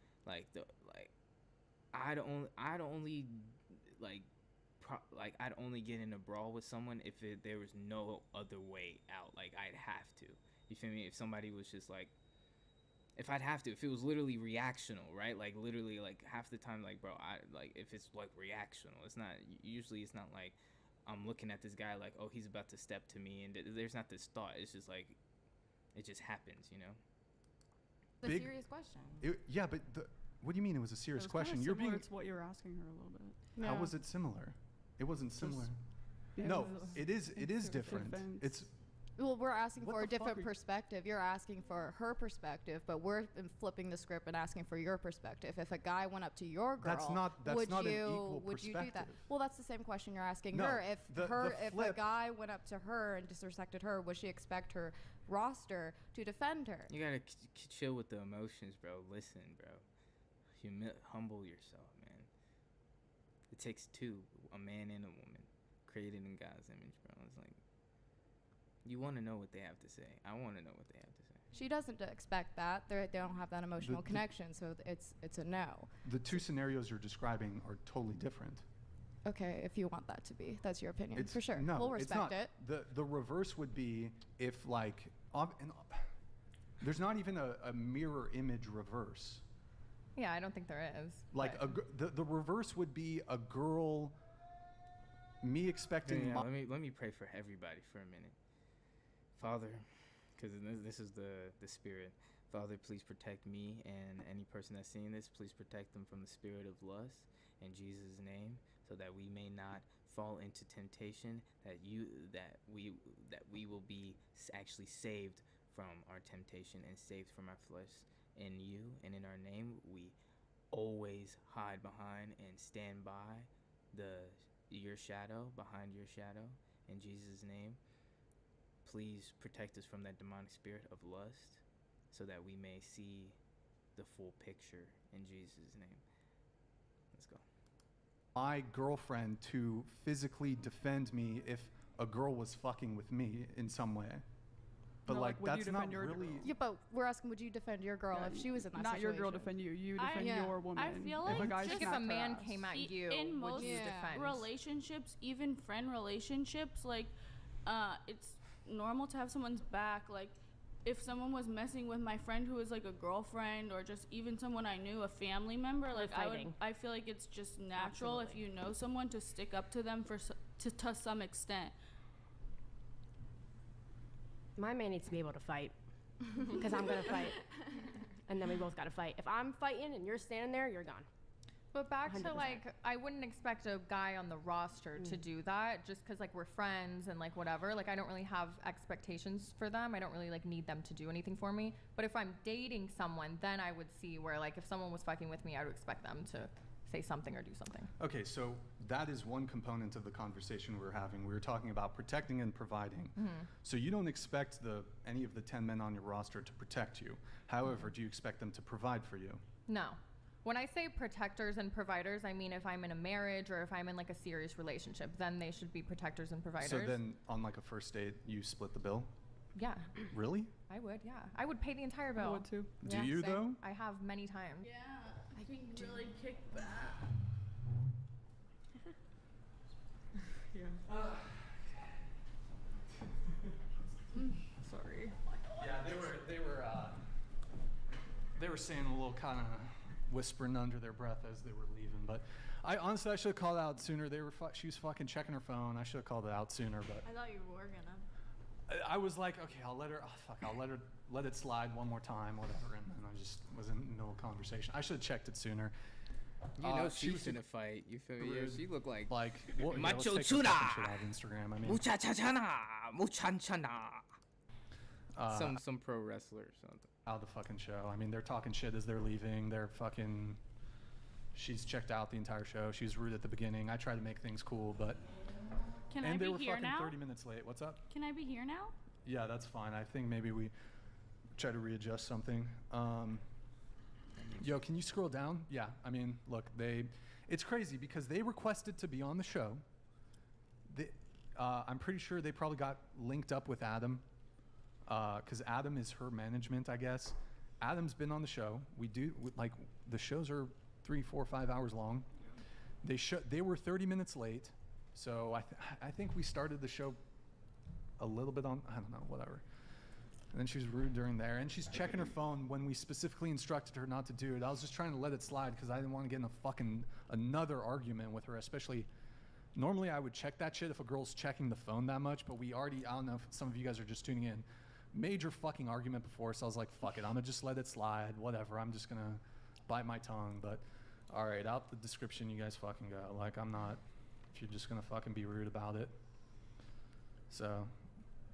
I'd only get in a brawl with someone if there was no other way out. Like, I'd have to. You feel me? If somebody was just like, if I'd have to, if it was literally reactional, right? Like, literally, like, half the time, like, bro, if it's like reactional, it's not like I'm looking at this guy like, oh, he's about to step to me, and there's not this thought. It's just like, it just happens, you know? It's a serious question. yeah, but what do you mean it was a serious question? You're being. It's what you were asking her a little bit. How was it similar? It wasn't similar. Yeah, No, it was- it is different. defense. It's Well, we're asking What for a the fuck different are you- perspective. You're asking for her perspective, but we're flipping the script and asking for your perspective. If a guy went up to your girl, That's not an would equal you do that? perspective. Well, that's the same question you're asking No, her. If the if a flip- guy went up to her and disrespected her, would she expect her roster to defend her. You gotta chill with the emotions, bro. Listen, bro. Humble yourself, man. It takes two, a man and a woman, created in God's image, bro. It's like, you want to know what they have to say. I want to know what they have to say. She doesn't expect that. They don't have that emotional connection, so it's a no. The two scenarios you're describing are totally different. Okay, if you want that to be, that's your opinion, It's- for sure. No, We'll it's respect not. it. The reverse would be if like, there's not even a mirror image reverse. Yeah, I don't think there is. Like the reverse would be a girl. Me expecting. Yeah, let me pray for everybody for a minute, Father, because this is the spirit. Father, please protect me and any person that's seeing this. Please protect them from the spirit of lust in Jesus' name, so that we may not fall into temptation. That we will be actually saved from our temptation and saved from our flesh. In you and in our name, we always hide behind and stand by your shadow, behind your shadow. In Jesus' name, please protect us from that demonic spirit of lust, so that we may see the full picture. In Jesus' name, let's go. My girlfriend to physically defend me if a girl was fucking with me in some way. But No, like would you that's defend not your really. girl? Yeah, but we're asking, would you defend your girl if she was in that Not situation? your girl defend you. You defend your woman. I feel like if a guy just if a snapped her man ass. came at you, in would most you defend? relationships, even friend relationships, like it's normal to have someone's back. Like if someone was messing with my friend who was like a girlfriend, or just even someone I knew, a family member, like I feel like it's just natural if you know someone to stick up to them to some extent. My man needs to be able to fight, because I'm gonna fight, and then we both gotta fight. If I'm fighting and you're standing there, you're gone. But back to 100%. like, I wouldn't expect a guy on the roster to do that just because like we're friends and like whatever. Like I don't really have expectations for them. I don't really like need them to do anything for me. But if I'm dating someone, then I would see where like if someone was fucking with me, I would expect them to say something or do something. Okay, so that is one component of the conversation we were having. We were talking about protecting and providing. So you don't expect any of the 10 men on your roster to protect you. However, do you expect them to provide for you? No. When I say protectors and providers, I mean if I'm in a marriage or if I'm in like a serious relationship, then they should be protectors and providers. So then on like a first date, you split the bill? Yeah. Really? I would, yeah. I would pay the entire bill. I would too. Do Yeah, you same. though? I have many times. Yeah, I can really kick back. Yeah. Sorry. Yeah, they were saying a little kind of whispering under their breath as they were leaving. But I honestly should have called it out sooner. She was fucking checking her phone. I should have called it out sooner. But I thought you were gonna. I was like, okay, I'll let it slide one more time, whatever. And then I just was in no conversation. I should have checked it sooner. You know she she's was in a fight. You feel me? Yeah, she look like well, yeah, let's macho take her chuna, fucking shit out of Instagram. I mean, muchachana, muchachana. Uh, Some pro wrestler or something. Out of the fucking show. I mean, they're talking shit as they're leaving. They're fucking. She's checked out the entire show. She was rude at the beginning. I tried to make things cool, but. Can and I they be were here fucking now? 30 minutes late. What's up? Can I be here now? Yeah, that's fine. I think maybe we try to readjust something. Yo, can you scroll down? Yeah, I mean, look, it's crazy because they requested to be on the show. I'm pretty sure they probably got linked up with Adam, because Adam is her management, I guess. Adam's been on the show. The shows are 3, 4, 5 hours long. They were 30 minutes late, so I think we started the show a little bit on, I don't know, whatever. And then she was rude during there, and she's checking her phone when we specifically instructed her not to do it. I was just trying to let it slide because I didn't want to get in another argument with her, especially. Normally I would check that shit if a girl's checking the phone that much, but we already, I don't know if some of you guys are just tuning in, major fucking argument before, so I was like, fuck it, I'm gonna just let it slide, whatever, I'm just gonna bite my tongue, but all right, out the description you guys fucking got. Like, I'm not, if you're just gonna fucking be rude about it. So,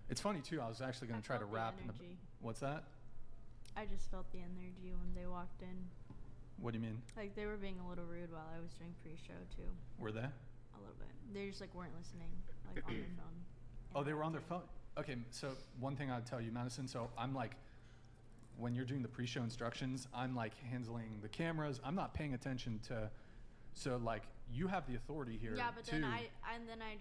it's funny too, I was actually gonna try to rap. What's that? I just felt the energy when they walked in. What do you mean? Like they were being a little rude while I was doing pre-show too. Were they? A little bit. They just like weren't listening, like on their phone. Oh, they were on their phone? Okay, so one thing I'd tell you, Madison, so I'm like, when you're doing the pre-show instructions, I'm like handling the cameras. I'm not paying attention to, so like you have the authority here. Yeah, but too. then I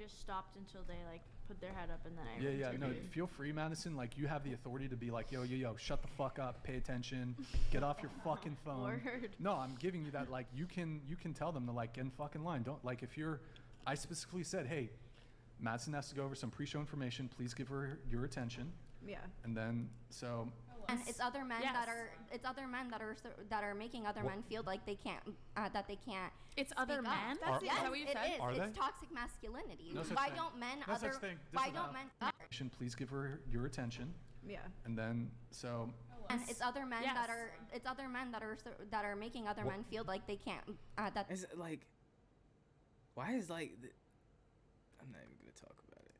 just stopped until they like put their head up and then I Yeah, no, interviewed. feel free, Madison. Like you have the authority to be like, yo, shut the fuck up, pay attention, get off your fucking phone. Word. No, I'm giving you that. Like you can tell them to like get in fucking line. Don't like if you're. I specifically said, hey, Madison has to go over some pre-show information. Please give her your attention. Yeah. And then so. And it's other men Yes. that are making other men feel like they can't It's other speak up. men? Yes, Is that what you it said? is. Are It's they? toxic masculinity. No such Why thing. don't men No such thing. why don't men Please give her your attention. Yeah. And then so. and it's other men Yes. that are making other men feel like they can't Is it like, why is like, I'm not even gonna talk about it.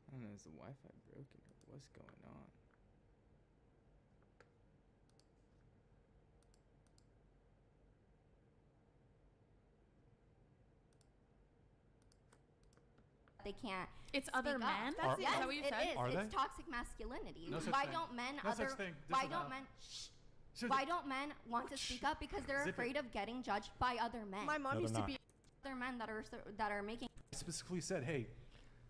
I don't know, is the Wi-Fi broken or what's going on? they can't It's other speak up. men? Yes, Is that what you it said? is. Are It's they? toxic masculinity. No such Why thing. don't men No such thing. why Disavow. don't men why don't men want to speak up? Because they're Zip it. afraid of getting judged by other men. My mom No, used they're to be. Other men that are making I specifically said, hey,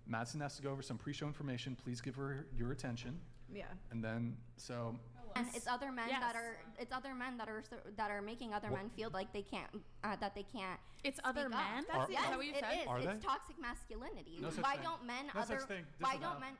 Madison has to go over some pre-show information. Please give her your attention. Yeah. And then so. and it's other men Yes. that are making other men feel like they can't It's other speak up. men? Are- Is Yes, that what you it said? is. Are It's they? toxic masculinity. No such Why thing. don't men No such thing. why Disavow. don't men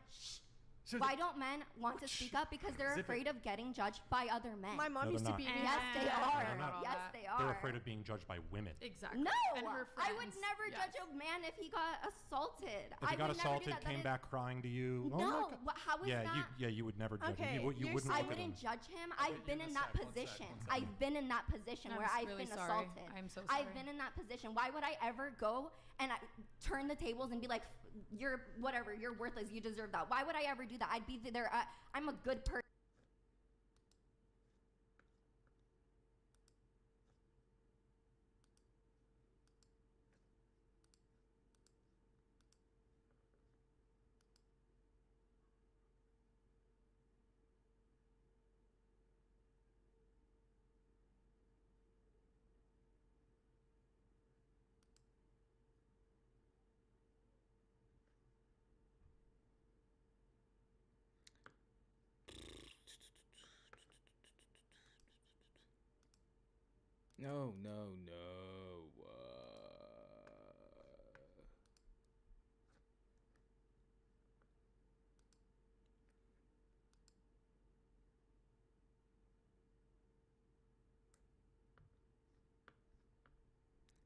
why don't men want to speak up? Because they're Zip it. afraid of getting judged by other men. My mom No, used they're to be. not. Yes, they are. They're not. Yes, they are. They're afraid of being judged by women. Exactly. No, And her I would friends. never Yes. judge a man if he got assaulted. If I he got would never do assaulted, that. That came is- back crying to you. oh my No, God. how is yeah, that? you would never judge Okay, him. You you're wouldn't I look at him. wouldn't judge him. I've been in that position. One second. I've been in that position I'm where I've really been sorry. assaulted. I'm so I've sorry. been in that position. Why would I ever go and turn the tables and be like, you're whatever, you're worthless, you deserve that? Why would I ever do that? I'd be there. I'm a good person. No.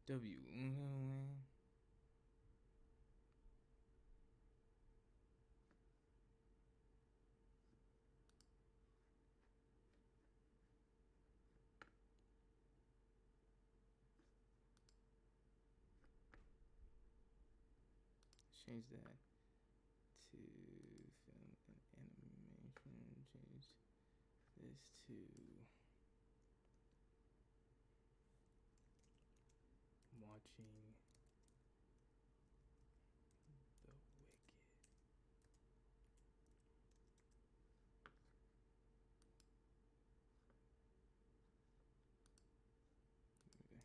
W. Change that to film and animation. Change this to watching The Wicked. Okay.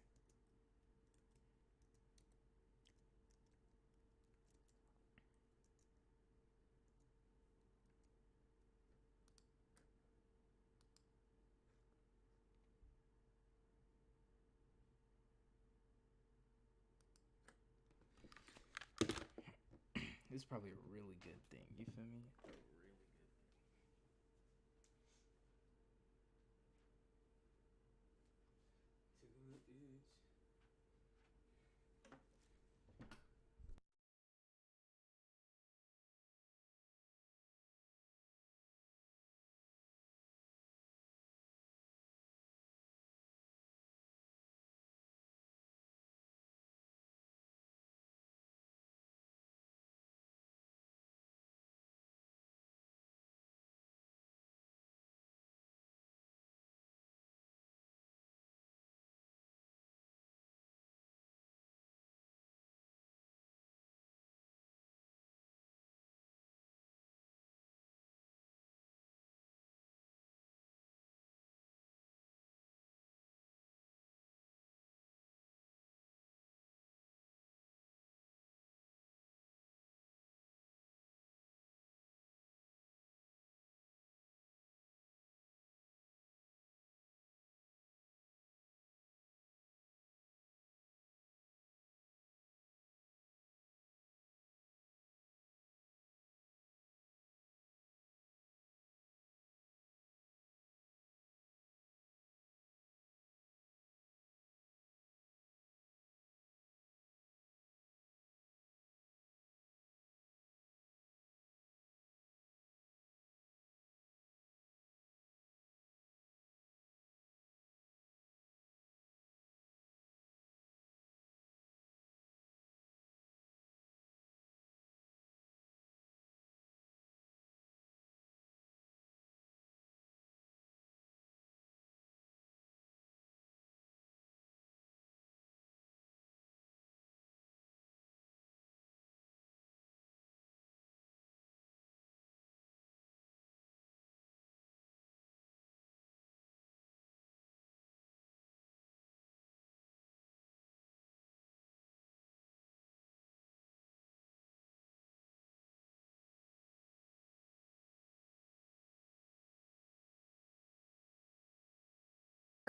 It's probably a really good thing. You feel me? A really good thing.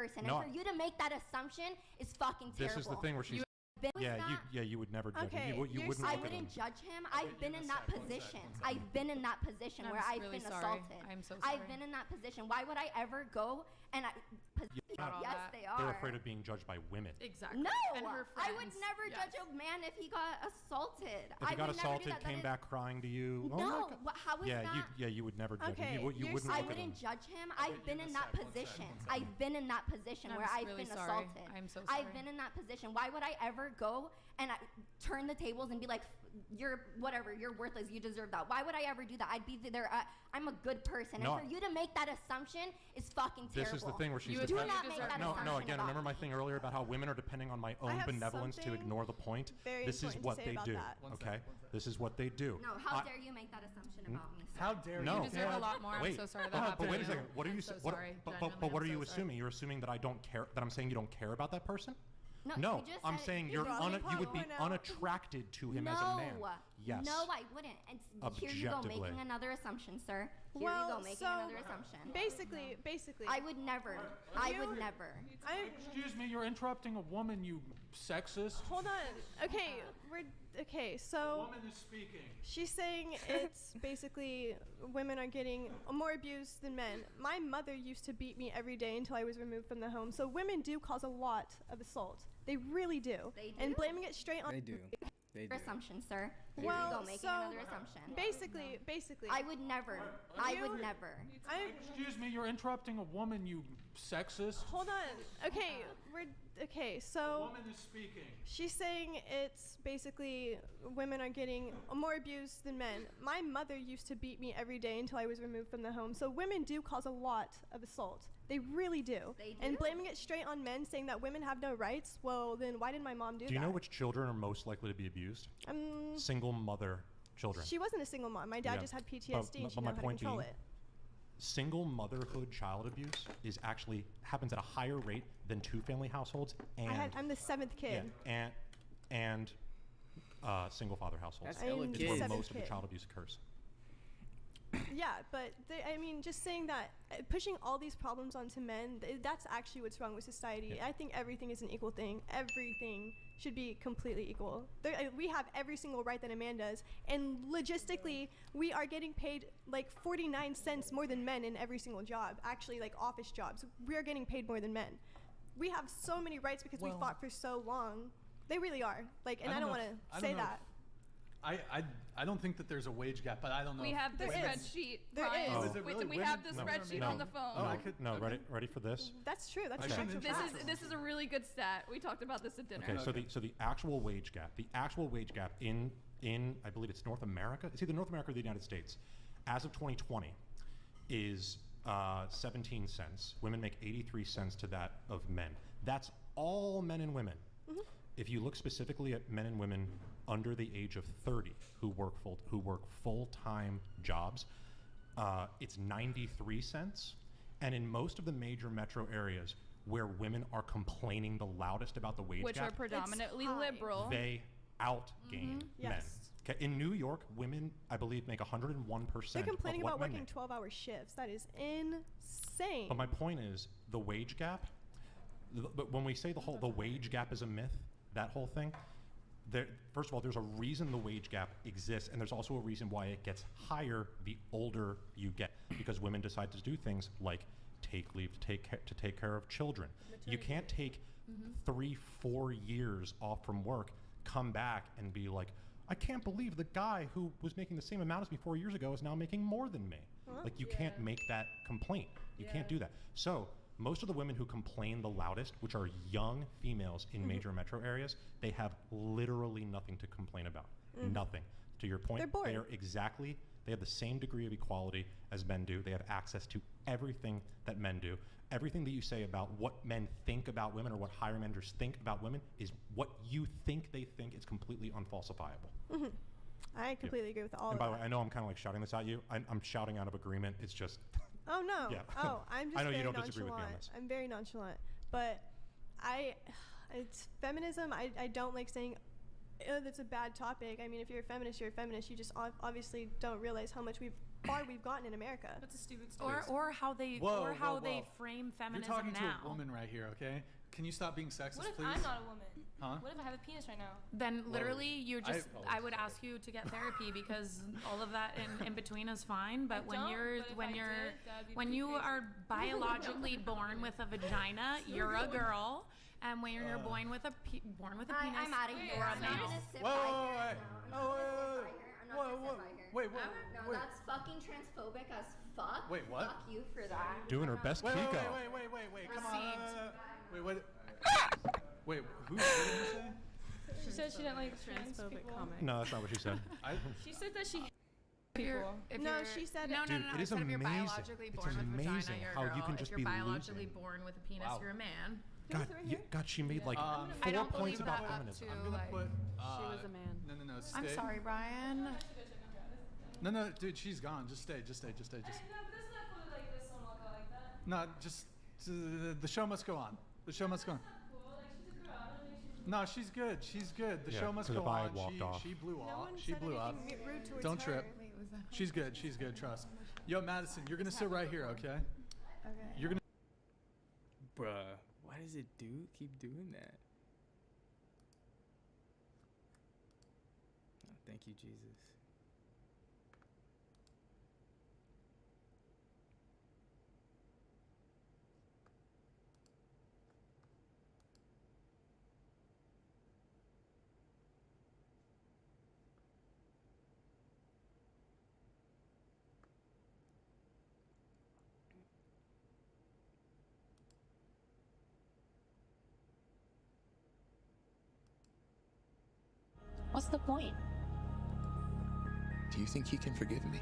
person. No, And for you to make that assumption is fucking terrible. This is the thing where she's. You would never judge him. You wouldn't. I look at him. wouldn't judge him. I've been in that position. I've been in that position where I've really been sorry. assaulted. I'm so I've sorry. been in that position. Why would I ever go and yes, they are. They're afraid of being judged by women. Exactly. No, And her I would friends. never Yes. judge a man if he got assaulted. If he got would never do assaulted, that. That came is- back crying to you. oh my No, God. how is that? You would never judge him. You wouldn't I look at him. wouldn't judge him. I've been in that position. I've been in that position I'm where I've really been sorry. assaulted. I'm so I've sorry. been in that position. Why would I ever go and turn the tables and be like, you're whatever, you're worthless, you deserve that? Why would I ever do that? I'd be there. I'm a good person. No, and for you to make that assumption is fucking terrible. This is the thing where she's do not make that assumption No, again, about remember my me. thing earlier about how women are depending on my own have benevolence to something ignore the point? very This is important to what say they about do. that. Okay? This is what they do. No, how I- dare you make that assumption about me? How dare No. you? You deserve a lot more. I'm Wait. so sorry that But happened. wait a to second. you. What are I'm you? so What, sorry. but Genuinely, what are I'm you so assuming? sorry. You're assuming that I don't care. That I'm saying you don't care about that person? No, you just I'm said saying you brought you would be point out. unattracted to him as a man. Yes. No, I wouldn't. And here you go Objectively. making another assumption, sir. Here Well, you go making so another assumption. Basically, I would never. I would never. Excuse me, you're interrupting a woman, you sexist. Hold on. Okay, so woman is speaking. she's saying it's basically women are getting more abused than men. My mother used to beat me every day until I was removed from the home. So women do cause a lot of assault. They really do. They And do? blaming it straight on They do. They do. Assumption, sir. Here Well, you go making so another assumption. basically, I would never. I would never. Excuse me, you're interrupting a woman, you sexist. Hold on. Okay, so woman is speaking. she's saying it's basically women are getting more abused than men. My mother used to beat me every day until I was removed from the home. So women do cause a lot of assault. They really do. They And do. blaming it straight on men, saying that women have no rights, well, then why did my mom do that? Do you know which children are most likely to be abused? Single mother children. She wasn't a single mom. My dad Yeah. just had PTSD But and she my knew how to point control being, it. Single motherhood child abuse is actually happens at a higher rate than two-family households and I'm the seventh kid. and single father households. That's hella It's kids. where Seventh most of the kid. child abuse occurs. Yeah, but I mean, just saying that, pushing all these problems onto men, that's actually what's wrong with society. Yeah. I think everything is an equal thing. Everything should be completely equal. We have every single right that a man does, and logistically, we are getting paid like 49 cents more than men in every single job. Actually, like office jobs, we are getting paid more than men. We have so many rights because we Well- fought for so long. They really are. Like, and I don't want to say that. I don't think that there's a wage gap, but I don't know. We if have the there is. spreadsheet. There Ryan. is. Oh, is it Wait, really? we Women? have the No. spreadsheet No. on the phone. Oh, I could. No, okay. ready for this? That's true. That's Okay. actual fact. This is a really good stat. We talked about this at dinner. Okay, so the actual wage gap, in I believe it's North America. It's either North America or the United States. As of 2020, is 17 cents. Women make 83 cents to that of men. That's all men and women. If you look specifically at men and women under the age of 30 who work full-time jobs, it's 93 cents. And in most of the major metro areas where women are complaining the loudest about the wage Which gap, are predominantly liberal. they outgain men. Yes. Okay, in New York, women, I believe, make 101% They're complaining of what about men working make. 12-hour shifts. That is insane. But my point is, the wage gap. But when we say the wage gap is a myth, that whole thing. First of all, there's a reason the wage gap exists, and there's also a reason why it gets higher the older you get, because women decide to do things like take leave to take care of children. You can't take 3-4 years off from work, come back, and be like, I can't believe the guy who was making the same amount as me 4 years ago is now making more than me. Like, you can't make that complaint. You can't do that. So most of the women who complain the loudest, which are young females in major metro areas, they have literally nothing to complain about. Nothing. To your point, They're bored. They have the same degree of equality as men do. They have access to everything that men do. Everything that you say about what men think about women or what higher managers think about women is what you think they think. Is completely unfalsifiable. I completely agree with all And of by that. the way, I know I'm kind of like shouting this at you. I'm shouting out of agreement. It's just, Oh no. Yeah. Oh, I'm just I know you very don't disagree with me on nonchalant. this. I'm very nonchalant. But it's feminism. I don't like saying that's a bad topic. I mean, if you're a feminist, you're a feminist. You just obviously don't realize how much we've far we've gotten in America. That's a stupid Or how they Whoa. frame feminism You're talking now. to a woman right here, okay? Can you stop being sexist, What if please? I'm not a woman? Huh? What if I have a penis right now? Then literally you just I I would ask you to get therapy because all of that in between is fine. But when you are biologically born with a vagina, you're a girl. And when you're born with a penis, I'm out of here. you're a I'm not male. gonna sit Whoa, by whoa, her. wait. No, Oh, I'm not gonna sit by her. Wait, No, wait. that's fucking transphobic as fuck. Wait, what? Fuck you for that. Doing her best Wait, Kiko. wait. Come on. Wait, what? Wait, what did you say? She said she didn't like transphobic comment. No, that's not what she said. She said that she. She said no. Dude, it is If you're amazing. biologically It's born with a vagina, amazing you're a how girl. you can If just you're be biologically losing. born with a penis, Wow. you're a man. God, she made like I 4 don't points believe about that up feminism. to, I'm gonna like, put. she was a man. No. I'm Stay. sorry, Brian. No, dude, she's gone. Just stay. No, just the show must go on. The show must go on. No, she's good. The Yeah, show must 'cause go if I on. had walked off. She blew No off. one She said blew up. anything rude towards Don't trip. her. Wait, was that? She's good. Trust. Yo, Madison, you're gonna sit right here, okay? Okay. You're gonna. Bruh, why does it keep doing that? Oh, thank you, Jesus. What's the point? Do you think he can forgive me?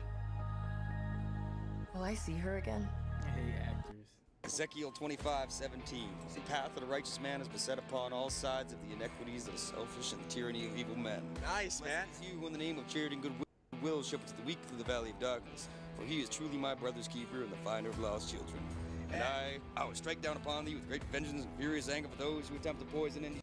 Will I see her again? I hate actors. Ezekiel 25:17. The path of the righteous man is beset upon all sides of the iniquities of the selfish and the tyranny of evil men. Nice, man. Blessed is you who in the name of charity and goodwill shepherds the weak through the valley of darkness. For he is truly my brother's keeper and the finder of lost children. And I will strike down upon thee with great vengeance and furious anger for those who attempt to poison and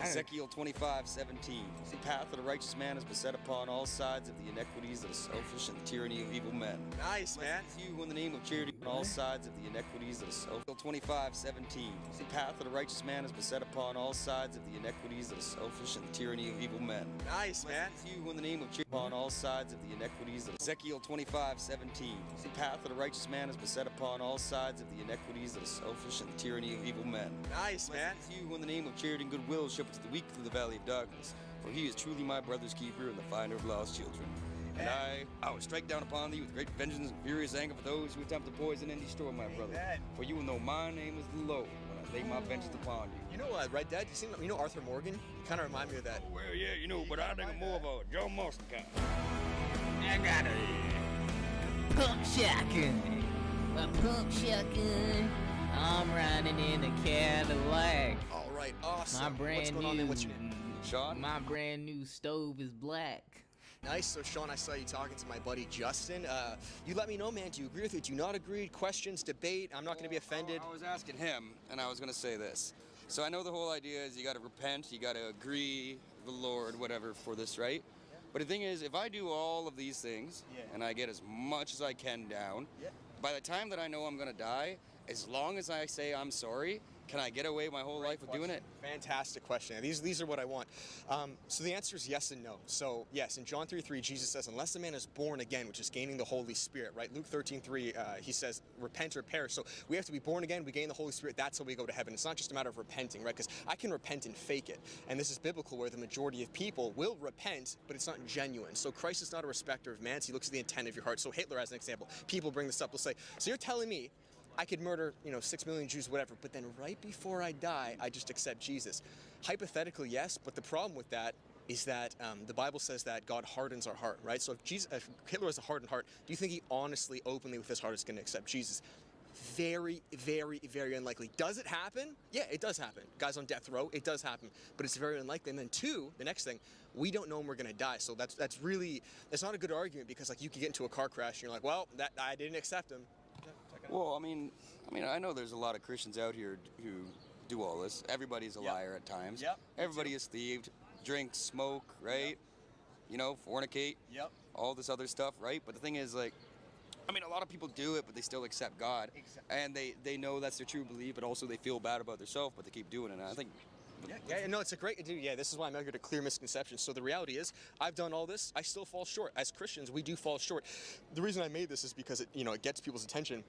Ezekiel 25:17. The path of the righteous man is beset upon all sides of the iniquities of the selfish and the tyranny of evil men. Nice, man. Blessed is you who in the name of charity on all sides of the iniquities of the selfish. 25:17. The path of the righteous man is beset upon all sides of the iniquities of the selfish and the tyranny of evil men. Nice, man. Blessed is you who in the name of charity upon all sides of the iniquities of Ezekiel 25:17. The path of the righteous man is beset upon all sides of the iniquities of the selfish and the tyranny of evil men. Nice, man. Blessed is you who in the name of charity and goodwill shepherds the weak through the valley of darkness. For he is truly my brother's keeper and the finder of lost children. And I will strike down upon thee with great vengeance and furious anger for those who attempt to poison and destroy my brother. For you will know my name is the Lord when I lay my vengeance upon you. You know Red Dead? You know Arthur Morgan? You kind of remind me of that. Well, yeah, you know, but I think I'm more of a Joe Monster kind. I got a pump shotgun. A pump shotgun. I'm riding in a Cadillac. All right, awesome. My brand What's going on then? What's your name? Sean? My brand new stove is black. Nice. So, Sean, I saw you talking to my buddy Justin. You let me know, man. Do you agree with it? Do you not agree? Questions, debate. I'm not going to be offended. I was asking him, and I was going to say this. So I know the whole idea is you got to repent, you got to agree with the Lord, whatever, for this, right? But the thing is, if I do all of these things, and I get as much as I can down, by the time that I know I'm going to die, as long as I say I'm sorry, can I get away my whole life with doing it? Fantastic question. These are what I want. So the answer is yes and no. So yes, in John 3:3, Jesus says, unless a man is born again, which is gaining the Holy Spirit, right? Luke 13:3, he says, repent or perish. So we have to be born again, we gain the Holy Spirit, that's how we go to heaven. It's not just a matter of repenting, right? Because I can repent and fake it. And this is biblical where the majority of people will repent, but it's not genuine. So Christ is not a respecter of man, so he looks at the intent of your heart. So Hitler, as an example, people bring this up, they'll say, so you're telling me I could murder, 6 million Jews, whatever, but then right before I die, I just accept Jesus. Hypothetically, yes, but the problem with that is that the Bible says that God hardens our heart, right? So if Hitler has a hardened heart, do you think he honestly, openly with his heart is going to accept Jesus? Very, very, very unlikely. Does it happen? Yeah, it does happen. Guys on death row, it does happen, but it's very unlikely. And then two, the next thing, we don't know when we're going to die. So that's not a good argument because like you could get into a car crash and you're like, well, that I didn't accept him. Well, I mean, I know there's a lot of Christians out here who do all this. Everybody's a liar at times. Yep. Everybody is thieved, drink, smoke, right? Fornicate. Yep. All this other stuff, right? But the thing is, like, I mean, a lot of people do it, but they still accept God. Exactly. And they know that's their true belief, but also they feel bad about themselves, but they keep doing it. And I think. Yeah, no, it's a great, dude, yeah, this is why I'm out here to clear misconceptions. So the reality is, I've done all this, I still fall short. As Christians, we do fall short. The reason I made this is because it gets people's attention.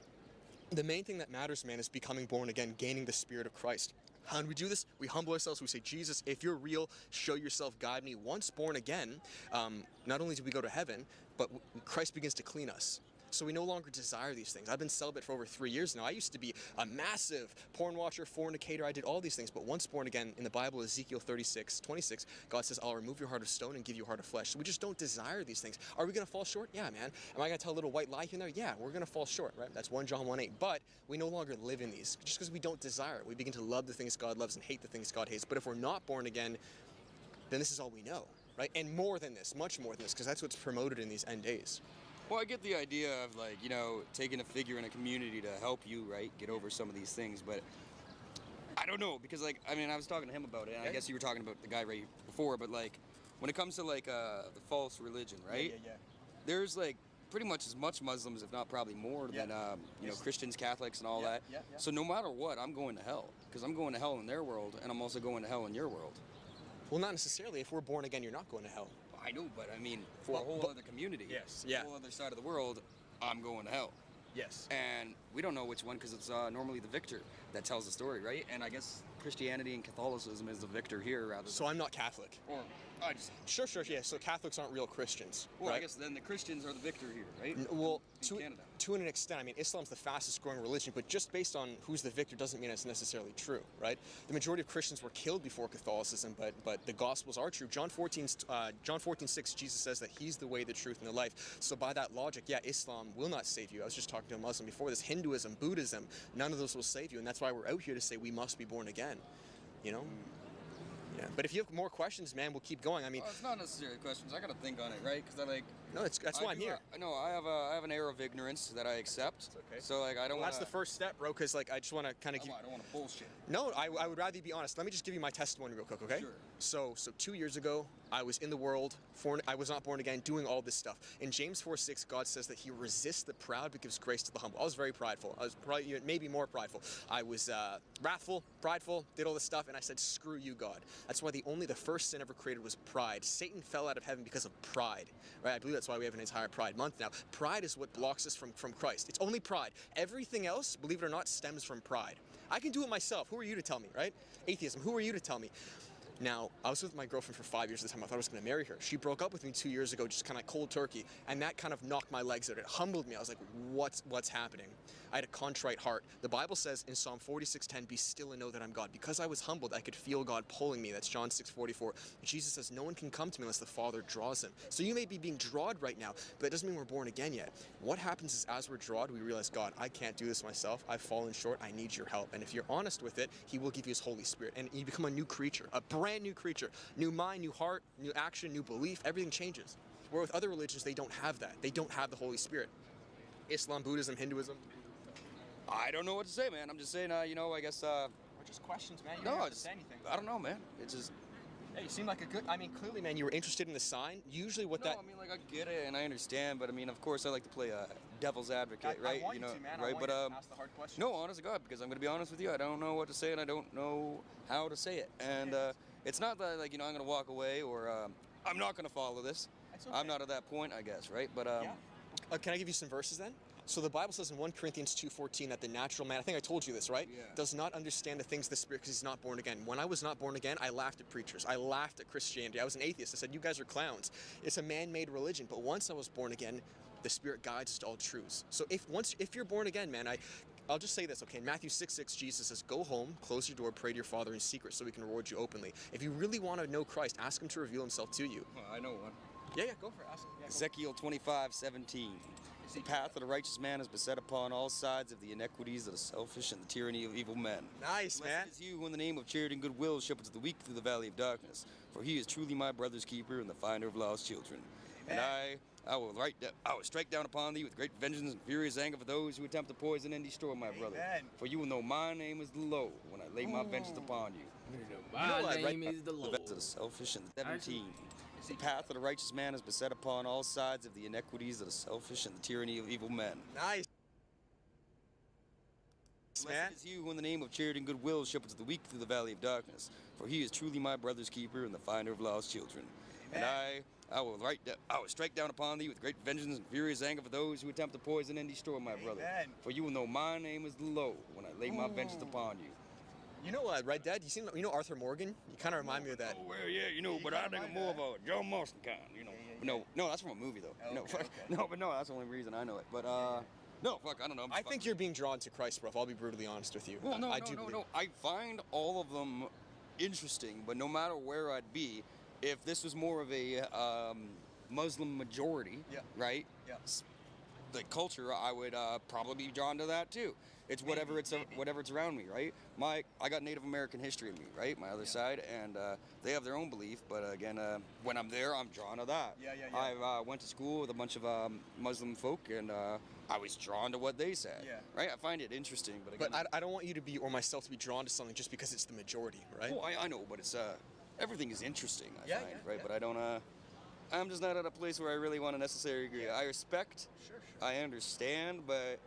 The main thing that matters, man, is becoming born again, gaining the Spirit of Christ. How do we do this? We humble ourselves. We say, Jesus, if you're real, show yourself, guide me. Once born again, not only do we go to heaven, but Christ begins to clean us. So we no longer desire these things. I've been celibate for over 3 years now. I used to be a massive porn watcher, fornicator. I did all these things. But once born again, in the Bible, Ezekiel 36:26, God says, I'll remove your heart of stone and give you a heart of flesh. So we just don't desire these things. Are we going to fall short? Yeah, man. Am I going to tell a little white lie here and there? Yeah, we're going to fall short, right? That's 1 John 1:8. But we no longer live in these. Just because we don't desire it, we begin to love the things God loves and hate the things God hates. But if we're not born again, then this is all we know, right? And more than this, much more than this, because that's what's promoted in these end days. Well, I get the idea of taking a figure in a community to help you, right, get over some of these things, but I don't know, because I was talking to him about it, and I guess you were talking about the guy right before, but when it comes to the false religion, right? Yeah. There's pretty much as much Muslims, if not probably more, than Christians, Catholics, and all that. Yeah. So no matter what, I'm going to hell, because I'm going to hell in their world, and I'm also going to hell in your world. Well, not necessarily. If we're born again, you're not going to hell. I know, but I mean, for a whole other community, yes, a whole other side of the world, I'm going to hell. Yes. And we don't know which one, because it's normally the victor that tells the story, right? And I guess Christianity and Catholicism is the victor here, rather than... So I'm not Catholic. Or, I just... Sure, yeah. So Catholics aren't real Christians, well, right? I guess then the Christians are the victor here, right? Well, in Canada. To an extent. I mean, Islam's the fastest growing religion, but just based on who's the victor doesn't mean it's necessarily true, right? The majority of Christians were killed before Catholicism, but the Gospels are true. John 14:6, Jesus says that he's the way, the truth, and the life. So by that logic, yeah, Islam will not save you. I was just talking to a Muslim before this. Hinduism, Buddhism, none of those will save you, and that's why we're out here to say we must be born again, you know? Yeah, but if you have more questions, man, we'll keep going. I mean, well, it's not necessarily questions. I gotta think on it, right? Because No, that's why I'm here. No, I have an air of ignorance that I accept. It's okay. So I don't. Well, that's the first step, bro. Because I just want to kind of give. I don't want to bullshit. No, I would rather you be honest. Let me just give you my testimony real quick, okay? Sure. So 2 years ago, I was in the world. I was not born again, doing all this stuff. In James 4:6, God says that He resists the proud but gives grace to the humble. I was very prideful. I was probably maybe more prideful. I was wrathful, prideful, did all this stuff, and I said, "Screw you, God." That's why the first sin ever created was pride. Satan fell out of heaven because of pride, right? I believe that's why we have an entire Pride Month now. Pride is what blocks us from Christ. It's only pride. Everything else, believe it or not, stems from pride. I can do it myself. Who are you to tell me, right? Atheism. Who are you to tell me? Now, I was with my girlfriend for 5 years at the time. I thought I was going to marry her. She broke up with me 2 years ago, just kind of cold turkey, and that kind of knocked my legs out. It humbled me. I was like, what's happening? I had a contrite heart. The Bible says in Psalm 46:10, "Be still and know that I'm God." Because I was humbled, I could feel God pulling me. That's John 6:44. Jesus says, "No one can come to me unless the Father draws him." So you may be being drawn right now, but that doesn't mean we're born again yet. What happens is as we're drawn, we realize, God, I can't do this myself. I've fallen short. I need your help. And if you're honest with it, He will give you His Holy Spirit. And you become a new creature, a brand new creature. New mind, new heart, new action, new belief. Everything changes. Where with other religions, they don't have that. They don't have the Holy Spirit. Islam, Buddhism, Hinduism. I don't know what to say, man. I'm just saying, I guess. Just questions, man. You no, don't have to say anything. I don't know, man. It's just. Hey, you seem like a good. I mean, clearly, man, you were interested in the sign. Usually, what that. No, I mean, I get it and I understand, but I mean, of course, I like to play devil's advocate, right? I want you to, man. Right, I want you to ask the hard questions. No, honest to God, because I'm gonna be honest with you, I don't know what to say and I don't know how to say it, and it's not that I'm gonna walk away or I'm not gonna follow this. Okay. I'm not at that point, I guess, right? But can I give you some verses then? So the Bible says in 1 Corinthians 2:14 that the natural man, I think I told you this, right? Yeah. Does not understand the things of the Spirit because he's not born again. When I was not born again, I laughed at preachers. I laughed at Christianity. I was an atheist. I said, you guys are clowns. It's a man-made religion. But once I was born again, the Spirit guides us to all truths. So if you're born again, man, I'll just say this, okay? In Matthew 6:6, Jesus says, go home, close your door, pray to your Father in secret so He can reward you openly. If you really want to know Christ, ask Him to reveal Himself to you. Well, I know one. Yeah, go for it. Ask Him. Yeah, Ezekiel 25:17. The path of the righteous man is beset upon all sides of the iniquities of the selfish and the tyranny of evil men. Nice, man. Blessed is you who in the name of charity and goodwill shepherds the weak through the valley of darkness. For He is truly my brother's keeper and the finder of lost children. Amen. And I will strike down upon thee with great vengeance and furious anger for those who attempt to poison and destroy my brother. For you will know my name is the Lord when I lay my vengeance upon you. My name is the Lord. To the selfish and 17. The path of the righteous man is beset upon all sides of the inequities of the selfish and the tyranny of evil men. Nice. Blessed is he who in the name of charity and goodwill shepherds the weak through the valley of darkness, for he is truly my brother's keeper and the finder of lost children. And I will strike down upon thee with great vengeance and furious anger for those who attempt to poison and destroy my brother. For you will know my name is the Lord when I lay my vengeance upon you. You know Red Dead? You know Arthur Morgan? You kind of remind me of that. Oh, well, yeah, but I think more of a John Marston kind, No, that's from a movie, though. No, that's the only reason I know it. But, no, I don't know. I think you're being drawn to Christ, bro. I'll be brutally honest with you. Well, no. I find all of them interesting, but no matter where I'd be, if this was more of a Muslim majority, right? Yeah. The culture, I would probably be drawn to that too. It's whatever it's around me, right? I got Native American history in me, right? My other side, and they have their own belief. But again, when I'm there, I'm drawn to that. I went to school with a bunch of Muslim folk, and I was drawn to what they said. Right? I find it interesting, but again, I don't want you to be or myself to be drawn to something just because it's the majority, right? Well, I know, but it's everything is interesting. I find, right? But I don't. I'm just not at a place where I really want to necessarily agree. I respect. Sure. I understand, but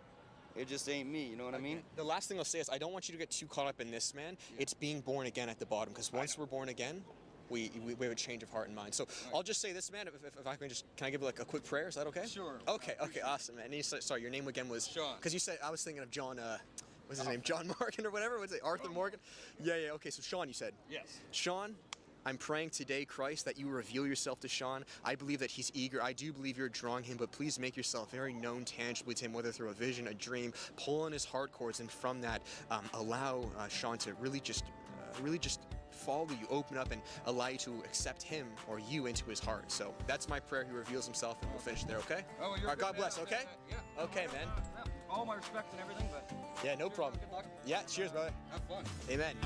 it just ain't me, you know what I mean? The last thing I'll say is I don't want you to get too caught up in this, man. It's being born again at the bottom, because once we're born again, we have a change of heart and mind. So I'll just say this, man, if I can I give like a quick prayer? Is that okay? Sure. Okay, awesome, man. And sorry, your name again was? Sean. Because you said, I was thinking of John, what's his name? John Morgan or whatever? What's it? Arthur Morgan? Yeah, okay, so Sean, you said? Yes. Sean, I'm praying today, Christ, that you reveal yourself to Sean. I believe that he's eager. I do believe you're drawing him, but please make yourself very known tangibly to him, whether through a vision, a dream. Pull on his heart cords, and from that, allow Sean to really just follow you, open up, and allow you to accept him or you into his heart. So that's my prayer. He reveals himself, and we'll finish there, okay? Oh, all right, God bless, okay? Yeah. Okay, man. All my respect and everything, but... Yeah, no problem. Good luck. Yeah, cheers, brother. Have fun. Amen.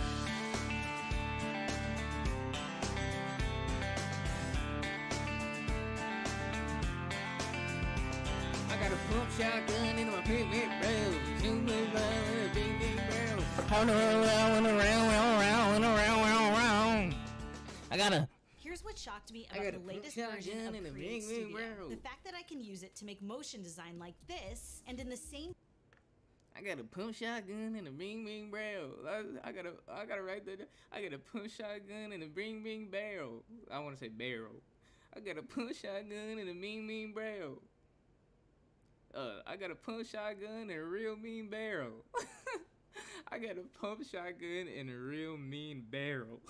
I got a pump shotgun in my picnic barrel. Shoot me by big barrel. Around. I got a. Here's what shocked me about the latest version of Create Studio. The fact that I can use it to make motion design like this, and in the same... I got a pump shotgun and a bing barrel. I gotta write that down. I got a pump shotgun and a bing barrel. I want to say barrel. I got a pump shotgun and a bing barrel. I got a pump shotgun and a real mean barrel. I got a pump shotgun and a real mean barrel.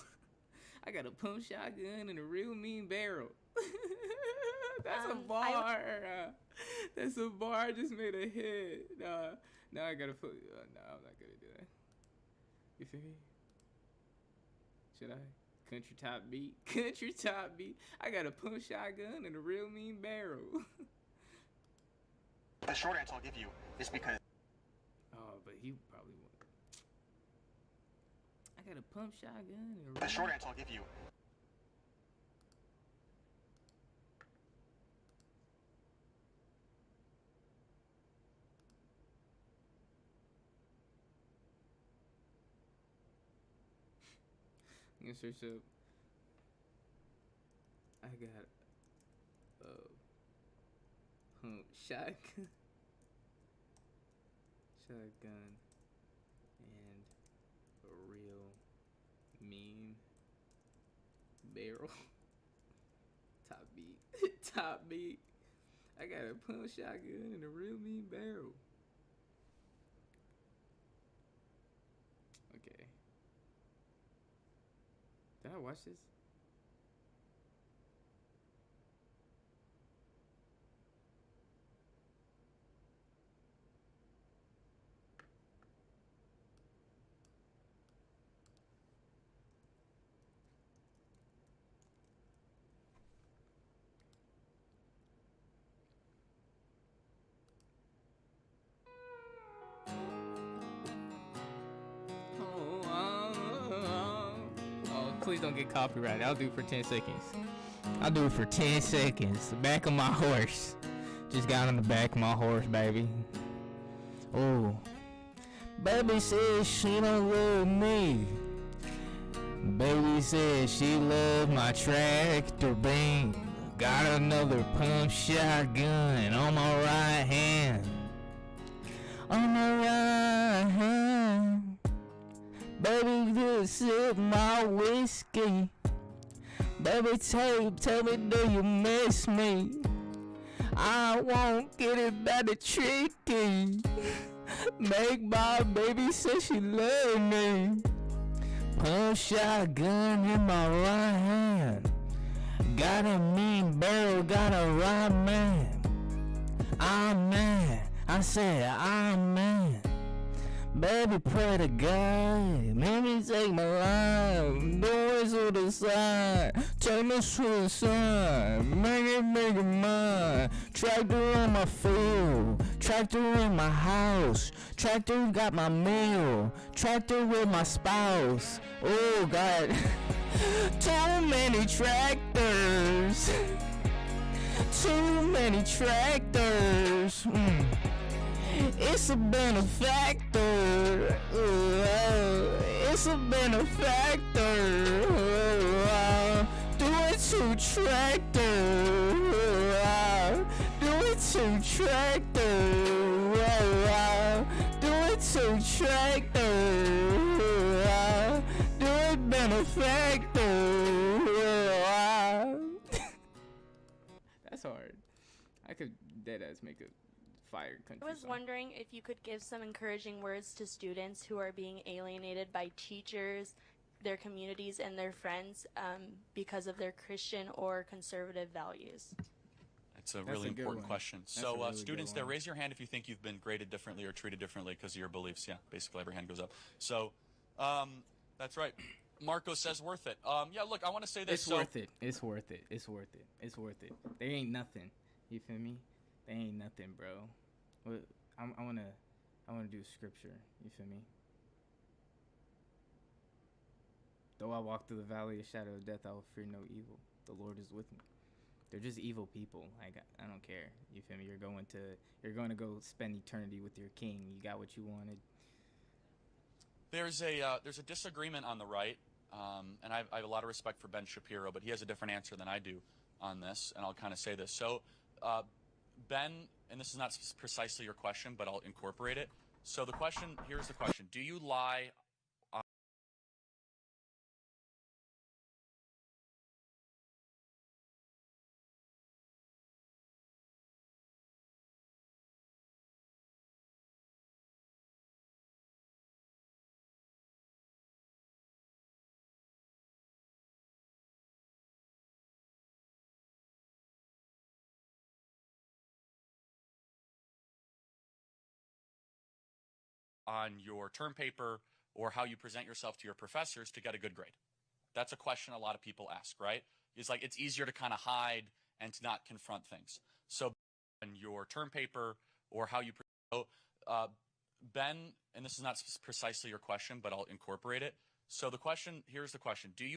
I got a pump shotgun and a real mean barrel. That's a bar. That's a bar. I just made a hit. Now I gotta put. No, I'm not gonna do that. You feel me? Should I? Country top beat. Country top beat. I got a pump shotgun and a real mean barrel. The short answer I'll give you is because... Oh, but he probably won't. I got a pump shotgun and a... The short answer I'll give you... I'm gonna search up... I got... pump shotgun. Shotgun and a real mean barrel. Top beat. Top beat. I got a pump shotgun and a real mean barrel. Okay. Did I watch this? Please don't get copyrighted. I'll do it for 10 seconds. I'll do it for 10 seconds. The back of my horse. Just got on the back of my horse, baby. Oh. Baby says she don't love me. Baby said she loved my tractor beam. Got another pump shotgun on my right hand. On the right hand. Baby, just sip my whiskey. Baby, tell me, do you miss me? I won't get it back to tricky. Make my baby say she love me. Pump shotgun in my right hand. Got a mean barrel, got a right man. I'm mad, I said I'm mad. Baby, pray to God, make me take my life. Don't whistle the side, take me to the side. Make it mine. Tractor on my field, tractor in my house. Tractor got my meal, tractor with my spouse. Oh God, too many tractors. Too many tractors. It's a benefactor. It's a benefactor. Do it to tractor. Do it to tractor. Do it to tractor. Do it benefactor. That's hard. I could deadass make a fire country I was song. wondering if you could give some encouraging words to students who are being alienated by teachers, their communities, and their friends because of their Christian or conservative values. It's a That's really a good important one. question. That's a So, really good students there, one. raise your hand if you think you've been graded differently or treated differently because of your beliefs. Yeah, basically every hand goes up. So, that's right. Marco says worth it. Yeah, look, I want to say this. It's worth it. It's worth it. It's worth it. It's worth it. They ain't nothing. You feel me? They ain't nothing, bro. What I wanna do scripture. You feel me? Though I walk through the valley of shadow of death, I will fear no evil. The Lord is with me. They're just evil people. Like I don't care. You feel me? You're going to go spend eternity with your king. You got what you wanted. There's a disagreement on the right, and I have a lot of respect for Ben Shapiro, but he has a different answer than I do on this, and I'll kind of say this. So, Ben, and this is not precisely your question, but I'll incorporate it. So here's the question. Do you lie on your term paper or how you present yourself to your professors to get a good grade? That's a question a lot of people ask, right? It's like it's easier to kind of hide and to not confront things. So on your term paper or how you Ben, and this is not precisely your question, but I'll incorporate it. So here's the question. Do you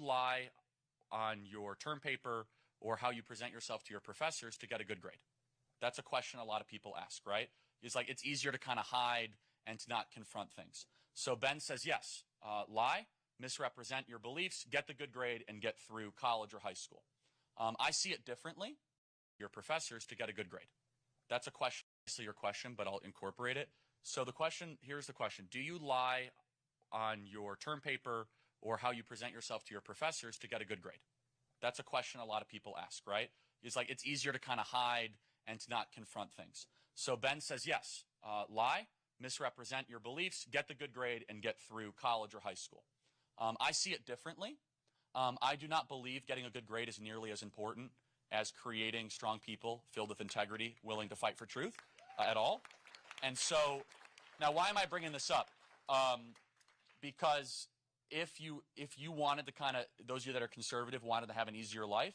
lie on your term paper or how you present yourself to your professors to get a good grade? That's a question a lot of people ask, right? It's like it's easier to kind of hide and to not confront things. So Ben says yes. Lie, misrepresent your beliefs, get the good grade, and get through college or high school. I see it differently. Your professors to get a good grade. That's a question, your question, but I'll incorporate it. So here's the question. Do you lie on your term paper or how you present yourself to your professors to get a good grade? That's a question a lot of people ask, right? It's like it's easier to kind of hide and to not confront things. So Ben says yes. Lie, misrepresent your beliefs, get the good grade, and get through college or high school. I see it differently. I do not believe getting a good grade is nearly as important as creating strong people filled with integrity, willing to fight for truth. at all. And so, now why am I bringing this up? Because if you wanted to kind of, those of you that are conservative wanted to have an easier life,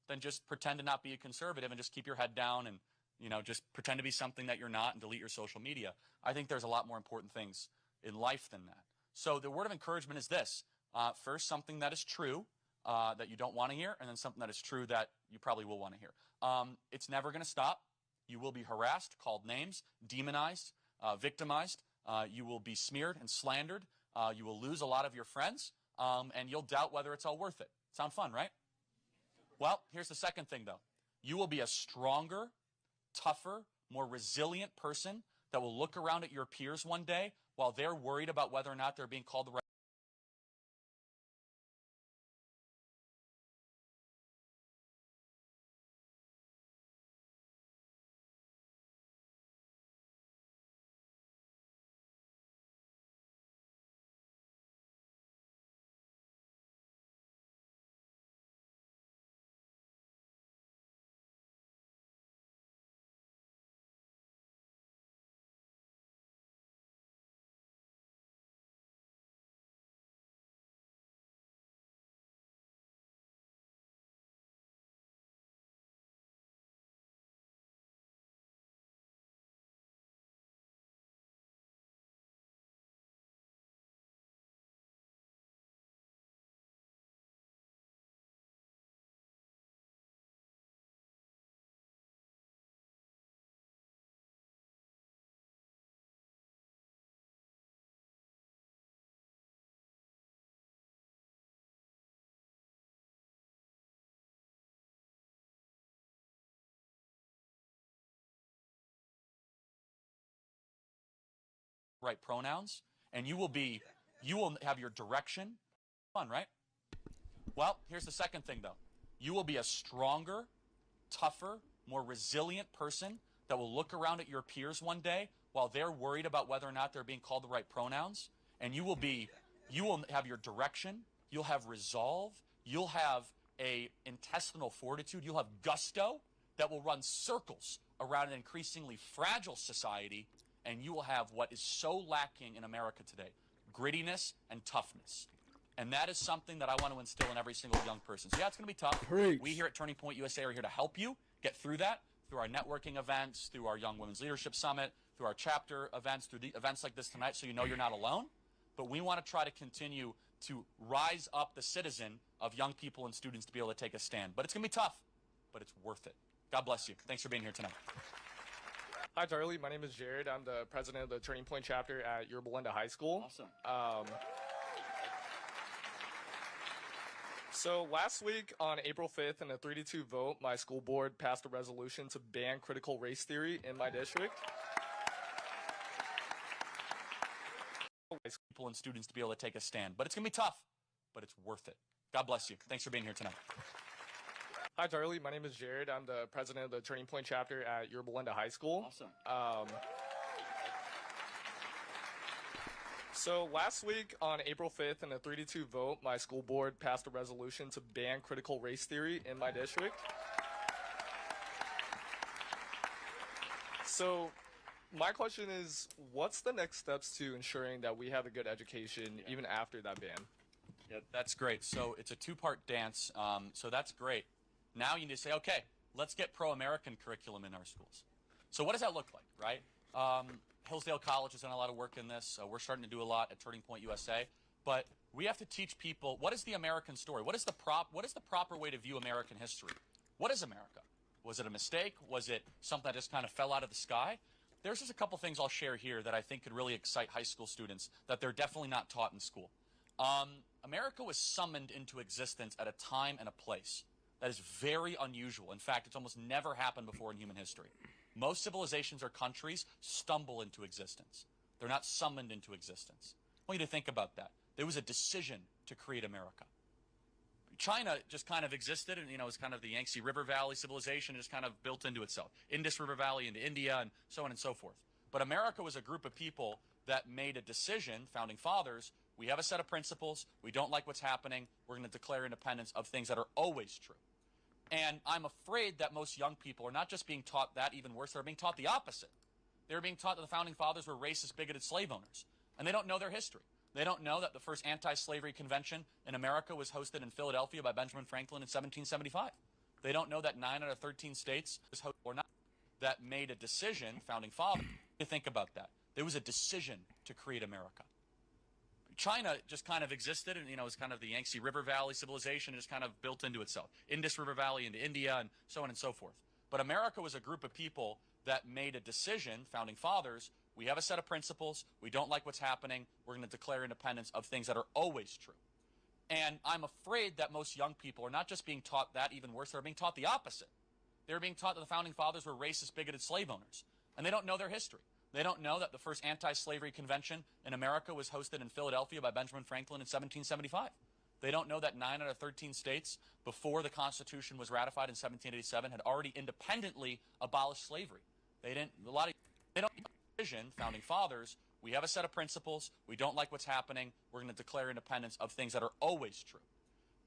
then just pretend to not be a conservative and just keep your head down and, you know, just pretend to be something that you're not and delete your social media. I think there's a lot more important things in life than that. So the word of encouragement is this. First, something that is true that you don't want to hear, and then something that is true that you probably will want to hear. It's never going to stop. You will be harassed, called names, demonized, victimized. You will be smeared and slandered. You will lose a lot of your friends, and you'll doubt whether it's all worth it. Sound fun, right? Well, here's the second thing, though. You will be a stronger, tougher, more resilient person that will look around at your peers one day while they're worried about whether or not they're being called the right. Right pronouns, and you will have your direction. Fun, right? Well, here's the second thing, though. You will be a stronger, tougher, more resilient person that will look around at your peers one day while they're worried about whether or not they're being called the right pronouns, and you will have your direction. You'll have resolve. You'll have a intestinal fortitude. You'll have gusto that will run circles around an increasingly fragile society. And you will have what is so lacking in America today, grittiness and toughness. And that is something that I want to instill in every single young person. So yeah, it's going to be tough. Preach. We here at Turning Point USA are here to help you get through that, through our networking events, through our Young Women's Leadership Summit, through our chapter events, through the events like this tonight, so you know you're not alone. But we want to try to continue to rise up the citizen of young people and students to be able to take a stand. But it's going to be tough, but it's worth it. God bless you. Thanks for being here tonight. Hi, Charlie. My name is Jared. I'm the president of the Turning Point chapter at Yorba Linda High School. Awesome. So last week on April 5th, in a 3-2 vote, my school board passed a resolution to ban critical race theory in my district. People and students to be able to take a stand. But it's going to be tough, but it's worth it. God bless you. Thanks for being here tonight. Hi, Charlie. My name is Jared. I'm the president of the Turning Point chapter at Yorba Linda High School. Awesome. So last week on April 5th, in a 3-2 vote, my school board passed a resolution to ban critical race theory in my district. So my question is, what's the next steps to ensuring that we have a good education even after that ban? Yeah, that's great. So it's a two-part dance. So that's great. Now you need to say, okay, let's get pro-American curriculum in our schools. So what does that look like, right? Hillsdale College has done a lot of work in this. We're starting to do a lot at Turning Point USA. But we have to teach people, what is the American story? What is the proper way to view American history? What is America? Was it a mistake? Was it something that just kind of fell out of the sky? There's just a couple things I'll share here that I think could really excite high school students that they're definitely not taught in school. America was summoned into existence at a time and a place that is very unusual. In fact, it's almost never happened before in human history. Most civilizations or countries stumble into existence. They're not summoned into existence. I want you to think about that. There was a decision to create America. China just kind of existed, and it was kind of the Yangtze River Valley civilization, just kind of built into itself. Indus River Valley into India, and so on and so forth. But America was a group of people that made a decision, founding fathers. We have a set of principles. We don't like what's happening. We're going to declare independence of things that are always true. And I'm afraid that most young people are not just being taught that, even worse, they're being taught the opposite. They're being taught that the founding fathers were racist, bigoted slave owners, and they don't know their history. They don't know that the first anti-slavery convention in America was hosted in Philadelphia by Benjamin Franklin in 1775. They don't know that 9 out of 13 states or not that made a decision, founding fathers, to think about that. There was a decision to create America. China just kind of existed, and it was kind of the Yangtze River Valley civilization, just kind of built into itself. Indus River Valley into India, and so on and so forth. But America was a group of people that made a decision, founding fathers. We have a set of principles. We don't like what's happening. We're going to declare independence of things that are always true. And I'm afraid that most young people are not just being taught that, even worse, they're being taught the opposite. They're being taught that the founding fathers were racist, bigoted slave owners, and they don't know their history. They don't know that the first anti-slavery convention in America was hosted in Philadelphia by Benjamin Franklin in 1775. They don't know that 9 out of 13 states, before the Constitution was ratified in 1787, had already independently abolished slavery. They don't vision, founding fathers. We have a set of principles. We don't like what's happening. We're going to declare independence of things that are always true.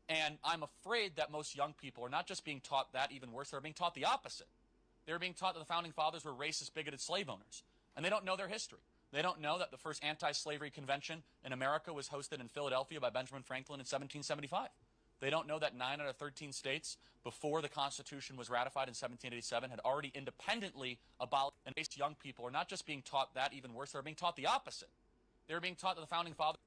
And I'm afraid that most young people are not just being taught that, even worse, they're being taught the opposite. They're being taught that the founding fathers were racist, bigoted slave owners, and they don't know their history. They don't know that the first anti-slavery convention in America was hosted in Philadelphia by Benjamin Franklin in 1775. They don't know that 9 out of 13 states, before the Constitution was ratified in 1787, had already independently abolished. And young people are not just being taught that, even worse, they're being taught the opposite. They're being taught that the founding fathers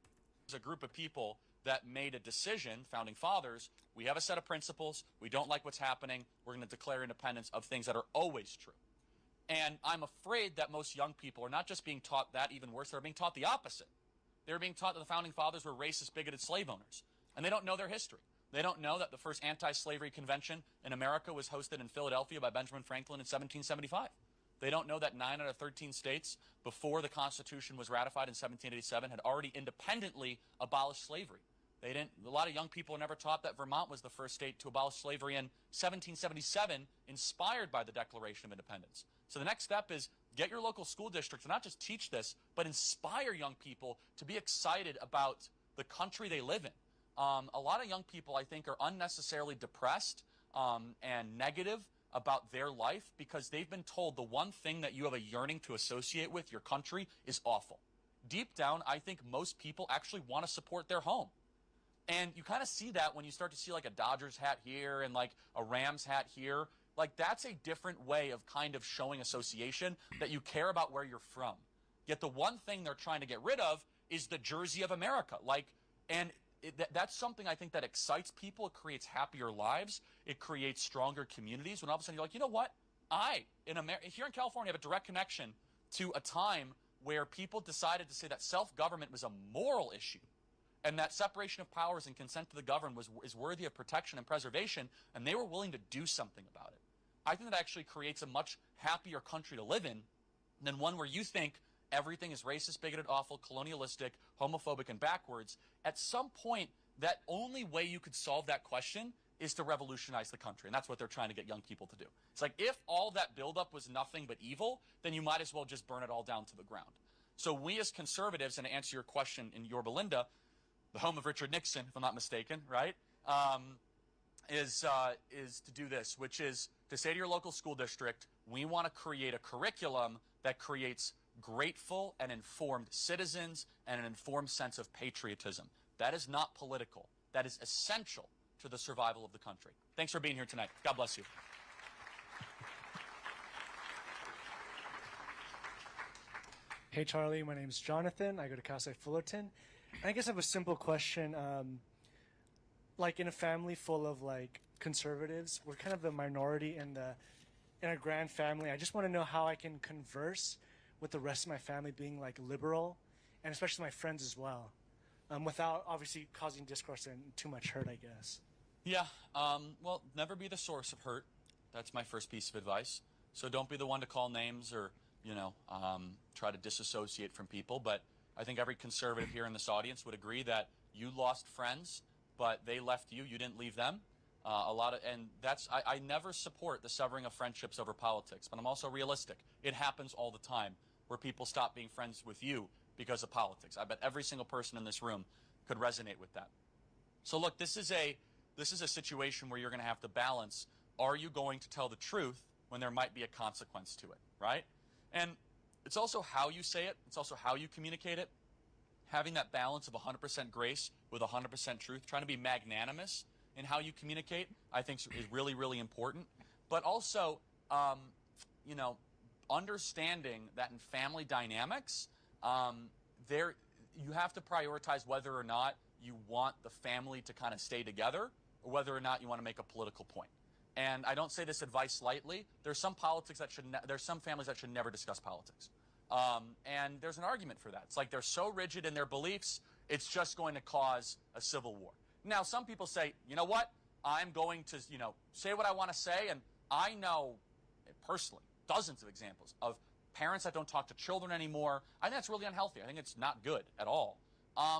was a group of people that made a decision, founding fathers. We have a set of principles. We don't like what's happening. We're going to declare independence of things that are always true. And I'm afraid that most young people are not just being taught that, even worse, they're being taught the opposite. They're being taught that the founding fathers were racist, bigoted slave owners, and they don't know their history. They don't know that the first anti-slavery convention in America was hosted in Philadelphia by Benjamin Franklin in 1775. They don't know that 9 out of 13 states, before the Constitution was ratified in 1787, had already independently abolished slavery. A lot of young people are never taught that Vermont was the first state to abolish slavery in 1777, inspired by the Declaration of Independence. So the next step is get your local school district to not just teach this, but inspire young people to be excited about the country they live in. A lot of young people, I think, are unnecessarily depressed and negative about their life because they've been told the one thing that you have a yearning to associate with, your country, is awful. Deep down, I think most people actually want to support their home. And you kind of see that when you start to see like a Dodgers hat here and like a Rams hat here. Like that's a different way of kind of showing association that you care about where you're from. Yet the one thing they're trying to get rid of is the jersey of America. That's something I think that excites people. It creates happier lives. It creates stronger communities. When all of a sudden you're like, you know what? Here in California, have a direct connection to a time where people decided to say that self-government was a moral issue and that separation of powers and consent to the governed is worthy of protection and preservation, and they were willing to do something about it. I think that actually creates a much happier country to live in than one where you think everything is racist, bigoted, awful, colonialistic, homophobic, and backwards. At some point, that only way you could solve that question is to revolutionize the country, and that's what they're trying to get young people to do. It's like, if all that buildup was nothing but evil, then you might as well just burn it all down to the ground. So we as conservatives, and to answer your question in Yorba Linda, the home of Richard Nixon, if I'm not mistaken, right, is to do this, which is to say to your local school district, we want to create a curriculum that creates grateful and informed citizens and an informed sense of patriotism. That is not political. That is essential to the survival of the country. Thanks for being here tonight. God bless you. Hey, Charlie. My name's Jonathan. I go to Cal State Fullerton. I guess I have a simple question. Like in a family full of like conservatives, we're kind of the minority in a grand family. I just want to know how I can converse with the rest of my family being like liberal, and especially my friends as well, without obviously causing discourse and too much hurt, I guess. Yeah, well, never be the source of hurt. That's my first piece of advice. So don't be the one to call names or, try to disassociate from people. But I think every conservative here in this audience would agree that you lost friends, but they left you. You didn't leave them. I never support the severing of friendships over politics, but I'm also realistic. It happens all the time where people stop being friends with you because of politics. I bet every single person in this room could resonate with that. So look, this is a situation where you're going to have to balance, are you going to tell the truth when there might be a consequence to it, right? And It's also how you say it. It's also how you communicate it. Having that balance of 100% grace with 100% truth, trying to be magnanimous in how you communicate, I think is really, really important. But also, you know, understanding that in family dynamics, you have to prioritize whether or not you want the family to kind of stay together or whether or not you want to make a political point. And I don't say this advice lightly. There's some politics that there's some families that should never discuss politics. And there's an argument for that. It's like they're so rigid in their beliefs, it's just going to cause a civil war. Now, some people say, you know what? I'm going to, you know, say what I want to say, and I know personally dozens of examples of parents that don't talk to children anymore. I think that's really unhealthy. I think it's not good at all.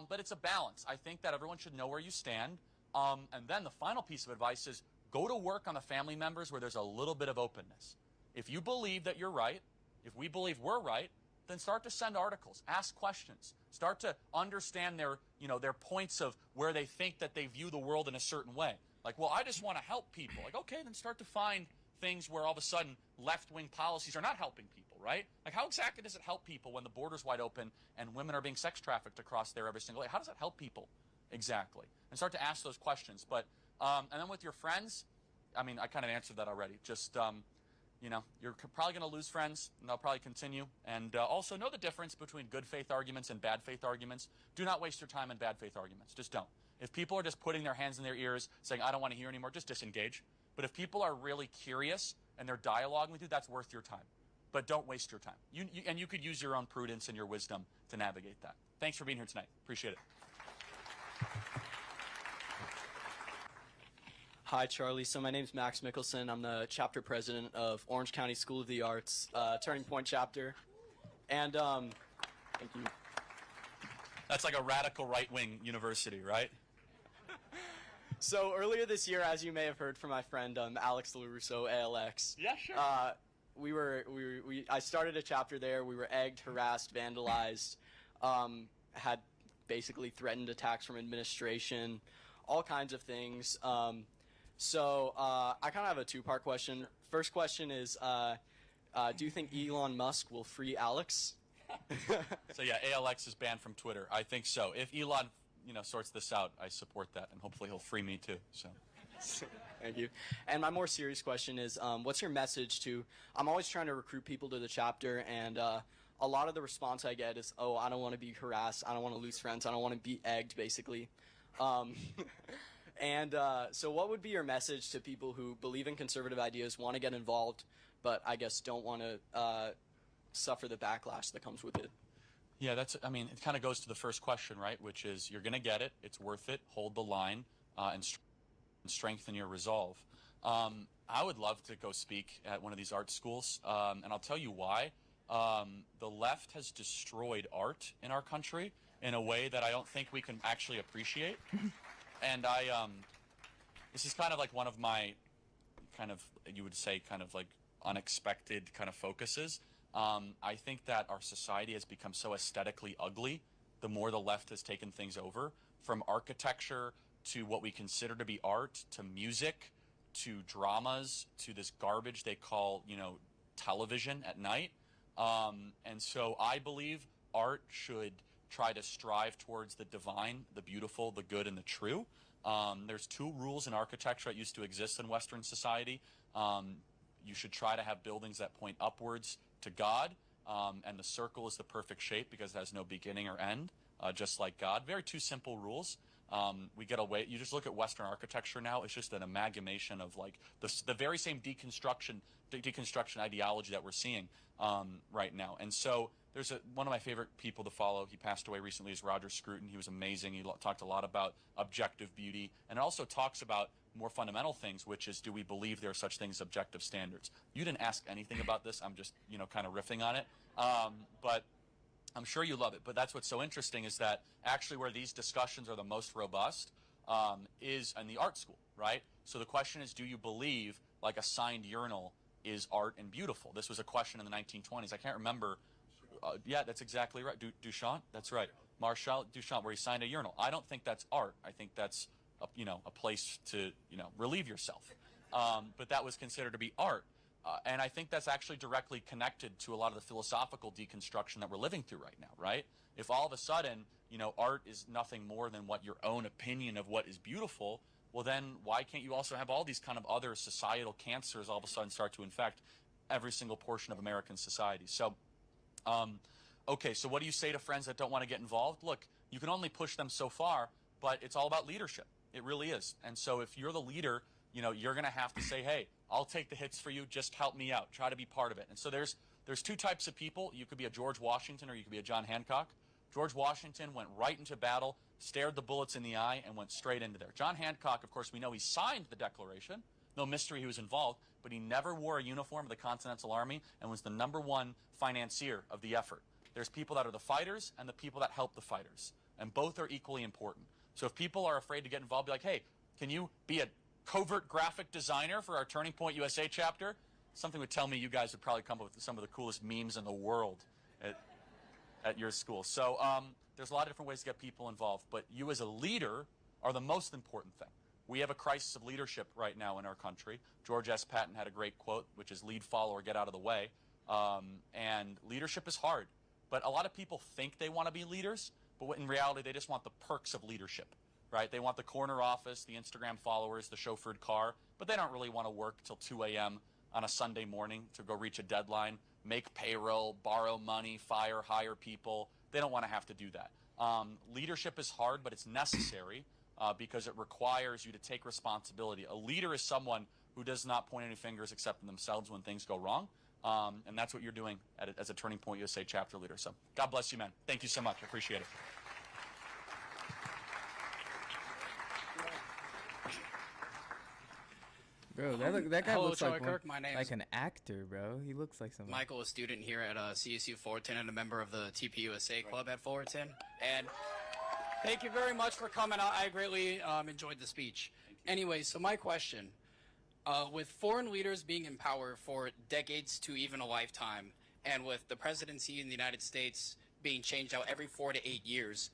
But it's a balance. I think that everyone should know where you stand. And then the final piece of advice is go to work on the family members where there's a little bit of openness. If you believe that you're right, if we believe we're right, then start to send articles, ask questions, start to understand their, you know, their points of where they think that they view the world in a certain way. Like, well, I just want to help people. Like, okay, then start to find things where all of a sudden left-wing policies are not helping people, right? Like, how exactly does it help people when the border's wide open and women are being sex trafficked across there every single day? How does that help people exactly? And start to ask those questions. But, and then with your friends, I mean, I kind of answered that already. Just, you know, you're probably going to lose friends, and they'll probably continue. And also know the difference between good faith arguments and bad faith arguments. Do not waste your time in bad faith arguments. Just don't. If people are just putting their hands in their ears, saying, I don't want to hear anymore, just disengage. But if people are really curious and they're dialoguing with you, that's worth your time. But don't waste your time. And you could use your own prudence and your wisdom to navigate that. Thanks for being here tonight. Appreciate it. Hi, Charlie. So my name's Max Mickelson. I'm the chapter president of Orange County School of the Arts, Turning Point chapter. And thank you. That's like a radical right-wing university, right? So earlier this year, as you may have heard from my friend Alex LaRusso, ALX. Yeah, sure. I started a chapter there. We were egged, harassed, vandalized, had basically threatened attacks from administration, all kinds of things. So I kind of have a two-part question. First question is, do you think Elon Musk will free Alex? So yeah, ALX is banned from Twitter. I think so. If Elon, you know, sorts this out, I support that, and hopefully he'll free me too. So. Thank you. And my more serious question is, what's your message to? I'm always trying to recruit people to the chapter, and a lot of the response I get is, "Oh, I don't want to be harassed. I don't want to lose friends. I don't want to be egged, basically." And so what would be your message to people who believe in conservative ideas, want to get involved, but I guess don't want to suffer the backlash that comes with it? Yeah, I mean, it kind of goes to the first question, right? Which is, you're going to get it. It's worth it. Hold the line and strengthen your resolve. I would love to go speak at one of these art schools, and I'll tell you why. The left has destroyed art in our country in a way that I don't think we can actually appreciate. And this is kind of like one of my kind of, you would say, kind of like unexpected kind of focuses. I think that our society has become so aesthetically ugly the more the left has taken things over, from architecture to what we consider to be art, to music, to dramas, to this garbage they call, you know, television at night. And so I believe art should try to strive towards the divine, the beautiful, the good, and the true. There's two rules in architecture that used to exist in Western society. You should try to have buildings that point upwards to God, and the circle is the perfect shape because it has no beginning or end, just like God. Very two simple rules. We get away. You just look at Western architecture now; it's just an amalgamation of like the very same deconstruction ideology that we're seeing right now. And so there's one of my favorite people to follow. He passed away recently. Is Roger Scruton. He was amazing. He talked a lot about objective beauty, and it also talks about more fundamental things, which is, do we believe there are such things as objective standards? You didn't ask anything about this. I'm just, you know, kind of riffing on it. But I'm sure you love it. But that's what's so interesting is that actually where these discussions are the most robust is in the art school, right? So the question is, do you believe like a signed urinal is art and beautiful? This was a question in the 1920s. I can't remember. Yeah, that's exactly right. Duchamp, that's right. Marcel Duchamp, where he signed a urinal. I don't think that's art. I think that's a place to, relieve yourself. But that was considered to be art. And I think that's actually directly connected to a lot of the philosophical deconstruction that we're living through right now, right? If all of a sudden, you know, art is nothing more than what your own opinion of what is beautiful, well then why can't you also have all these kind of other societal cancers all of a sudden start to infect every single portion of American society? So, okay, so what do you say to friends that don't want to get involved? Look, you can only push them so far, but it's all about leadership. It really is. And so if you're the leader, you know, you're going to have to say, hey, I'll take the hits for you. Just help me out. Try to be part of it. And so there's two types of people. You could be a George Washington or you could be a John Hancock. George Washington went right into battle, stared the bullets in the eye, and went straight into there. John Hancock, of course, we know he signed the Declaration. No mystery he was involved, but he never wore a uniform of the Continental Army and was the #1 financier of the effort. There's people that are the fighters and the people that help the fighters, and both are equally important. So if people are afraid to get involved, be like, hey, can you be a covert graphic designer for our Turning Point USA chapter? Something would tell me you guys would probably come up with some of the coolest memes in the world at your school. So there's a lot of different ways to get people involved, but you as a leader are the most important thing. We have a crisis of leadership right now in our country. George S. Patton had a great quote, which is lead, follow, or get out of the way. And leadership is hard. But a lot of people think they want to be leaders, but in reality, they just want the perks of leadership, right? They want the corner office, the Instagram followers, the chauffeured car, but they don't really want to work till 2 a.m. on a Sunday morning to go reach a deadline, make payroll, borrow money, hire people. They don't want to have to do that. Leadership is hard, but it's necessary because it requires you to take responsibility. A leader is someone who does not point any fingers except in themselves when things go wrong. And that's what you're doing as a Turning Point USA chapter leader. So God bless you, man. Thank you so much. I appreciate it. Bro, that guy Hello, looks like, Troy Kirk. My name's like an actor, bro. He looks like someone. Michael, a student here at CSU Fullerton and a member of the TPUSA club at Fullerton. And thank you very much for coming out. I greatly enjoyed the speech. Anyway, so my question, with foreign leaders being in power for decades to even a lifetime, and with the presidency in the United States being changed out every 4 to 8 years,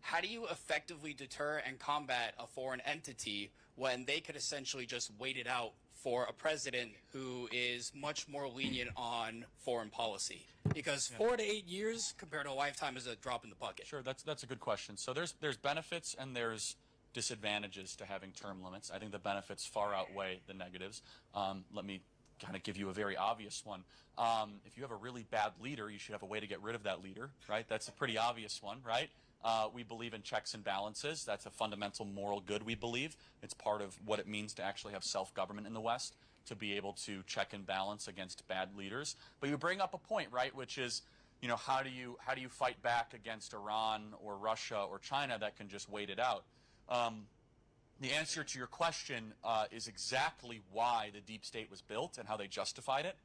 how do you effectively deter and combat a foreign entity when they could essentially just wait it out for a president who is much more lenient on foreign policy? Because 4 to 8 years compared to a lifetime is a drop in the bucket. Sure, that's a good question. So there's benefits and there's disadvantages to having term limits. I think the benefits far outweigh the negatives. Let me kind of give you a very obvious one. If you have a really bad leader, you should have a way to get rid of that leader, right? That's a pretty obvious one, right? We believe in checks and balances. That's a fundamental moral good, we believe. It's part of what it means to actually have self-government in the West, to be able to check and balance against bad leaders. But you bring up a point, right, which is, you know, how do you fight back against Iran or Russia or China that can just wait it out? The answer to your question is exactly why the deep state was built and how they justified it,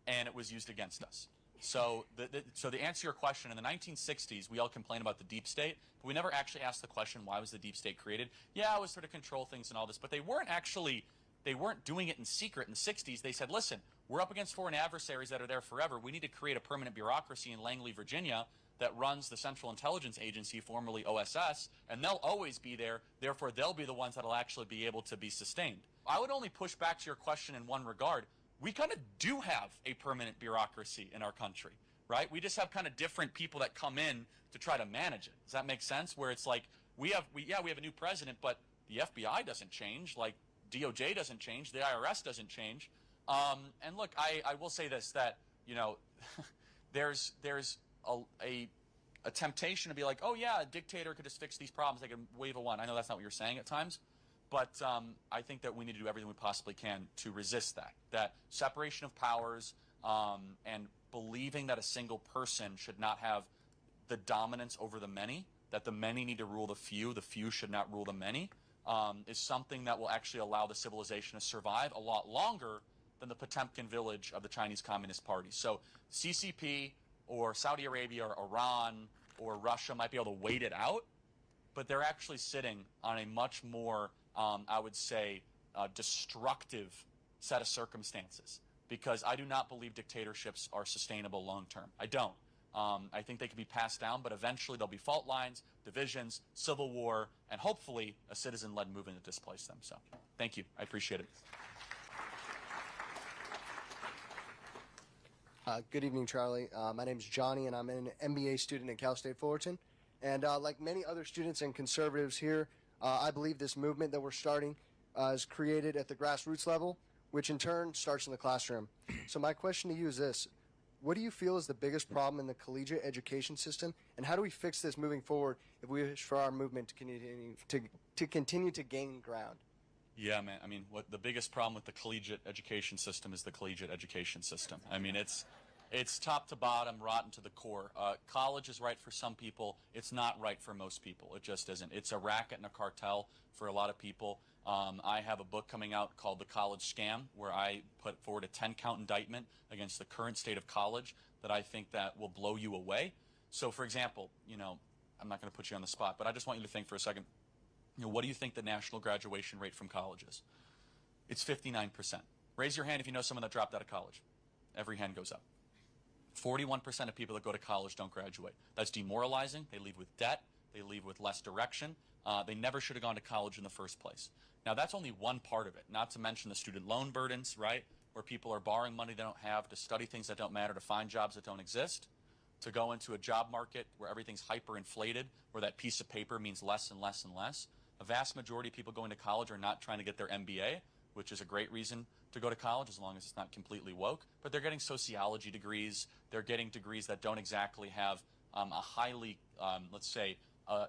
and it was used against us. So the answer to your question, in the 1960s, we all complained about the deep state, but we never actually asked the question, why was the deep state created? Yeah, it was to control things and all this, but they weren't doing it in secret in the 60s. They said, listen, we're up against foreign adversaries that are there forever. We need to create a permanent bureaucracy in Langley, Virginia, that runs the Central Intelligence Agency, formerly OSS, and they'll always be there. Therefore, they'll be the ones that will actually be able to be sustained. I would only push back to your question in one regard. We kind of do have a permanent bureaucracy in our country, right? We just have kind of different people that come in to try to manage it. Does that make sense? Where it's like, we have a new president, but the FBI doesn't change, like DOJ doesn't change, the IRS doesn't change. And look, I will say this, that, you know, there's a temptation to be like, oh yeah, a dictator could just fix these problems. They can wave a wand. I know that's not what you're saying at times, but I think that we need to do everything we possibly can to resist that separation of powers, and believing that a single person should not have the dominance over the many, that the many need to rule the few should not rule the many, is something that will actually allow the civilization to survive a lot longer than the Potemkin village of the Chinese Communist Party. So CCP or Saudi Arabia or Iran or Russia might be able to wait it out, but they're actually sitting on a much more, I would say, destructive set of circumstances, because I do not believe dictatorships are sustainable long term. I don't. I think they can be passed down, but eventually there'll be fault lines, divisions, civil war, and hopefully a citizen-led movement to displace them. So thank you. I appreciate it. Good evening, Charlie. My name's Johnny, and I'm an MBA student at Cal State Fullerton. And like many other students and conservatives here, I believe this movement that we're starting is created at the grassroots level, which in turn starts in the classroom. So my question to you is this. What do you feel is the biggest problem in the collegiate education system, and how do we fix this moving forward if we wish for our movement to continue to gain ground? Yeah, man. I mean, what the biggest problem with the collegiate education system is the collegiate education system. I mean, it's top to bottom, rotten to the core. College is right for some people. It's not right for most people. It just isn't. It's a racket and a cartel for a lot of people. I have a book coming out called The College Scam, where I put forward a 10-count indictment against the current state of college that I think that will blow you away. So, for example, you know, I'm not going to put you on the spot, but I just want you to think for a second. You know, what do you think the national graduation rate from college is? It's 59%. Raise your hand if you know someone that dropped out of college. Every hand goes up. 41% of people that go to college don't graduate. That's demoralizing. They leave with debt. They leave with less direction. They never should have gone to college in the first place. Now, that's only one part of it, not to mention the student loan burdens, right, where people are borrowing money they don't have to study things that don't matter, to find jobs that don't exist, to go into a job market where everything's hyperinflated, where that piece of paper means less and less and less. A vast majority of people going to college are not trying to get their MBA, which is a great reason to go to college as long as it's not completely woke. But they're getting sociology degrees. They're getting degrees that don't exactly have a highly, let's say a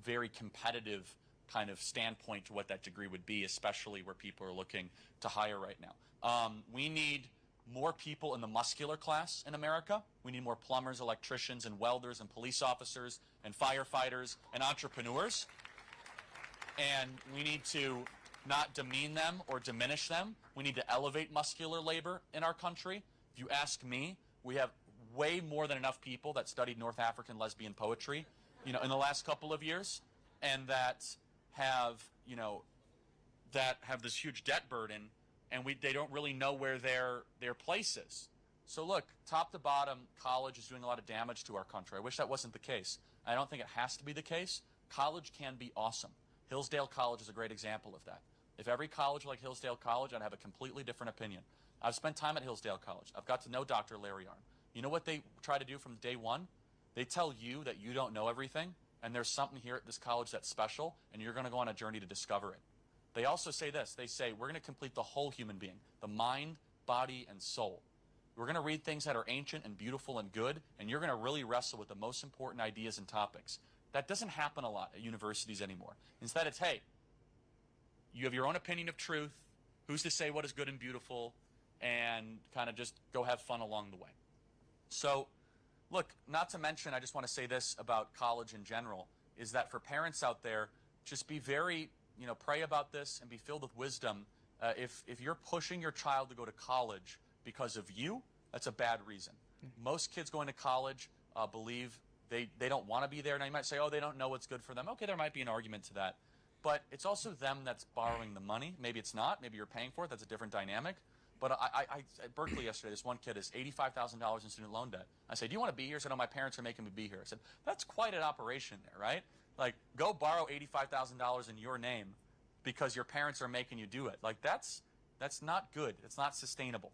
very competitive kind of standpoint to what that degree would be, especially where people are looking to hire right now. We need more people in the muscular class in America. We need more plumbers, electricians, and welders, and police officers, and firefighters, and entrepreneurs. And we need to not demean them or diminish them. We need to elevate muscular labor in our country. If you ask me, we have way more than enough people that studied North African lesbian poetry, you know, in the last couple of years, and that have, you know, that have this huge debt burden, and they don't really know where their place is. So look, top to bottom, college is doing a lot of damage to our country. I wish that wasn't the case. I don't think it has to be the case. College can be awesome. Hillsdale College is a great example of that. If every college like Hillsdale College, I'd have a completely different opinion. I've spent time at Hillsdale College. I've got to know Dr. Larry Arnn. You know what they try to do from day one? They tell you that you don't know everything, and there's something here at this college that's special, and you're going to go on a journey to discover it. They also say this. They say, we're going to complete the whole human being, the mind, body, and soul. We're going to read things that are ancient and beautiful and good, and you're going to really wrestle with the most important ideas and topics. That doesn't happen a lot at universities anymore. Instead, it's, hey, you have your own opinion of truth. Who's to say what is good and beautiful? And kind of just go have fun along the way. So, look, not to mention, I just want to say this about college in general, is that for parents out there, just be very, you know, pray about this and be filled with wisdom. If you're pushing your child to go to college because of you, that's a bad reason. Most kids going to college believe they don't want to be there. Now, you might say, oh, they don't know what's good for them. Okay, there might be an argument to that. But it's also them that's borrowing the money. Maybe it's not. Maybe you're paying for it. That's a different dynamic. But I at Berkeley yesterday, this one kid has $85,000 in student loan debt. I said, do you want to be here? He said, no, my parents are making me be here. I said, that's quite an operation there, right? Like, go borrow $85,000 in your name because your parents are making you do it. Like, that's not good. It's not sustainable.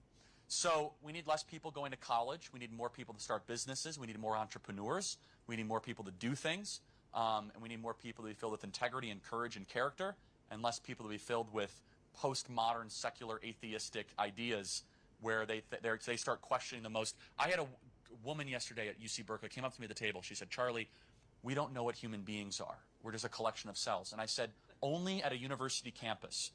So we need less people going to college. We need more people to start businesses. We need more entrepreneurs. We need more people to do things. And we need more people to be filled with integrity and courage and character, and less people to be filled with postmodern, secular, atheistic ideas where they start questioning the most. I had a woman yesterday at UC Berkeley came up to me at the table. She said, Charlie, we don't know what human beings are. We're just a collection of cells. And I said, only at a university campus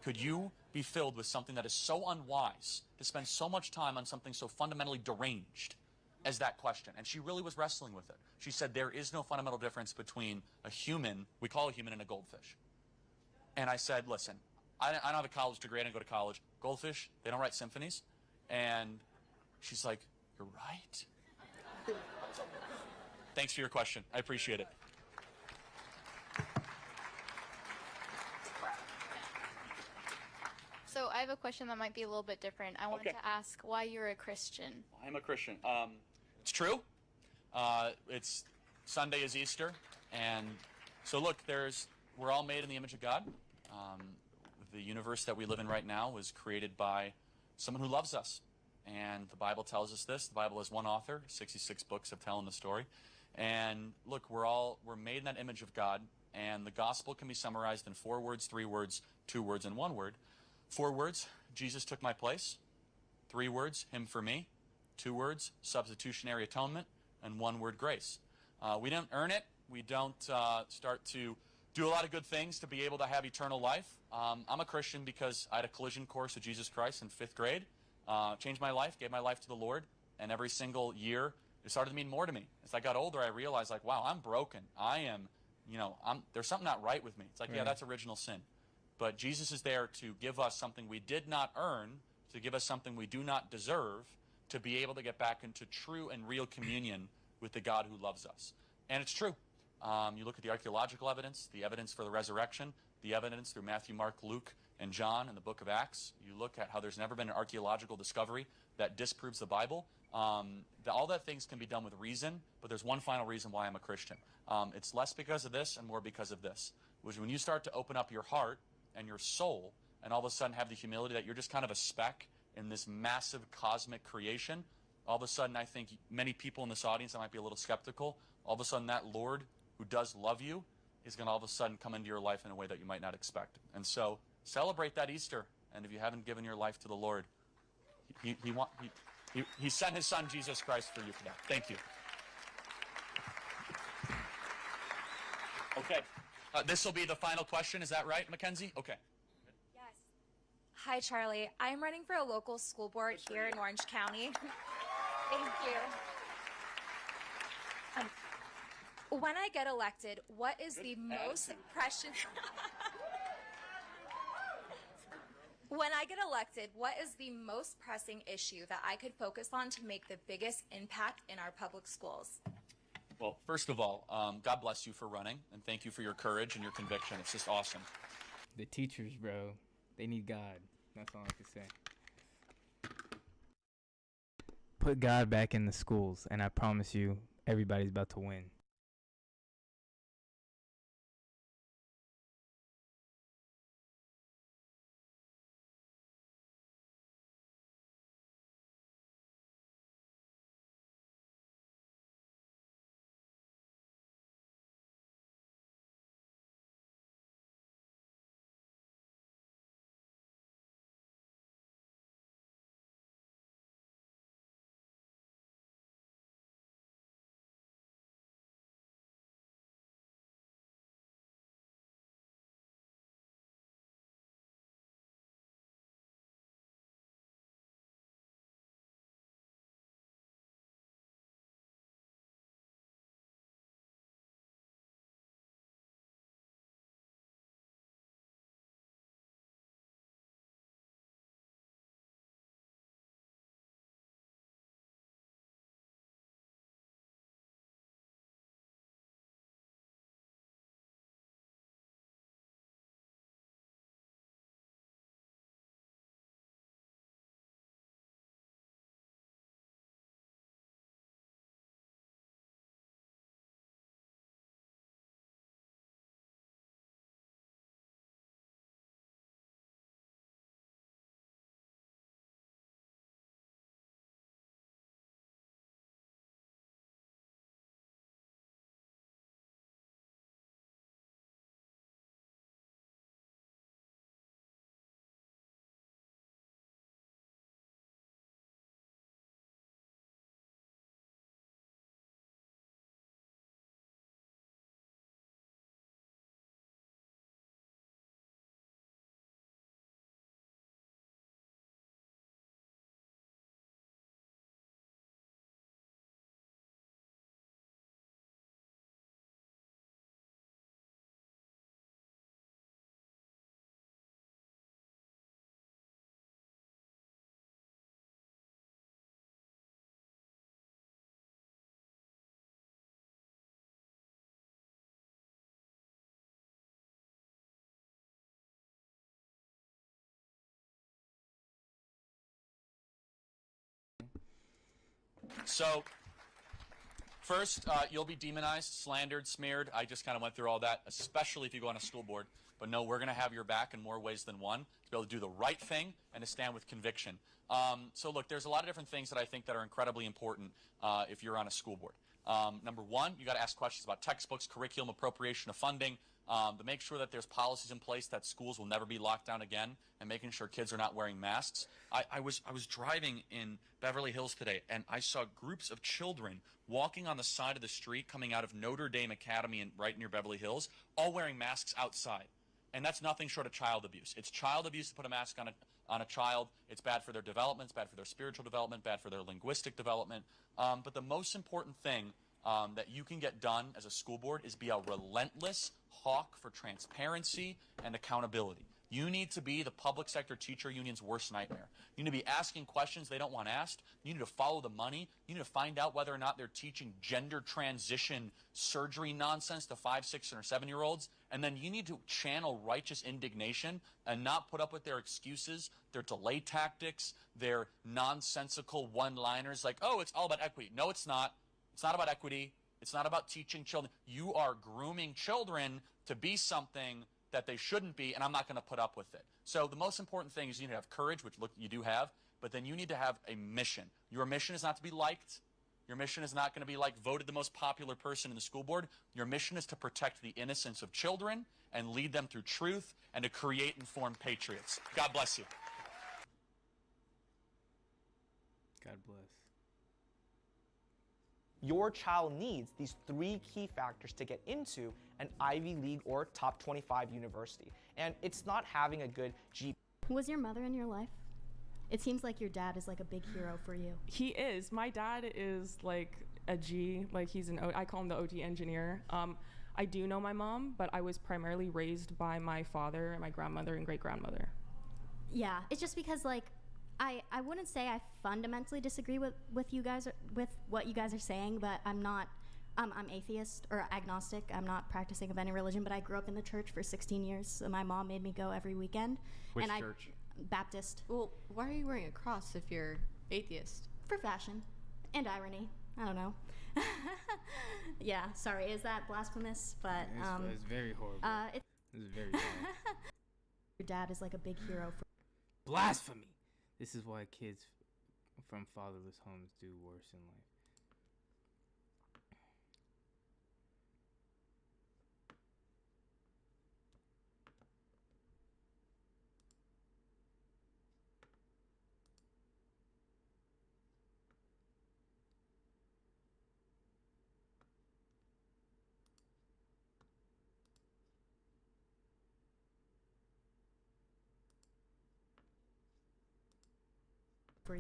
could you be filled with something that is so unwise, to spend so much time on something so fundamentally deranged as that question. And she really was wrestling with it. She said, there is no fundamental difference between a human, we call a human, and a goldfish. And I said, listen, I don't have a college degree. I didn't go to college. Goldfish, they don't write symphonies. And she's like, you're right. Thanks for your question. I appreciate it. So I have a question that might be a little bit different. I wanted to ask why you're a Christian. I'm a Christian. It's true. It's Sunday is Easter, and so look, we're all made in the image of God. The universe that we live in right now was created by someone who loves us, and the Bible tells us this. The Bible has one author, 66 books of telling the story. And look, we're made in that image of God, and the gospel can be summarized in 4 words, 3 words, 2 words, and 1 word. 4 words, Jesus took my place. 3 words, him for me. 2 words, substitutionary atonement. And 1 word, grace. We didn't earn it. We don't start to do a lot of good things to be able to have eternal life. I'm a Christian because I had a collision course with Jesus Christ in 5th grade. Changed my life, gave my life to the Lord, and every single year it started to mean more to me. As I got older, I realized, like, wow, I'm broken. I am, there's something not right with me. It's like, yeah, that's original sin. But Jesus is there to give us something we did not earn, to give us something we do not deserve, to be able to get back into true and real communion with the God who loves us. And it's true. You look at the archaeological evidence, the evidence for the resurrection, the evidence through Matthew, Mark, Luke, and John in the book of Acts. You look at how there's never been an archaeological discovery that disproves the Bible. All that things can be done with reason, but there's one final reason why I'm a Christian. It's less because of this and more because of this, which when you start to open up your heart and your soul and all of a sudden have the humility that you're just kind of a speck in this massive cosmic creation, all of a sudden I think many people in this audience that might be a little skeptical, all of a sudden that Lord who does love you is going to all of a sudden come into your life in a way that you might not expect. And so celebrate that Easter. And if you haven't given your life to the Lord, He sent His Son, Jesus Christ, for you for that. Thank you. Okay. This will be the final question. Is that right, Mackenzie? Okay. Yes. Hi, Charlie. I'm running for a local school board here in Orange County. Thank you. When I get elected, what is the most precious... When I get elected, what is the most pressing issue that I could focus on to make the biggest impact in our public schools? Well, first of all, God bless you for running, and thank you for your courage and your conviction. It's just awesome. The teachers, bro, they need God. That's all I can say. Put God back in the schools, and I promise you, everybody's about to win. So, first, you'll be demonized, slandered, smeared. I just kind of went through all that, especially if you go on a school board. But no, we're going to have your back in more ways than one. be able to do the right thing, and to stand with conviction. So look, there's a lot of different things that I think that are incredibly important if you're on a school board. Number one, you got to ask questions about textbooks, curriculum, appropriation of funding, to make sure that there's policies in place that schools will never be locked down again, and making sure kids are not wearing masks. I was driving in Beverly Hills today, and I saw groups of children walking on the side of the street coming out of Notre Dame Academy right near Beverly Hills, all wearing masks outside. And that's nothing short of child abuse. It's child abuse to put a mask on a child. It's bad for their development. It's bad for their spiritual development, bad for their linguistic development. But the most important thing that you can get done as a school board is be a relentless hawk for transparency and accountability. You need to be the public sector teacher union's worst nightmare. You need to be asking questions they don't want asked. You need to follow the money. You need to find out whether or not they're teaching gender transition surgery nonsense to 5, 6, or 7-year-olds. And then you need to channel righteous indignation and not put up with their excuses, their delay tactics, their nonsensical one-liners like, oh, it's all about equity. No, it's not. It's not about equity. It's not about teaching children. You are grooming children to be something that they shouldn't be, and I'm not going to put up with it. So the most important thing is you need to have courage, which, look, you do have, but then you need to have a mission. Your mission is not to be liked. Your mission is not going to be like voted the most popular person in the school board. Your mission is to protect the innocence of children and lead them through truth and to create informed patriots. God bless you. God bless. Your child needs these 3 key factors to get into an Ivy League or top 25 university. And it's not having a good GPA. Was your mother in your life? It seems like your dad is like a big hero for you. He is. My dad is like a G, like he's I call him the OT engineer. I do know my mom, but I was primarily raised by my father and my grandmother and great-grandmother. Yeah, it's just because like, I wouldn't say I fundamentally disagree with you guys, with what you guys are saying, but I'm not, I'm atheist or agnostic. I'm not practicing of any religion, but I grew up in the church for 16 years. So my mom made me go every weekend. Which and church? Baptist. Well, why are you wearing a cross if you're atheist? For fashion and irony. I don't know. Yeah, sorry, is that blasphemous? But It's very horrible. It's very bad. Your dad is like a big hero for Blasphemy. This is why kids from fatherless homes do worse in life.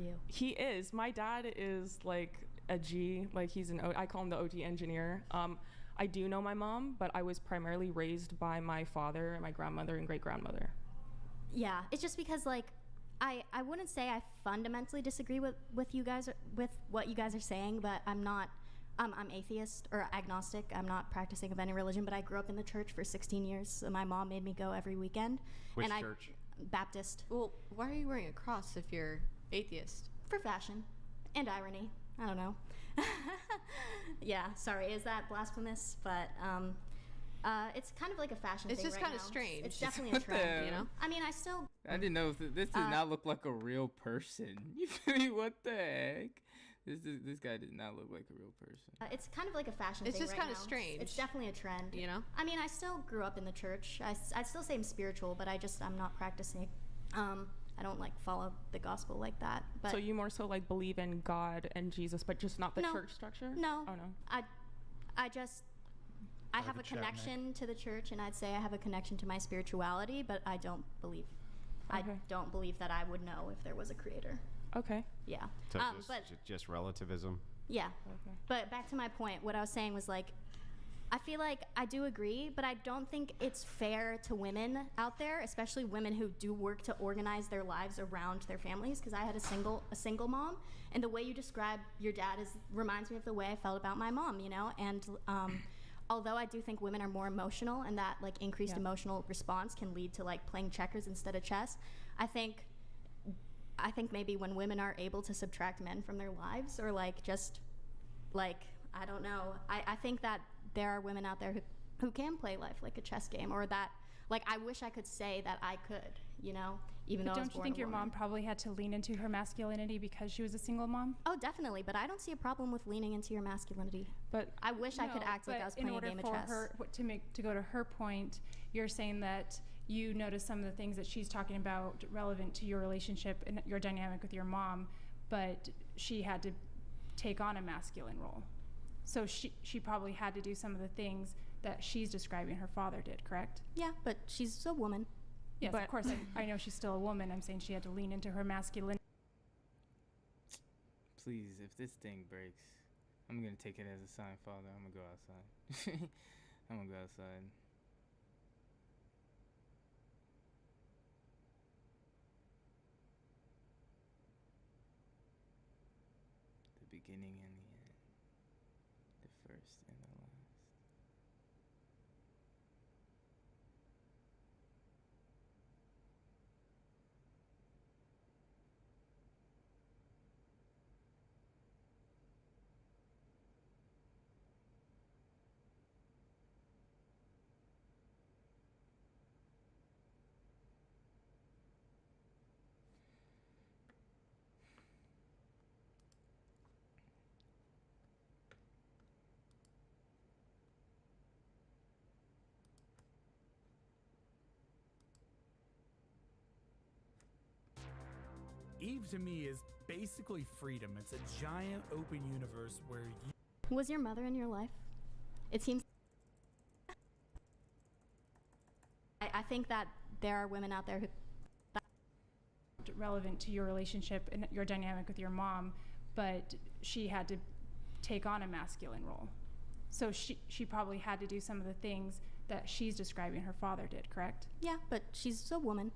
you. He is. My dad is like a G, like he's I call him the OT engineer. I do know my mom, but I was primarily raised by my father and my grandmother and great-grandmother. Yeah, it's just because like, I wouldn't say I fundamentally disagree with you guys, with what you guys are saying, but I'm not, I'm atheist or agnostic. I'm not practicing of any religion, but I grew up in the church for 16 years. So my mom made me go every weekend. Which church? Baptist. Well, why are you wearing a cross if you're atheist? For fashion and irony. I don't know. Yeah, sorry, is that blasphemous? But it's kind of like a fashion thing. It's just right kind of now. strange. It's definitely a What the trend, you hell? know? I mean, I still... I didn't know this does not look like a real person. You feel me? What the heck? This guy does not look like a real person. It's kind of like a fashion It's thing just right kind of now. strange. It's definitely a trend. You know? I mean, I still grew up in the church. I'd still say I'm spiritual, but I'm not practicing. I don't like follow the gospel like that. But So you more so like believe in God and Jesus, but just not the No. church structure? No. Oh no. I have a connection to the church, and I'd say I have a connection to my spirituality, but I don't believe that I would know if there was a creator. Okay. Yeah. So But just relativism. yeah. But back to my point, what I was saying was like, I feel like I do agree, but I don't think it's fair to women out there, especially women who do work to organize their lives around their families. Because I had a single mom, and the way you describe your dad reminds me of the way I felt about my mom, you know. And although I do think women are more emotional, and that like increased emotional response can lead to like playing checkers instead of chess, I think maybe when women are able to subtract men from their lives, or like just like I don't know, I think that there are women out there who can play life like a chess game, or that like I wish I could say that I could, you know, even But though I was don't you born think a your woman. mom probably had to lean into her masculinity because she was a single mom? Oh, definitely, but I don't see a problem with leaning into your masculinity. But I wish I could No, act like but I was playing a game of in order chess. for her to go to her point, you're saying that you notice some of the things that she's talking about relevant to your relationship and your dynamic with your mom, but she had to take on a masculine role. So she probably had to do some of the things that she's describing her father did, correct? Yeah, but she's a woman. Yes, of course. I know she's still a woman. I'm saying she had to lean into her masculinity. Please, if this thing breaks, I'm gonna take it as a sign, Father. I'm gonna go outside. I'm gonna go outside. The beginning and the end. The first and the last. Eve to me is basically freedom. It's a giant open universe where you. Was your mother in your life? It seems. I think that there are women out there who. Relevant to your relationship and your dynamic with your mom, but she had to take on a masculine role. So she probably had to do some of the things that she's describing her father did, correct? Yeah, but she's a woman.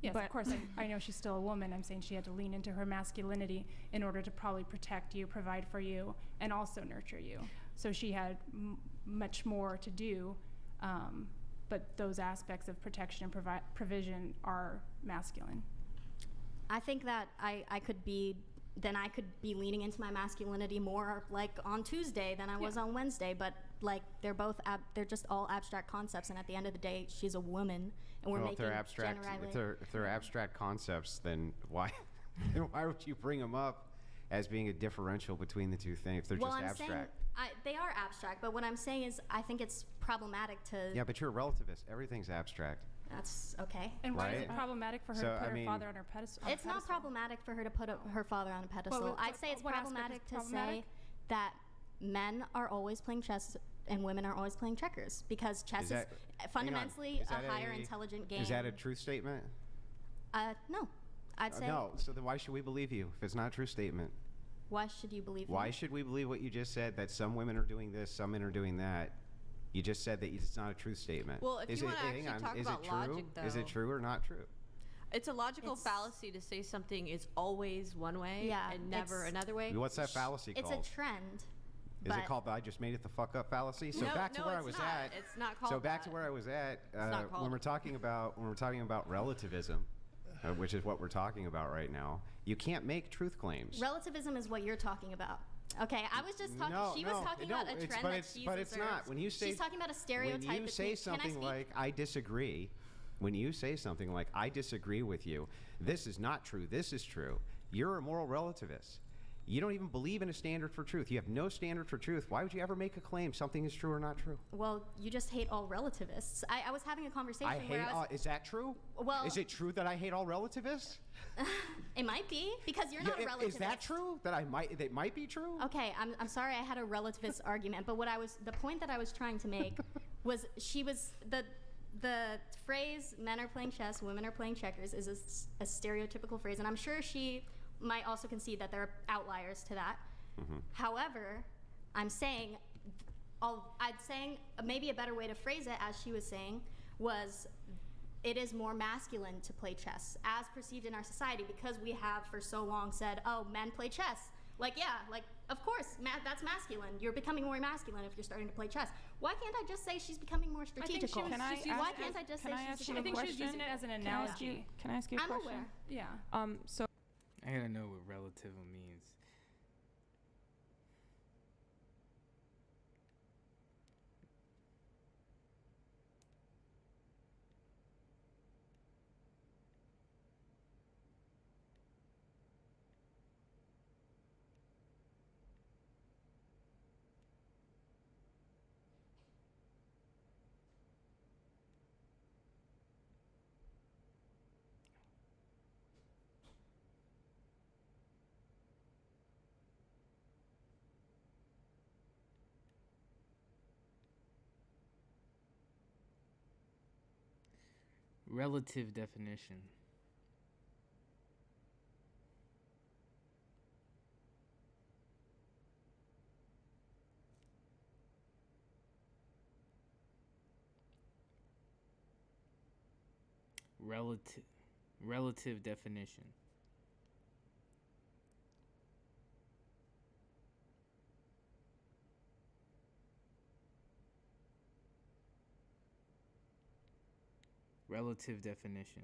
Yes, of course. I know she's still a woman. I'm saying she had to lean into her masculinity in order to probably protect you, provide for you, and also nurture you. So she had much more to do, but those aspects of protection and provision are masculine. I think that I could be leaning into my masculinity more like on Tuesday than I was on Wednesday, but like they're just all abstract concepts, and at the end of the day, she's a woman, and we're Well, making if they're abstract concepts, then why would you bring them up as being a differential between the two things if they're well, just I'm abstract? saying they are abstract, but what I'm saying is I think it's problematic to. Yeah, but you're a relativist. Everything's abstract. That's okay. And why is Right? it problematic for her So, to put I mean- her father on her pedestal? It's not problematic for her to put her father on a pedestal. Well, I'd say it's what aspect is problematic to problematic? say that men are always playing chess and women are always playing checkers because chess is, that- hang on. fundamentally Is a that higher intelligent game. Is that a truth statement? No. I'd say. No. So then why should we believe you if it's not a true statement? Why should you believe Why me? should we believe what you just said, that some women are doing this, some men are doing that? You just said that it's not a truth statement. Well, if is you it, wanna hang actually on, talk is about it true? logic, Is it though- true or not true? It's a logical fallacy to say something is always one way Yeah, and never it's- another way. What's that fallacy It's called? a trend. Is but it called the I just made it the fuck up fallacy? So No, back to no, where I it's was not. at. It's not called So back to that. where I was at not called when we're talking about relativism, which is what we're talking about right now. You can't make truth claims. Relativism is what you're talking about. Okay, I was just talking. No, she no, was talking no, about a it's- trend but that it's, she's but it's not. observed. When you say she's talking about a stereotype. when you say between- something Can I like I disagree, when you say something like I disagree with you, this is not true. This is true. You're a moral relativist. You don't even believe in a standard for truth. You have no standard for truth. Why would you ever make a claim something is true or not true? Well, you just hate all relativists. I was having a conversation I where hate I all. was. Is that true? Well- is it true that I hate all relativists? It might be because you're not a relativist. Is that true? That might be true? Okay, I'm sorry I had a relativist argument, but the point that I was trying to make was the phrase "men are playing chess, women are playing checkers" is a stereotypical phrase, and I'm sure she might also concede that there are outliers to that. However, I'd saying maybe a better way to phrase it, as she was saying, was it is more masculine to play chess as perceived in our society because we have for so long said, oh, men play chess. Of course, that's masculine. You're becoming more masculine if you're starting to play chess. Why can't I just say she's becoming more strategical? Why can't I just say she's becoming I think more she was using it as an analogy. Can I ask you a I'm question? aware. Yeah. So I gotta know what relativism means. Relative definition. Relative definition. Relative definition.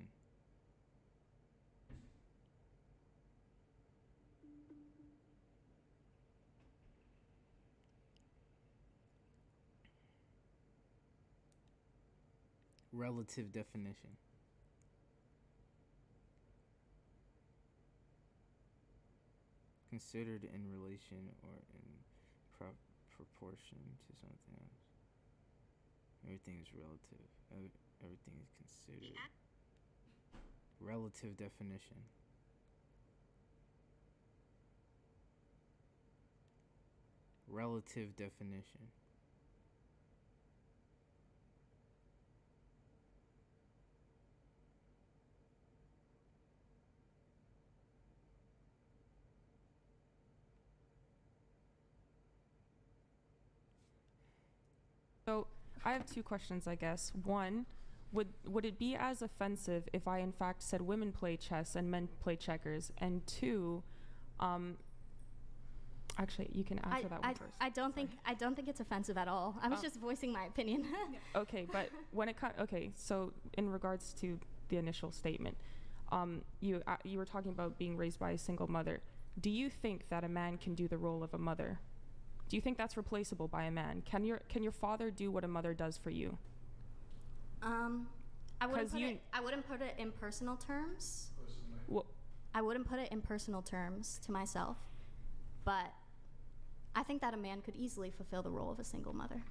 Relative definition. Considered in relation or in proportion to something else. Everything is relative. Everything is considered. Relative definition. Relative definition. So I have two questions, I guess. One, would it be as offensive if I in fact said women play chess and men play checkers? And two, actually, you can answer that one first. I don't think it's offensive at all. I was just voicing my opinion. Okay, but when it comes, okay, so in regards to the initial statement, you were talking about being raised by a single mother. Do you think that a man can do the role of a mother? Do you think that's replaceable by a man? Can your father do what a mother does for you? I wouldn't put it in personal terms. Well, I wouldn't put it in personal terms to myself, but I think that a man could easily fulfill the role of a single mother.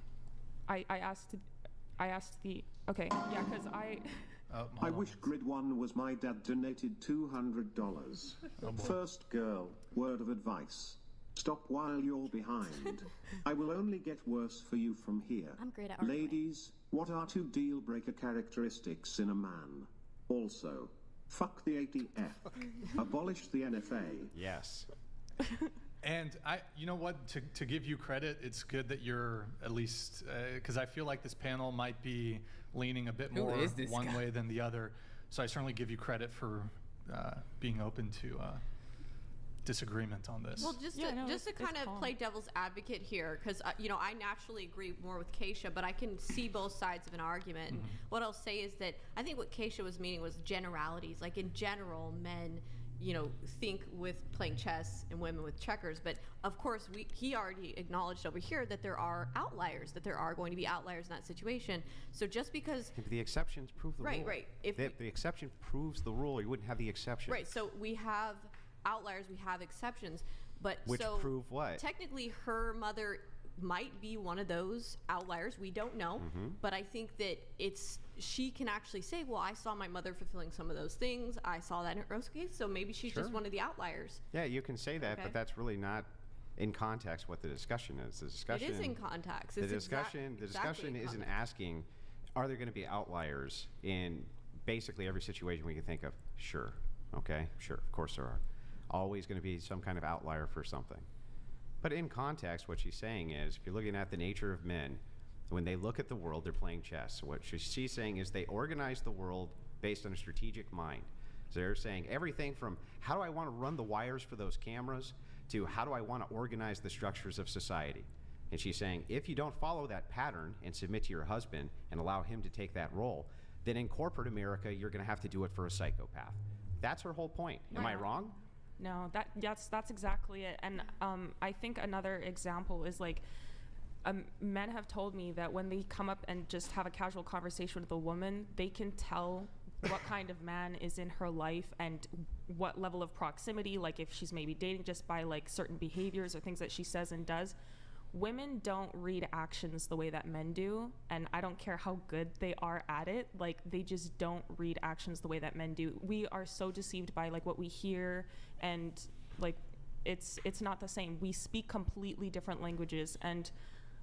I asked okay, yeah, because I wish Grid 1 was my dad donated $200. First girl, word of advice. Stop while you're behind. I will only get worse for you from here. I'm great at arguing. Ladies, what are 2 deal-breaker characteristics in a man? Also, fuck the ATF. Abolish the NFA. Yes. And you know what? To give you credit, it's good that you're at least, because I feel like this panel might be leaning a bit more one way than the other. So I certainly give you credit for being open to disagreement on this. Well, just to kind of play devil's advocate here, because I naturally agree more with Keisha, but I can see both sides of an argument. And what I'll say is that I think what Keisha was meaning was generalities. Like in general, men, think with playing chess and women with checkers. But of course, he already acknowledged over here that there are outliers, that there are going to be outliers in that situation. So just because the exceptions prove the rule. Right. If the exception proves the rule, you wouldn't have the exception. Right. So we have outliers, we have exceptions, but which prove what? Technically, her mother might be one of those outliers. We don't know, but I think that she can actually say, well, I saw my mother fulfilling some of those things. I saw that in her case, so maybe she's just one of the outliers. Yeah, you can say that, but that's really not in context what the discussion is. The discussion. It is in context. The discussion isn't asking, are there going to be outliers in basically every situation we can think of? Sure. Okay. Sure. Of course there are. Always going to be some kind of outlier for something. But in context, what she's saying is, if you're looking at the nature of men, when they look at the world, they're playing chess. So what she's saying is they organize the world based on a strategic mind. So they're saying everything from how do I want to run the wires for those cameras to how do I want to organize the structures of society. And she's saying if you don't follow that pattern and submit to your husband and allow him to take that role, then in corporate America, you're going to have to do it for a psychopath. That's her whole point. Am I wrong? No, that's exactly it. And I think another example is like men have told me that when they come up and just have a casual conversation with a woman, they can tell what kind of man is in her life and what level of proximity, like if she's maybe dating, just by like certain behaviors or things that she says and does. Women don't read actions the way that men do, and I don't care how good they are at it, like they just don't read actions the way that men do. We are so deceived by like what we hear, and like it's not the same. We speak completely different languages, and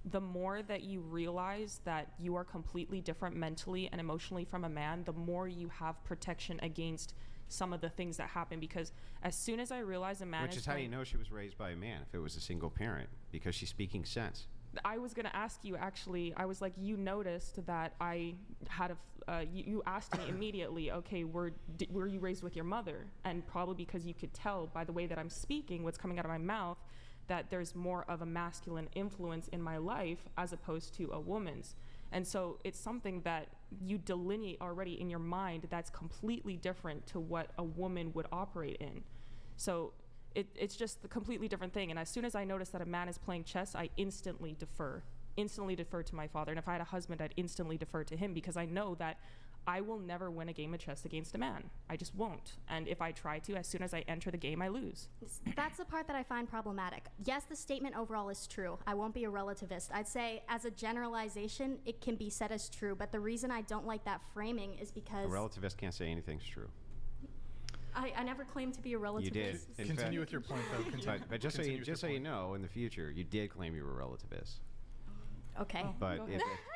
the more that you realize that you are completely different mentally and emotionally from a man, the more you have protection against some of the things that happen. Because as soon as I realize a man Which is how you know she was raised by a man, if it was a single parent, because she's speaking sense. I was going to ask you, actually, I was like, you noticed that I had you asked me immediately, okay, were you raised with your mother? And probably because you could tell by the way that I'm speaking, what's coming out of my mouth, that there's more of a masculine influence in my life as opposed to a woman's. And so it's something that you delineate already in your mind that's completely different to what a woman would operate in. So it's just a completely different thing. And as soon as I notice that a man is playing chess, I instantly defer to my father. And if I had a husband, I'd instantly defer to him, because I know that I will never win a game of chess against a man. I just won't. And if I try to, as soon as I enter the game, I lose. That's the part that I find problematic. Yes, the statement overall is true. I won't be a relativist. I'd say as a generalization, it can be said as true. But the reason I don't like that framing is because... A relativist can't say anything's true. I never claimed to be a relativist. You did. Continue with your point, though. But just so you know, in the future, you did claim you were a relativist. Okay. But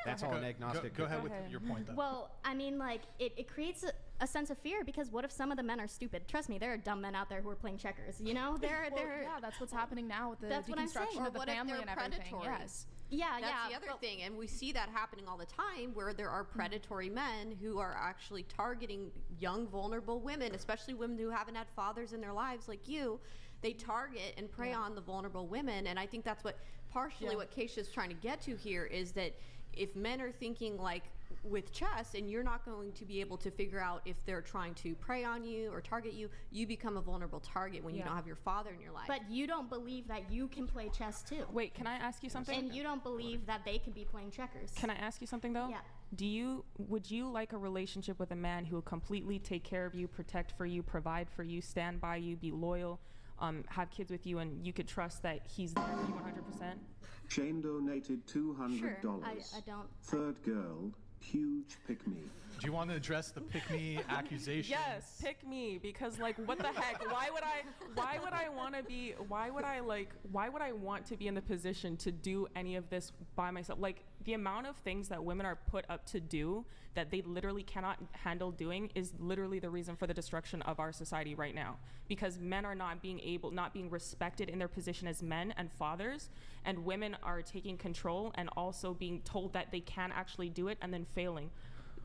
that's all an agnostic. Go ahead with your point, though. Well, I mean, like, it creates a sense of fear, because what if some of the men are stupid? Trust me, there are dumb men out there who are playing checkers, you know? Well, yeah, that's what's happening now with the deconstruction of the family and everything. Predatory? Yes. Yeah, that's the other thing, and we see that happening all the time, where there are predatory men who are actually targeting young, vulnerable women, especially women who haven't had fathers in their lives like you. They target and prey on the vulnerable women, and I think that's what partially what Keisha is trying to get to here, is that if men are thinking like with chess, and you're not going to be able to figure out if they're trying to prey on you or target you, you become a vulnerable target when you don't have your father in your life. But you don't believe that you can play chess too. Wait, can I ask you something? And you don't believe that they can be playing checkers. Can I ask you something, though? Yeah. Would you like a relationship with a man who will completely take care of you, protect for you, provide for you, stand by you, be loyal, have kids with you, and you could trust that he's there for you 100%? Shane donated $200. Sure, I don't. Third girl, huge pick me. Do you want to address the pick me accusation? Yes, pick me, because like, what the heck? Why would I want to be in the position to do any of this by myself? Like, the amount of things that women are put up to do that they literally cannot handle doing is literally the reason for the destruction of our society right now. Because men are not being respected in their position as men and fathers, and women are taking control and also being told that they can actually do it and then failing.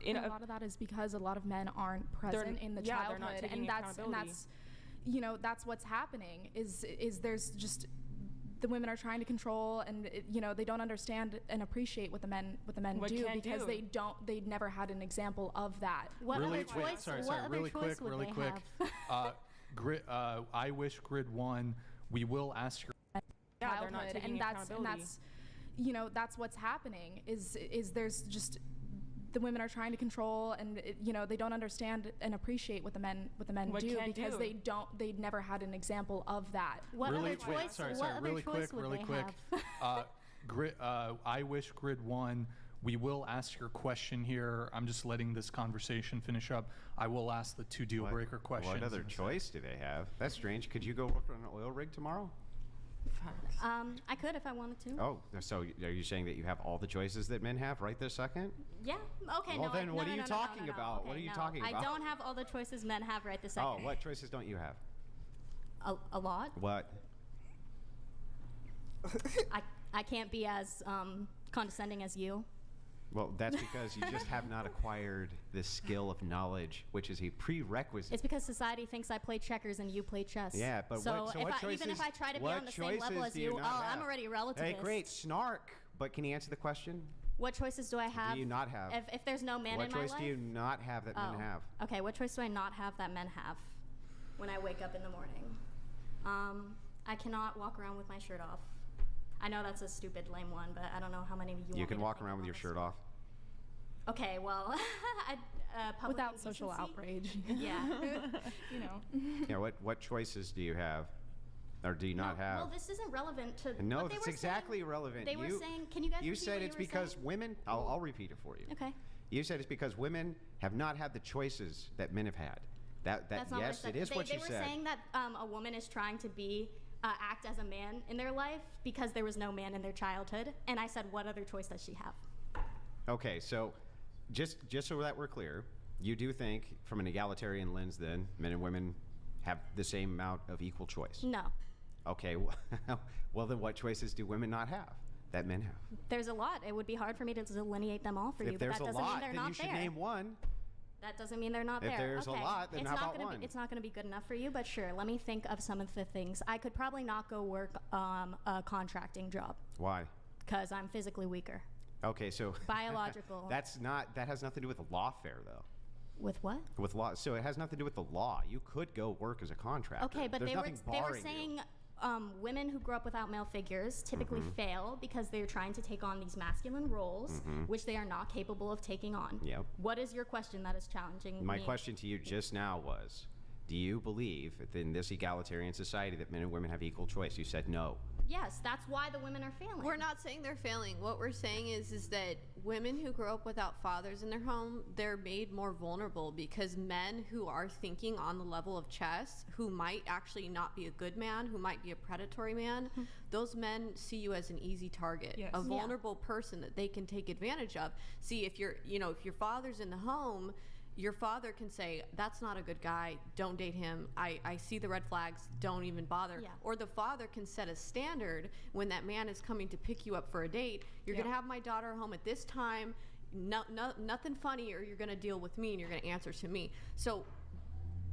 And a lot of that is because a lot of men aren't present in the childhood, they're not taking that's that's what's happening. Is there's just the women are trying to control, and they don't understand and appreciate what the men do, because they never had an example of that. What other choice? Really quick. I wish Grid 1. We will ask your. Yeah, they're not taking accountability. That's what's happening. Is there's just the women are trying to control, and they don't understand and appreciate what the men do, because they never had an example of that. What other choice? Really quick. I wish Grid 1. We will ask your question here. I'm just letting this conversation finish up. I will ask the two deal breaker questions. What other choice do they have? That's strange. Could you go work on an oil rig tomorrow? I could if I wanted to. Oh, so are you saying that you have all the choices that men have right this second? Yeah. Okay. Well, then what are you talking about? Okay, what are you talking about? I don't have all the choices men have right this second. Oh, what choices don't you have? A lot. What? I can't be as condescending as you. Well, that's because you just have not acquired the skill of knowledge, which is a prerequisite. It's because society thinks I play checkers and you play chess. Yeah, but what choices? Even if I try to be on the same level as you, I'm already a relativist. Hey, great, snark. But can you answer the question? What choices do I have? Do you not have? If there's no man in my life? What choice do you not have that men have? Okay, what choice do I not have that men have when I wake up in the morning? I cannot walk around with my shirt off. I know that's a stupid, lame one, but I don't know how many of you. You can walk around with your shirt off. Okay, well, without social outrage. Yeah, Yeah. What choices do you have, or do you not have? Well, this isn't relevant to. No, what they it's were exactly saying. relevant. They were saying, can you guys? You said it's because women. I'll repeat it for you. Okay. You said it's because women have not had the choices that men have had. That's not yes, what I said. it is what you said. They were saying that a woman is trying to be act as a man in their life because there was no man in their childhood. And I said, what other choice does she have? Okay, so just so that we're clear, you do think from an egalitarian lens then men and women have the same amount of equal choice? No. Okay, well then what choices do women not have that men have? There's a lot. It would be hard for me to delineate them all for you, If but there's that a doesn't mean lot, they're then not you should there. name one. That doesn't mean they're not If there. there's a Okay. lot, then it's how not about gonna one? it's not going to be good enough for you, but sure. Let me think of some of the things. I could probably not go work a contracting job Why? because I'm physically weaker. Okay, so Biological. that has nothing to do with the lawfare though. With what? With law, so it has nothing to do with the law. You could go work as a contractor. Okay, but There's they were nothing saying barring you. women who grow up without male figures typically Mhm. fail because they're trying to take on these masculine roles, Mhm. which they are not capable of taking on. Yep. What is your question that is challenging My me? question to you just now was, do you believe that in this egalitarian society that men and women have equal choice? You said no. Yes, that's why the women are failing. We're not saying they're failing. What we're saying is that women who grow up without fathers in their home, they're made more vulnerable because men who are thinking on the level of chess, who might actually not be a good man, who might be a predatory man, those men see you as an easy target, Yes. a Yeah. vulnerable person that they can take advantage of. See, if if your father's in the home, your father can say, that's not a good guy, don't date him, I see the red flags, don't even bother. Yeah. Or the father can set a standard when that man is coming to pick you up for a date. You're Yeah. gonna have my daughter home at this time, nothing funny, or you're gonna deal with me and you're gonna answer to me. So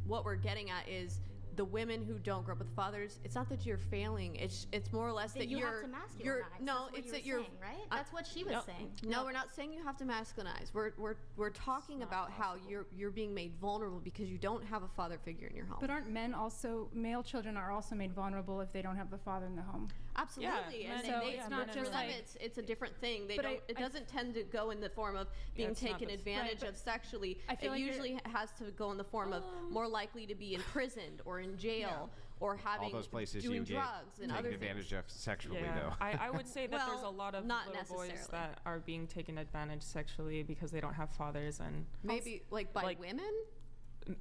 what we're getting at is the women who don't grow up with fathers, it's not that you're failing, it's more or less that you you're have to masculinize. you're no, That's what it's you that were you're saying, right? That's what she was saying. No, we're not saying you have to masculinize. We're talking about how you're being made vulnerable because you don't have a father figure in your home. But aren't male children are also made vulnerable if they don't have the father in the home? Absolutely, Yeah, and so they, it's not for just them like- it's a different thing. They But don't. It doesn't tend to go in the form of being it's not taken the- advantage right, of sexually. I feel It like you're- usually has to go in the form of more likely to be imprisoned or in jail or having All those places doing you get drugs and taken other advantage things. of sexually Yeah, though. I would say that there's a Well, lot of not little boys necessarily. that are being taken advantage sexually because they don't have fathers and Maybe like by women.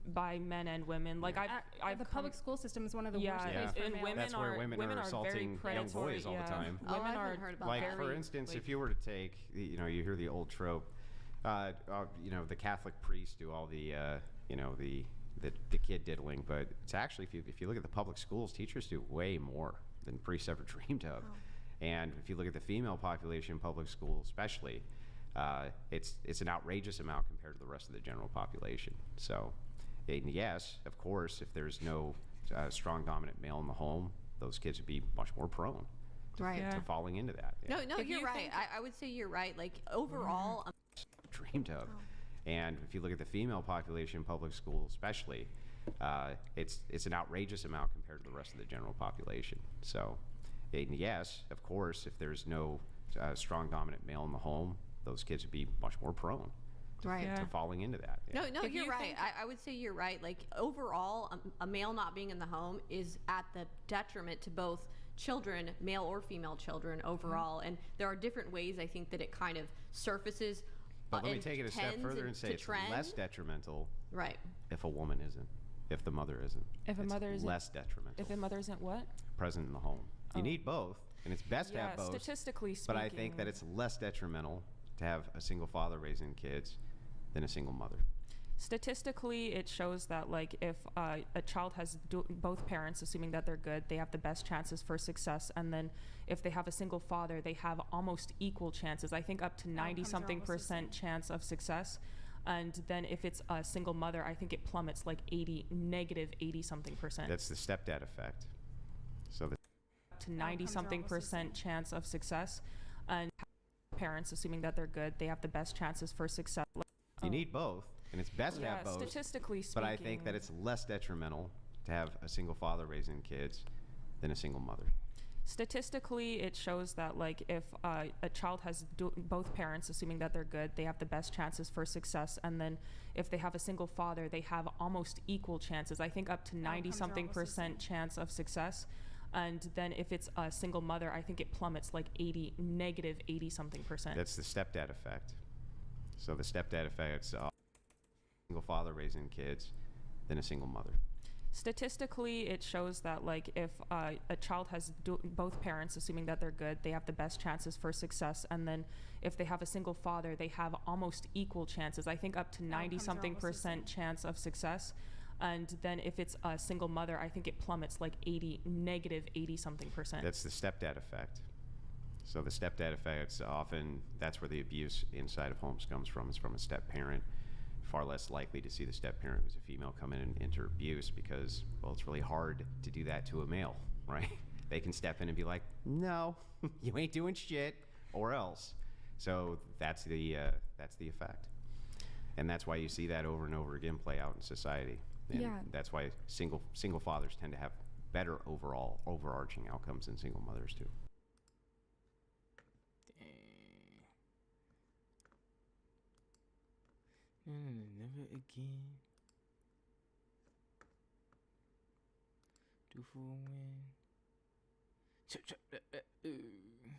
by men and women. Like I've the public school system is one of the Yeah, worst yeah. places for and males. women That's where women are very assaulting young predatory, boys all the yeah. time. Oh, I Women haven't are heard about Like that. for instance, if you were to take, you hear the old trope, the Catholic priests do all the, the kid diddling, but it's actually if you look at the public schools, teachers do way more than priests ever dreamed of. And if you look at the female population in public schools, especially, it's an outrageous amount compared to the rest of the general population. So, and yes, of course, if there's no strong dominant male in the home, those kids would be much more prone to falling into that. No, If you're you right. think- I would say you're right. Like overall, Dreamed of. And if you look at the female population in public schools, especially, it's an outrageous amount compared to the rest of the general population. So, and yes, of course, if there's no strong dominant male in the home, those kids would be much more prone to falling into that. Yeah. No, If you're you right. think- I would say you're right. Like overall, a male not being in the home is at the detriment to both children, male or female children overall. And there are different ways I think that it kind of surfaces. But let me and take it a step tends further and say to it's trend. less detrimental Right. if a woman isn't, if the mother isn't. If a It's mother isn't less detrimental. If a mother isn't what? Present in the home. You Oh. need both, and it's best to Yeah, have both. statistically But I think that speaking- it's less detrimental to have a single father raising kids than a single mother. Statistically, it shows that like if a child has both parents, assuming that they're good, they have the best chances for success. And then if they have a single father, they have almost equal chances. I think up to 90-something percent chance of success. And then if it's a single mother, I think it plummets like negative 80-something percent. That's the stepdad effect. So the Up to 90-something percent chance of success. And parents, assuming that they're good, they have the best chances for success. you need both, and it's best to Yeah, have both. statistically But I think that speaking- it's less detrimental to have a single father raising kids than a single mother. Statistically, it shows that like if a child has both parents, assuming that they're good, they have the best chances for success. And then if they have a single father, they have almost equal chances. I think up to 90-something percent chance of success. And then if it's a single mother, I think it plummets like negative 80-something percent. That's the stepdad effect. So the stepdad effect, single father raising kids than a single mother. Statistically, it shows that like if a child has both parents, assuming that they're good, they have the best chances for success. And then if they have a single father, they have almost equal chances. I think up to 90-something% chance of success. And then if it's a single mother, I think it plummets like negative 80-something%. That's the stepdad effect. So the stepdad effect, often that's where the abuse inside of homes comes from. It's from a step parent. Far less likely to see the step parent who's a female come in and enter abuse because, well, it's really hard to do that to a male, right? They can step in and be like, no, you ain't doing shit, or else. So that's the effect. And that's why you see that over and over again play out in society. And that's why single fathers tend to have better overall overarching outcomes than single mothers do. Never again. Do for a win.